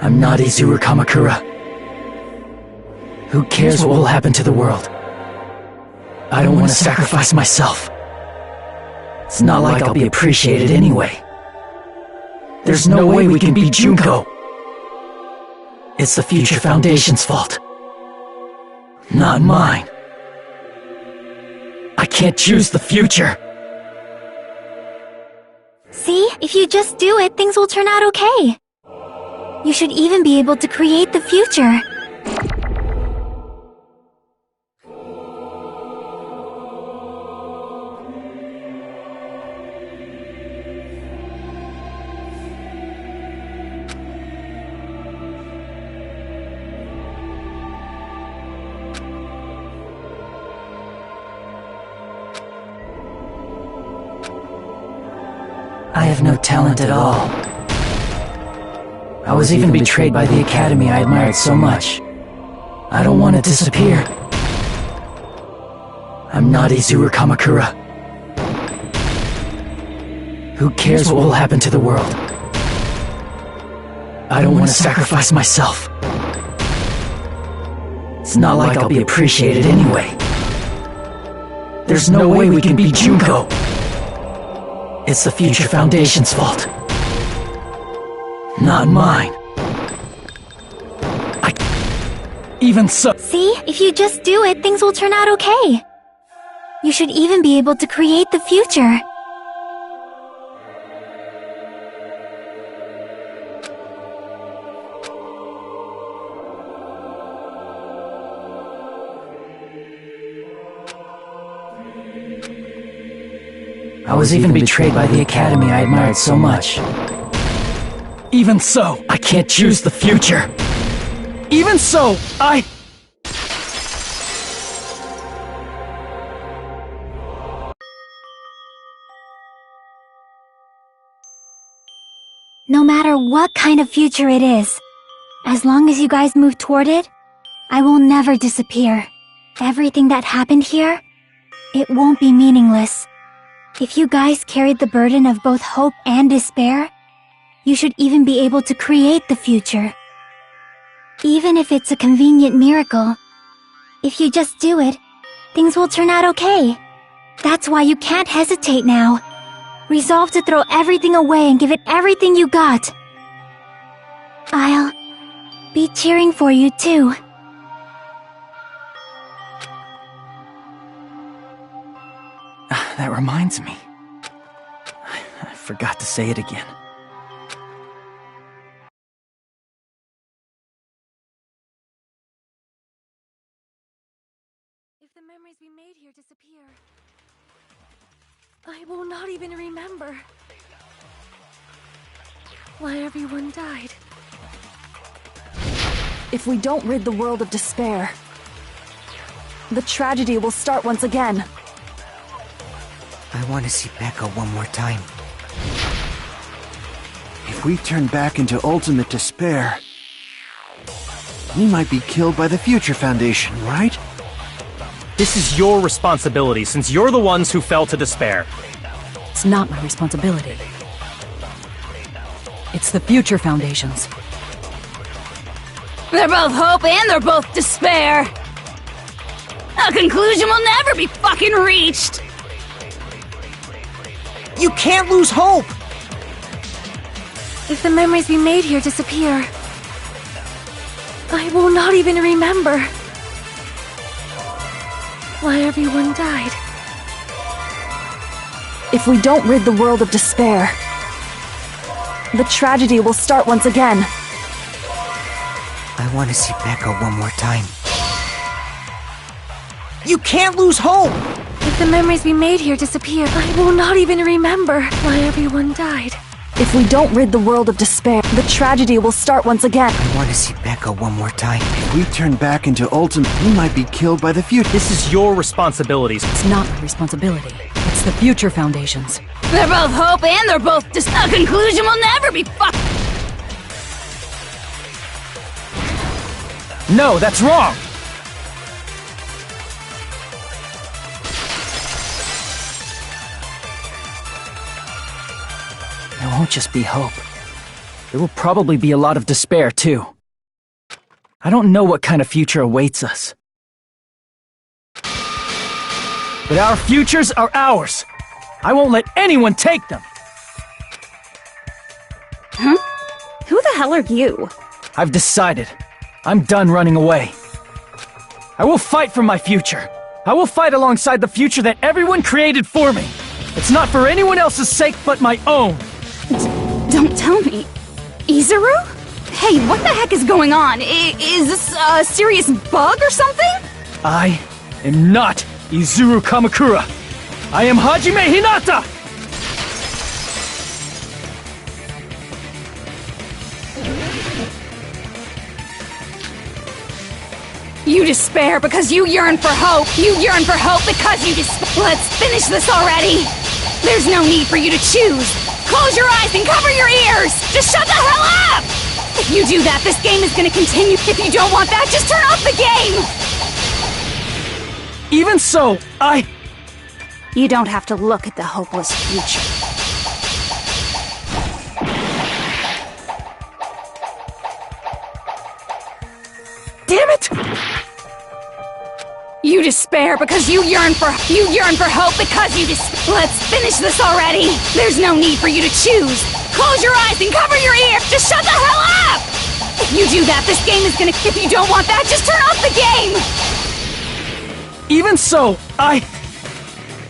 I'm not Izuru Kamakura. Who cares what will happen to the world? I don't want to sacrifice myself. It's not like I'll be appreciated anyway. There's no way we can beat Junko. It's the Future Foundation's fault. Not mine. I can't choose the future. See, if you just do it, things will turn out okay. You should even be able to create the future. I have no talent at all. I was even betrayed by the academy I admired so much. I don't want to disappear. I'm not Izuru Kamakura. Who cares what will happen to the world? I don't want to sacrifice myself. It's not like I'll be appreciated anyway. There's no way we can beat Junko. It's the Future Foundation's fault. Not mine. Even so— See, if you just do it, things will turn out okay. You should even be able to create the future. I was even betrayed by the academy I admired so much. Even so, I can't choose the future. Even so, No matter what kind of future it is, as long as you guys move toward it, I will never disappear. everything that happened here, it won't be meaningless. If you guys carried the burden of both hope and despair, you should even be able to create the future. Even if it's a convenient miracle, if you just do it, things will turn out okay. That's why you can't hesitate now. Resolve to throw everything away and give it everything you got. I'll be cheering for you too. That reminds me. I forgot to say it again. If the memories we made here disappear, I will not even remember why everyone died. If we don't rid the world of despair, the tragedy will start once again. I want to see Becca one more time. If we turn back into ultimate despair, we might be killed by the Future Foundation, right? This is your responsibility, since you're the ones who fell to despair. It's not my responsibility. It's the Future Foundation's. They're both hope and they're both despair. A conclusion will never be fucking reached. You can't lose hope! If the memories we made here disappear, I will not even remember why everyone died. If we don't rid the world of despair, the tragedy will start once again. I want to see Becca one more time. You can't lose hope! If the memories we made here disappear, I will not even remember why everyone died. If we don't rid the world of despair, the tragedy will start once again. I want to see Becca one more time. If we turn back into ultimate, we might be killed by the Future. This is your responsibility. It's not my responsibility. It's the Future Foundation's. They're both hope and they're both a conclusion will never be No, that's wrong! There won't just be hope. There will probably be a lot of despair, too. I don't know what kind of future awaits us. But our futures are ours! I won't let anyone take them! Huh? Who the hell are you? I've decided. I'm done running away. I will fight for my future. I will fight alongside the future that everyone created for me. It's not for anyone else's sake but my own. Don't tell me. Izuru? Hey, what the heck is going on? Is this a serious bug or something? I am not Izuru Kamakura. I am Hajime Hinata! You despair because you yearn for hope. You yearn for hope because you Let's finish this already. There's no need for you to choose. Close your eyes and cover your ears. Just shut the hell up! If you do that, this game is gonna continue. If you don't want that, just turn off the game! Even so, You don't have to look at the hopeless future. Damn it! You despair because you yearn for hope because you Let's finish this already. There's no need for you to choose. Close your eyes and cover your ears. Just shut the hell up! If you do that, this game is gonna. If you don't want that, just turn off the game. Even so,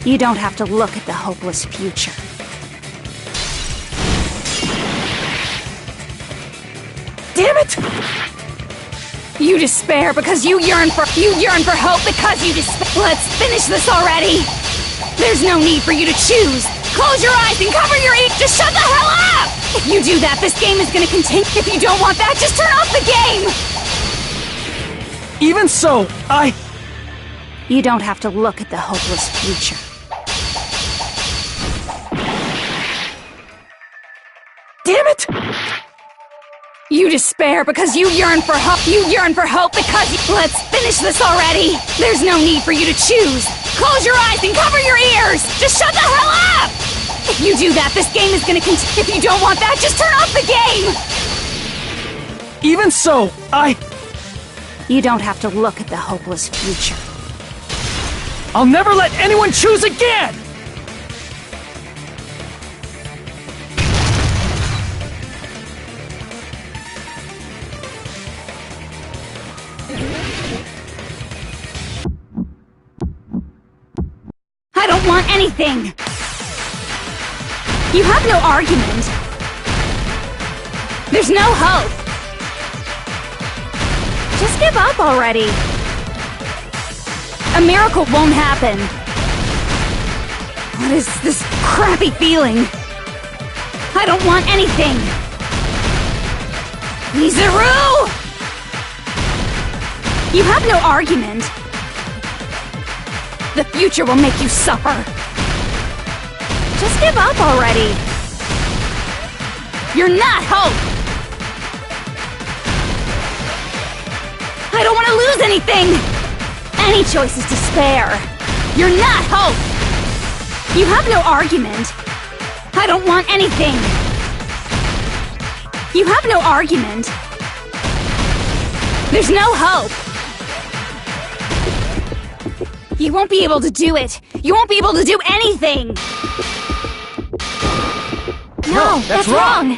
You don't have to look at the hopeless future. Damn it! You despair because you yearn for hope because you Let's finish this already. There's no need for you to choose. Close your eyes and cover your ears. Just shut the hell up! If you do that, this game is gonna continue. If you don't want that, just turn off the game. Even so, You don't have to look at the hopeless future. Damn it! You despair because you yearn for hope. You yearn for hope because Let's finish this already! There's no need for you to choose! Close your eyes and cover your ears! Just shut the hell up! If you do that, this game is gonna continue. If you don't want that, just turn off the game! Even so, You don't have to look at the hopeless future. I'll never let anyone choose again! I don't want anything! You have no argument. There's no hope. Just give up already. A miracle won't happen. What is this crappy feeling? I don't want anything. Mizuru! You have no argument. The future will make you suffer. Just give up already. You're not hope. I don't want to lose anything. Any choice is despair. You're not hope. You have no argument. I don't want anything. You have no argument. There's no hope. You won't be able to do it! You won't be able to do anything! No, that's wrong!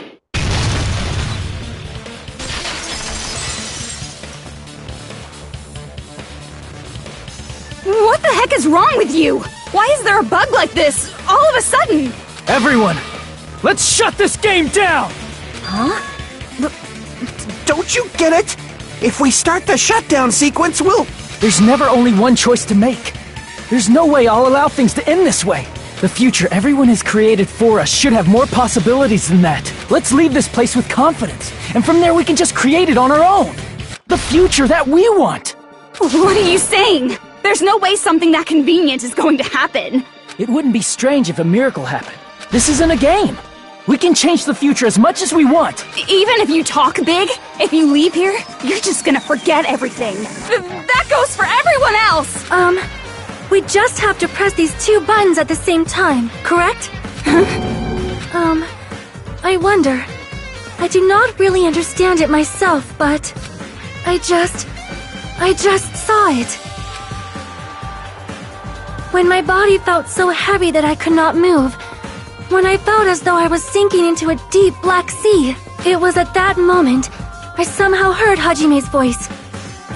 What the heck is wrong with you? Why is there a bug like this, all of a sudden? Everyone, let's shut this game down! Huh? Don't you get it? If we start the shutdown sequence, we'll... There's never only one choice to make. There's no way I'll allow things to end this way. The future everyone has created for us should have more possibilities than that. Let's leave this place with confidence, and from there we can just create it on our own. The future that we want. What are you saying? There's no way something that convenient is going to happen. It wouldn't be strange if a miracle happened. This isn't a game. We can change the future as much as we want. Even if you talk big, if you leave here, you're just gonna forget everything. That goes for everyone else! We just have to press these two buttons at the same time, correct? I wonder. I do not really understand it myself, but I just saw it. When my body felt so heavy that I could not move, when I felt as though I was sinking into a deep black sea, it was at that moment I somehow heard Hajime's voice.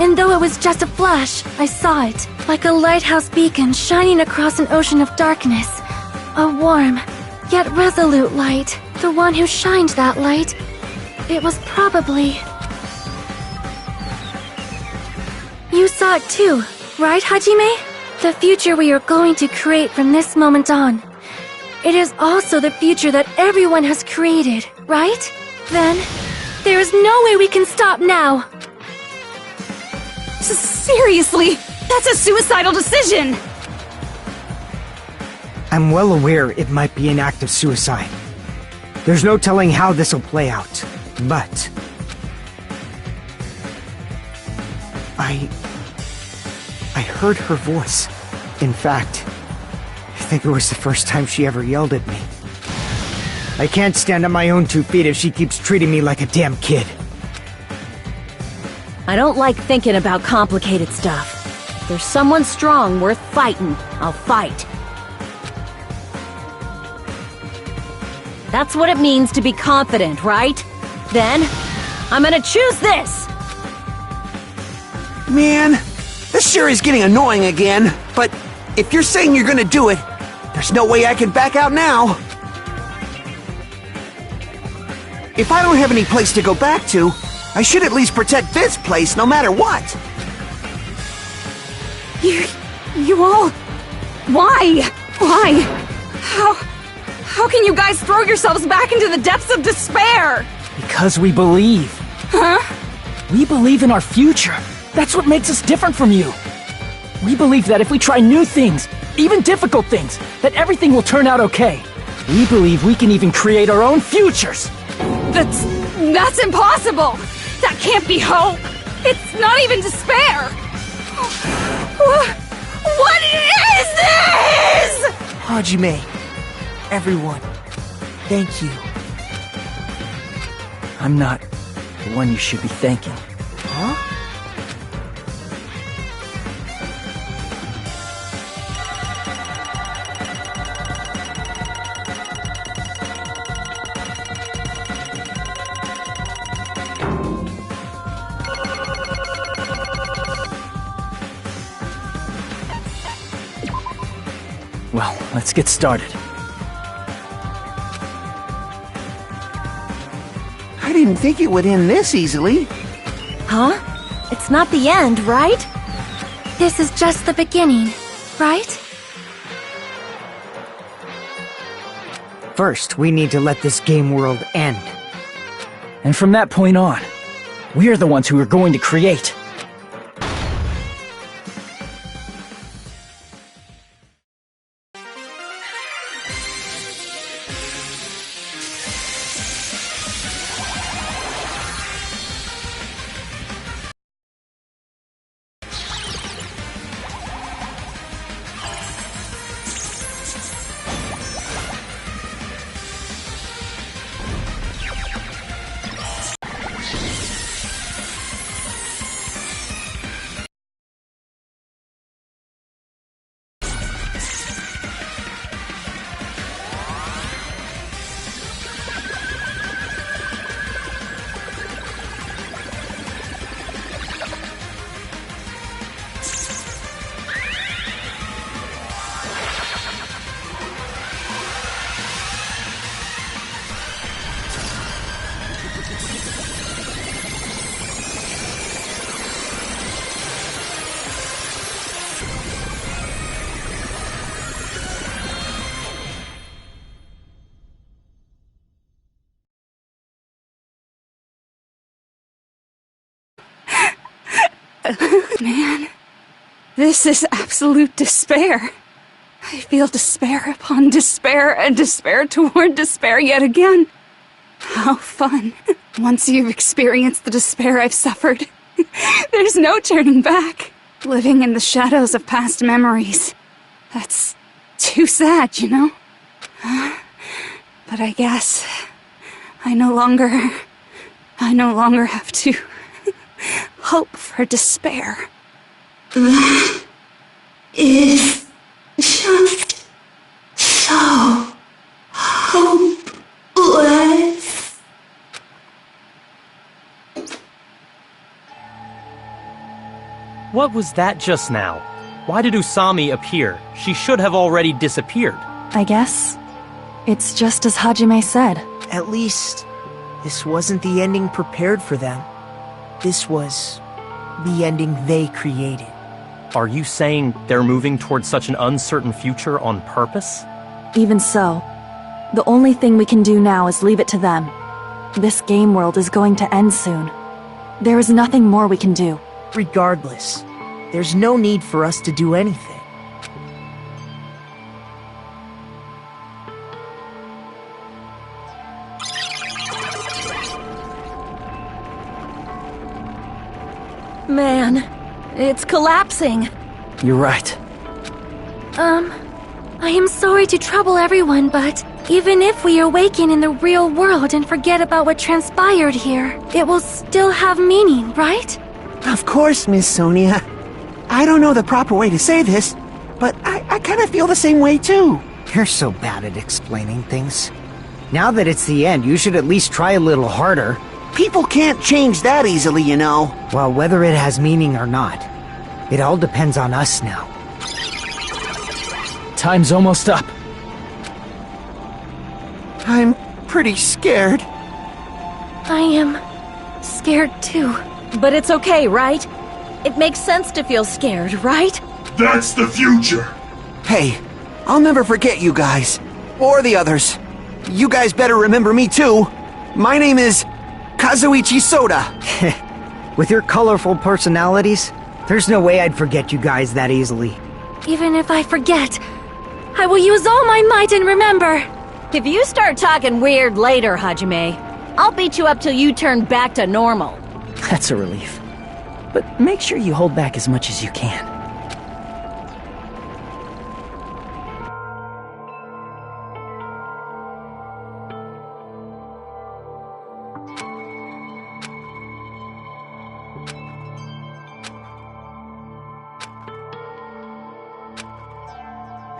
And though it was just a flash, I saw it, like a lighthouse beacon shining across an ocean of darkness. A warm, yet resolute light. The one who shined that light, it was probably... You saw it too, right, Hajime? The future we are going to create from this moment on. It is also the future that everyone has created, right? Then, there is no way we can stop now. Seriously, that's a suicidal decision! I'm well aware it might be an act of suicide. There's no telling how this will play out, but... I heard her voice. In fact, I think it was the first time she ever yelled at me. I can't stand on my own 2 feet if she keeps treating me like a damn kid. I don't like thinking about complicated stuff. If there's someone strong worth fighting, I'll fight. That's what it means to be confident, right? Then, I'm gonna choose this! Man, this sure is getting annoying again, but if you're saying you're gonna do it, there's no way I can back out now. If I don't have any place to go back to, I should at least protect this place no matter what. You all... Why? Why? How can you guys throw yourselves back into the depths of despair? Because we believe. Huh? We believe in our future. That's what makes us different from you. We believe that if we try new things, even difficult things, that everything will turn out okay. We believe we can even create our own futures. That's impossible! That can't be hope! It's not even despair! What is this?! Hajime, everyone, thank you. I'm not the one you should be thanking. Huh? Well, let's get started. I didn't think it would end this easily. Huh? It's not the end, right? This is just the beginning, right? First, we need to let this game world end. And from that point on, we're the ones who are going to create. Man, this is absolute despair. I feel despair upon despair and despair toward despair yet again. How fun. Once you've experienced the despair I've suffered, there's no turning back. Living in the shadows of past memories. That's too sad, you know? But I guess I no longer have to hope for despair. That is just so hopeless. What was that just now? Why did Usami appear? She should have already disappeared. I guess it's just as Hajime said. At least, this wasn't the ending prepared for them. This was the ending they created. Are you saying they're moving towards such an uncertain future on purpose? Even so, the only thing we can do now is leave it to them. This game world is going to end soon. There is nothing more we can do. Regardless, there's no need for us to do anything. Man, it's collapsing. You're right. I am sorry to trouble everyone, but even if we awaken in the real world and forget about what transpired here, it will still have meaning, right? Of course, Miss Sonia. I don't know the proper way to say this, but I kind of feel the same way too. You're so bad at explaining things. Now that it's the end, you should at least try a little harder. People can't change that easily, you know. Well, whether it has meaning or not, it all depends on us now. Time's almost up. I'm pretty scared. I am scared too. But it's okay, right? It makes sense to feel scared, right? That's the future! Hey, I'll never forget you guys. Or the others. You guys better remember me too. My name is Kazuichi Soda. With your colorful personalities, there's no way I'd forget you guys that easily. Even if I forget, I will use all my might and remember. If you start talking weird later, Hajime, I'll beat you up till you turn back to normal. That's a relief. But make sure you hold back as much as you can.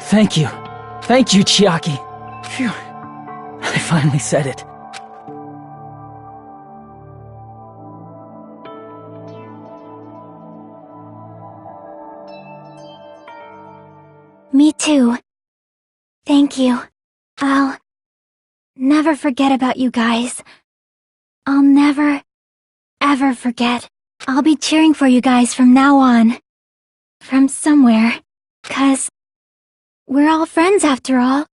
Thank you. Thank you, Chiaki. Phew. I finally said it. Me too. Thank you. I'll never forget about you guys. I'll never, ever forget. I'll be cheering for you guys from now on. From somewhere. 'Cause we're all friends after all.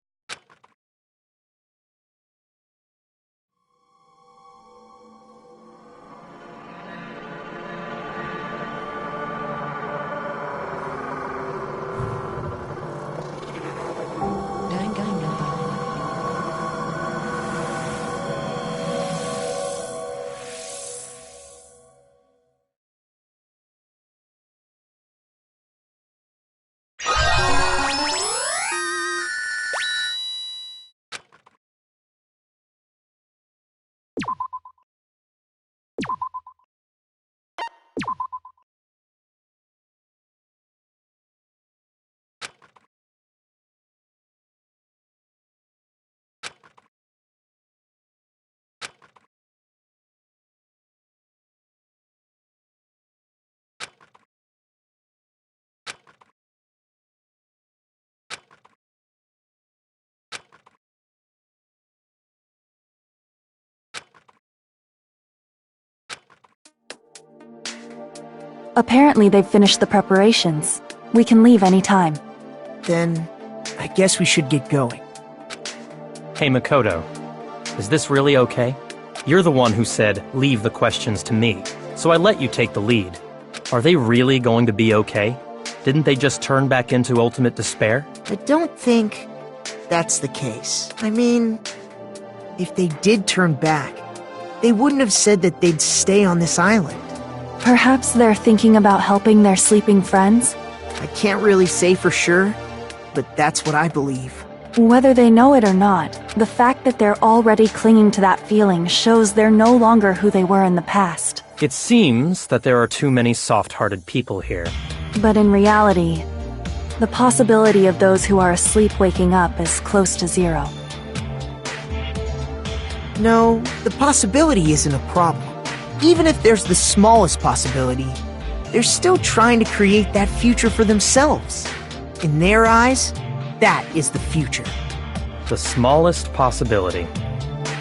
Apparently they've finished the preparations. We can leave any time. Then, I guess we should get going. Hey, Makoto. Is this really okay? You're the one who said, leave the questions to me, so I let you take the lead. Are they really going to be okay? Didn't they just turn back into ultimate despair? I don't think that's the case. I mean, if they did turn back, they wouldn't have said that they'd stay on this island. Perhaps they're thinking about helping their sleeping friends? I can't really say for sure, but that's what I believe. Whether they know it or not, the fact that they're already clinging to that feeling shows they're no longer who they were in the past. It seems that there are too many soft-hearted people here. But in reality, the possibility of those who are asleep waking up is close to zero. No, the possibility isn't a problem. Even if there's the smallest possibility, they're still trying to create that future for themselves. In their eyes, that is the future. The smallest possibility.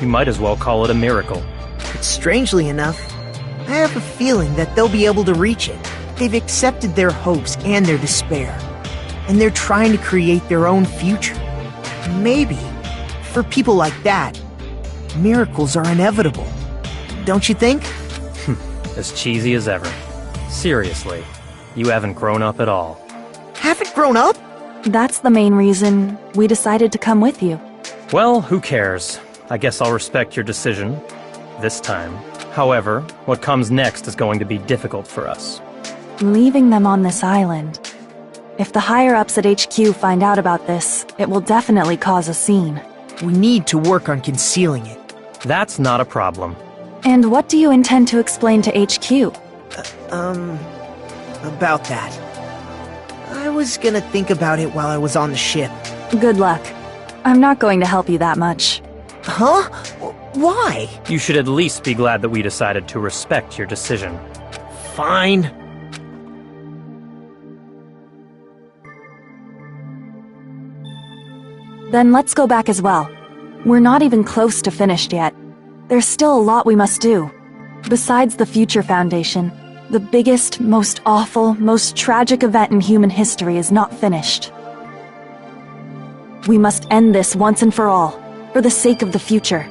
You might as well call it a miracle. But strangely enough, I have a feeling that they'll be able to reach it. They've accepted their hopes and their despair, and they're trying to create their own future. Maybe, for people like that, miracles are inevitable. Don't you think? As cheesy as ever. Seriously, you haven't grown up at all. Haven't grown up? That's the main reason we decided to come with you. Well, who cares? I guess I'll respect your decision. This time. However, what comes next is going to be difficult for us. Leaving them on this island. If the higher-ups at HQ find out about this, it will definitely cause a scene. We need to work on concealing it. That's not a problem. And what do you intend to explain to HQ? About that. I was gonna think about it while I was on the ship. Good luck. I'm not going to help you that much. Huh? Why? You should at least be glad that we decided to respect your decision. Fine. Then let's go back as well. We're not even close to finished yet. There's still a lot we must do. Besides the Future Foundation, the biggest, most awful, most tragic event in human history is not finished. We must end this once and for all, for the sake of the future.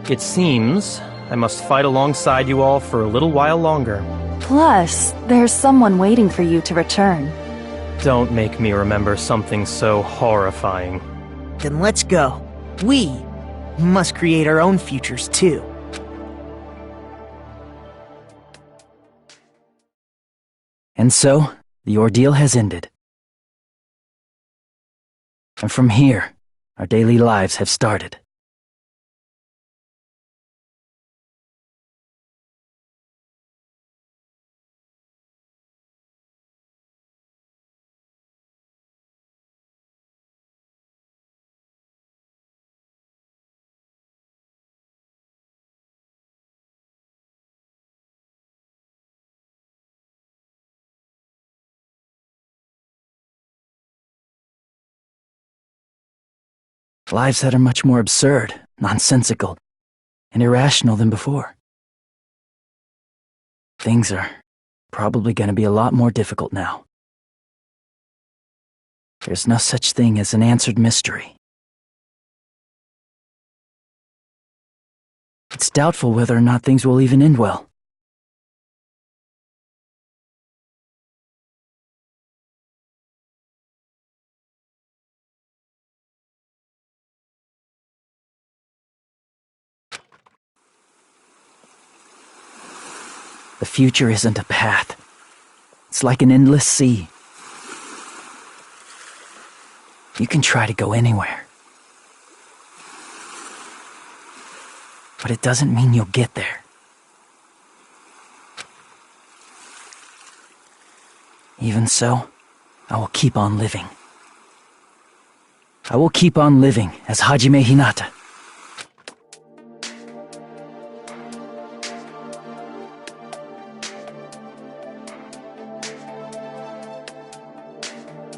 It seems I must fight alongside you all for a little while longer. Plus, there's someone waiting for you to return. Don't make me remember something so horrifying. Then let's go. We must create our own futures too. And so, the ordeal has ended. And from here, our daily lives have started. Lives that are much more absurd, nonsensical, and irrational than before. Things are probably going to be a lot more difficult now. There's no such thing as an answered mystery. It's doubtful whether or not things will even end well. The future isn't a path. It's like an endless sea. You can try to go anywhere. But it doesn't mean you'll get there. Even so, I will keep on living. I will keep on living as Hajime Hinata.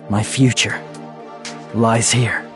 My future lies here.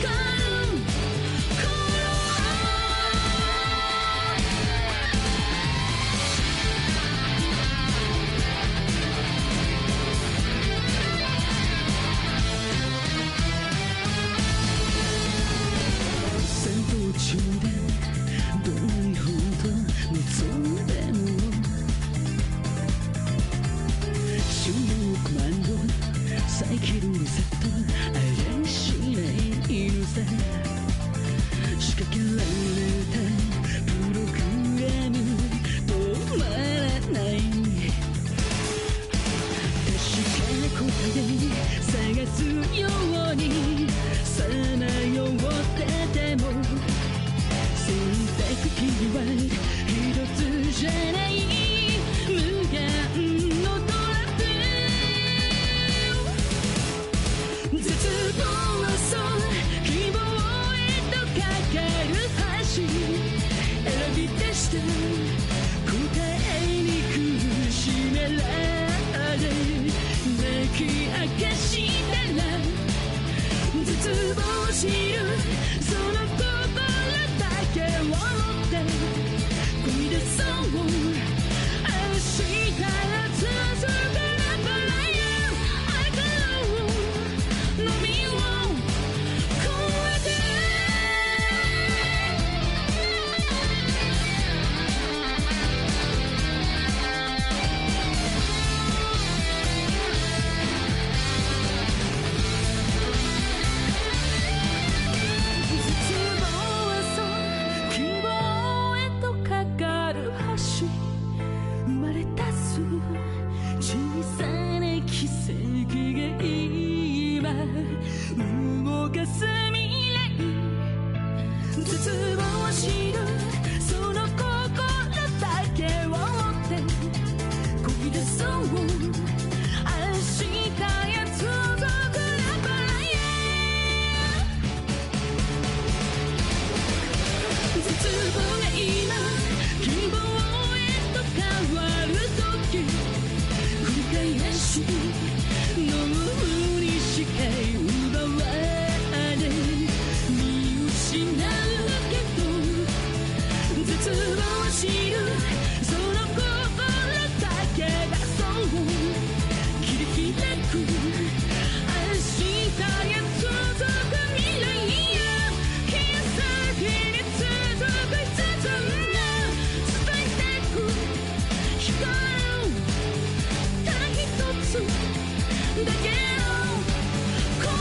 Come 望を知るその心だけを持って踏み出そう明日が続くラブラインI can know 波を越えて生まれ出す小さな奇跡が今動かす未来絶望を知るその心だけを持ってこぎ出そう明日へ続くラブライン絶望が今希望変わる時繰り返し飲むにしか奪われ見失うけど絶望を知るその心だけがそう切り開く明日へ続く未来や奇跡に続く5つが伝えてく光るただ一つだけの声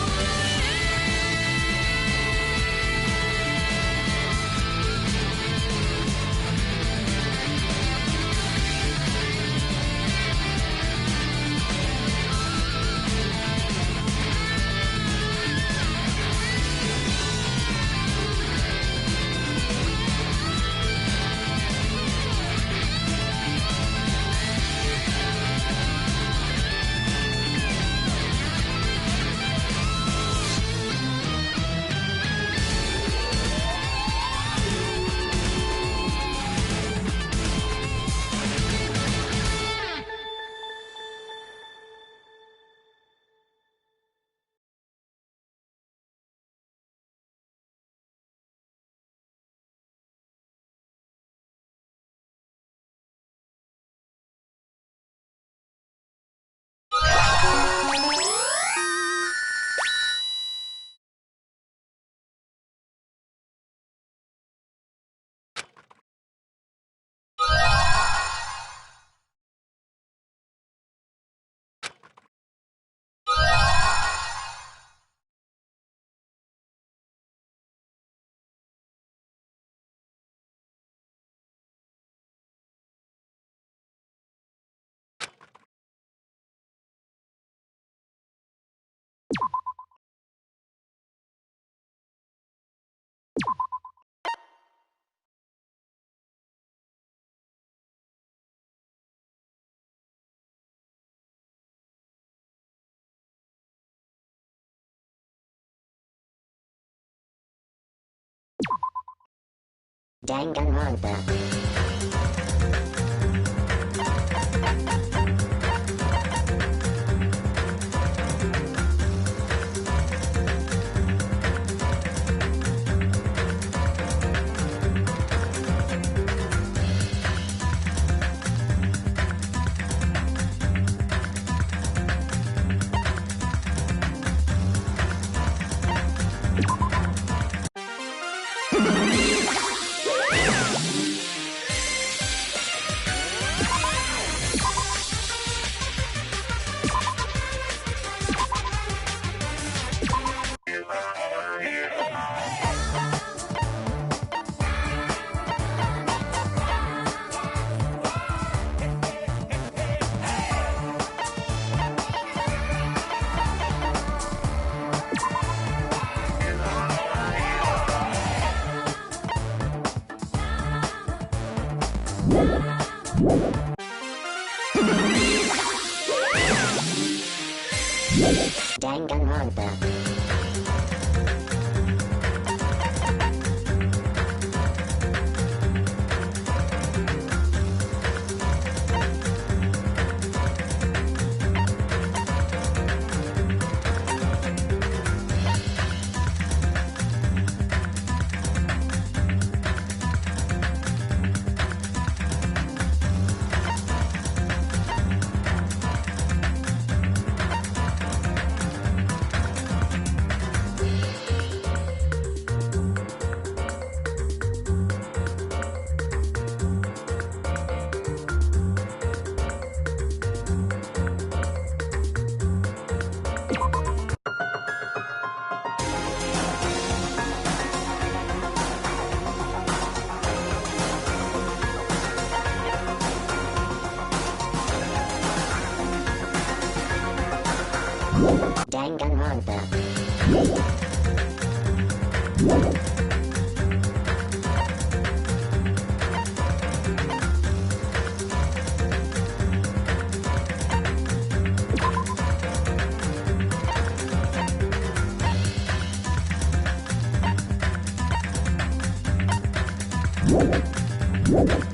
Danganronpa. Danganronpa. Danganronpa. You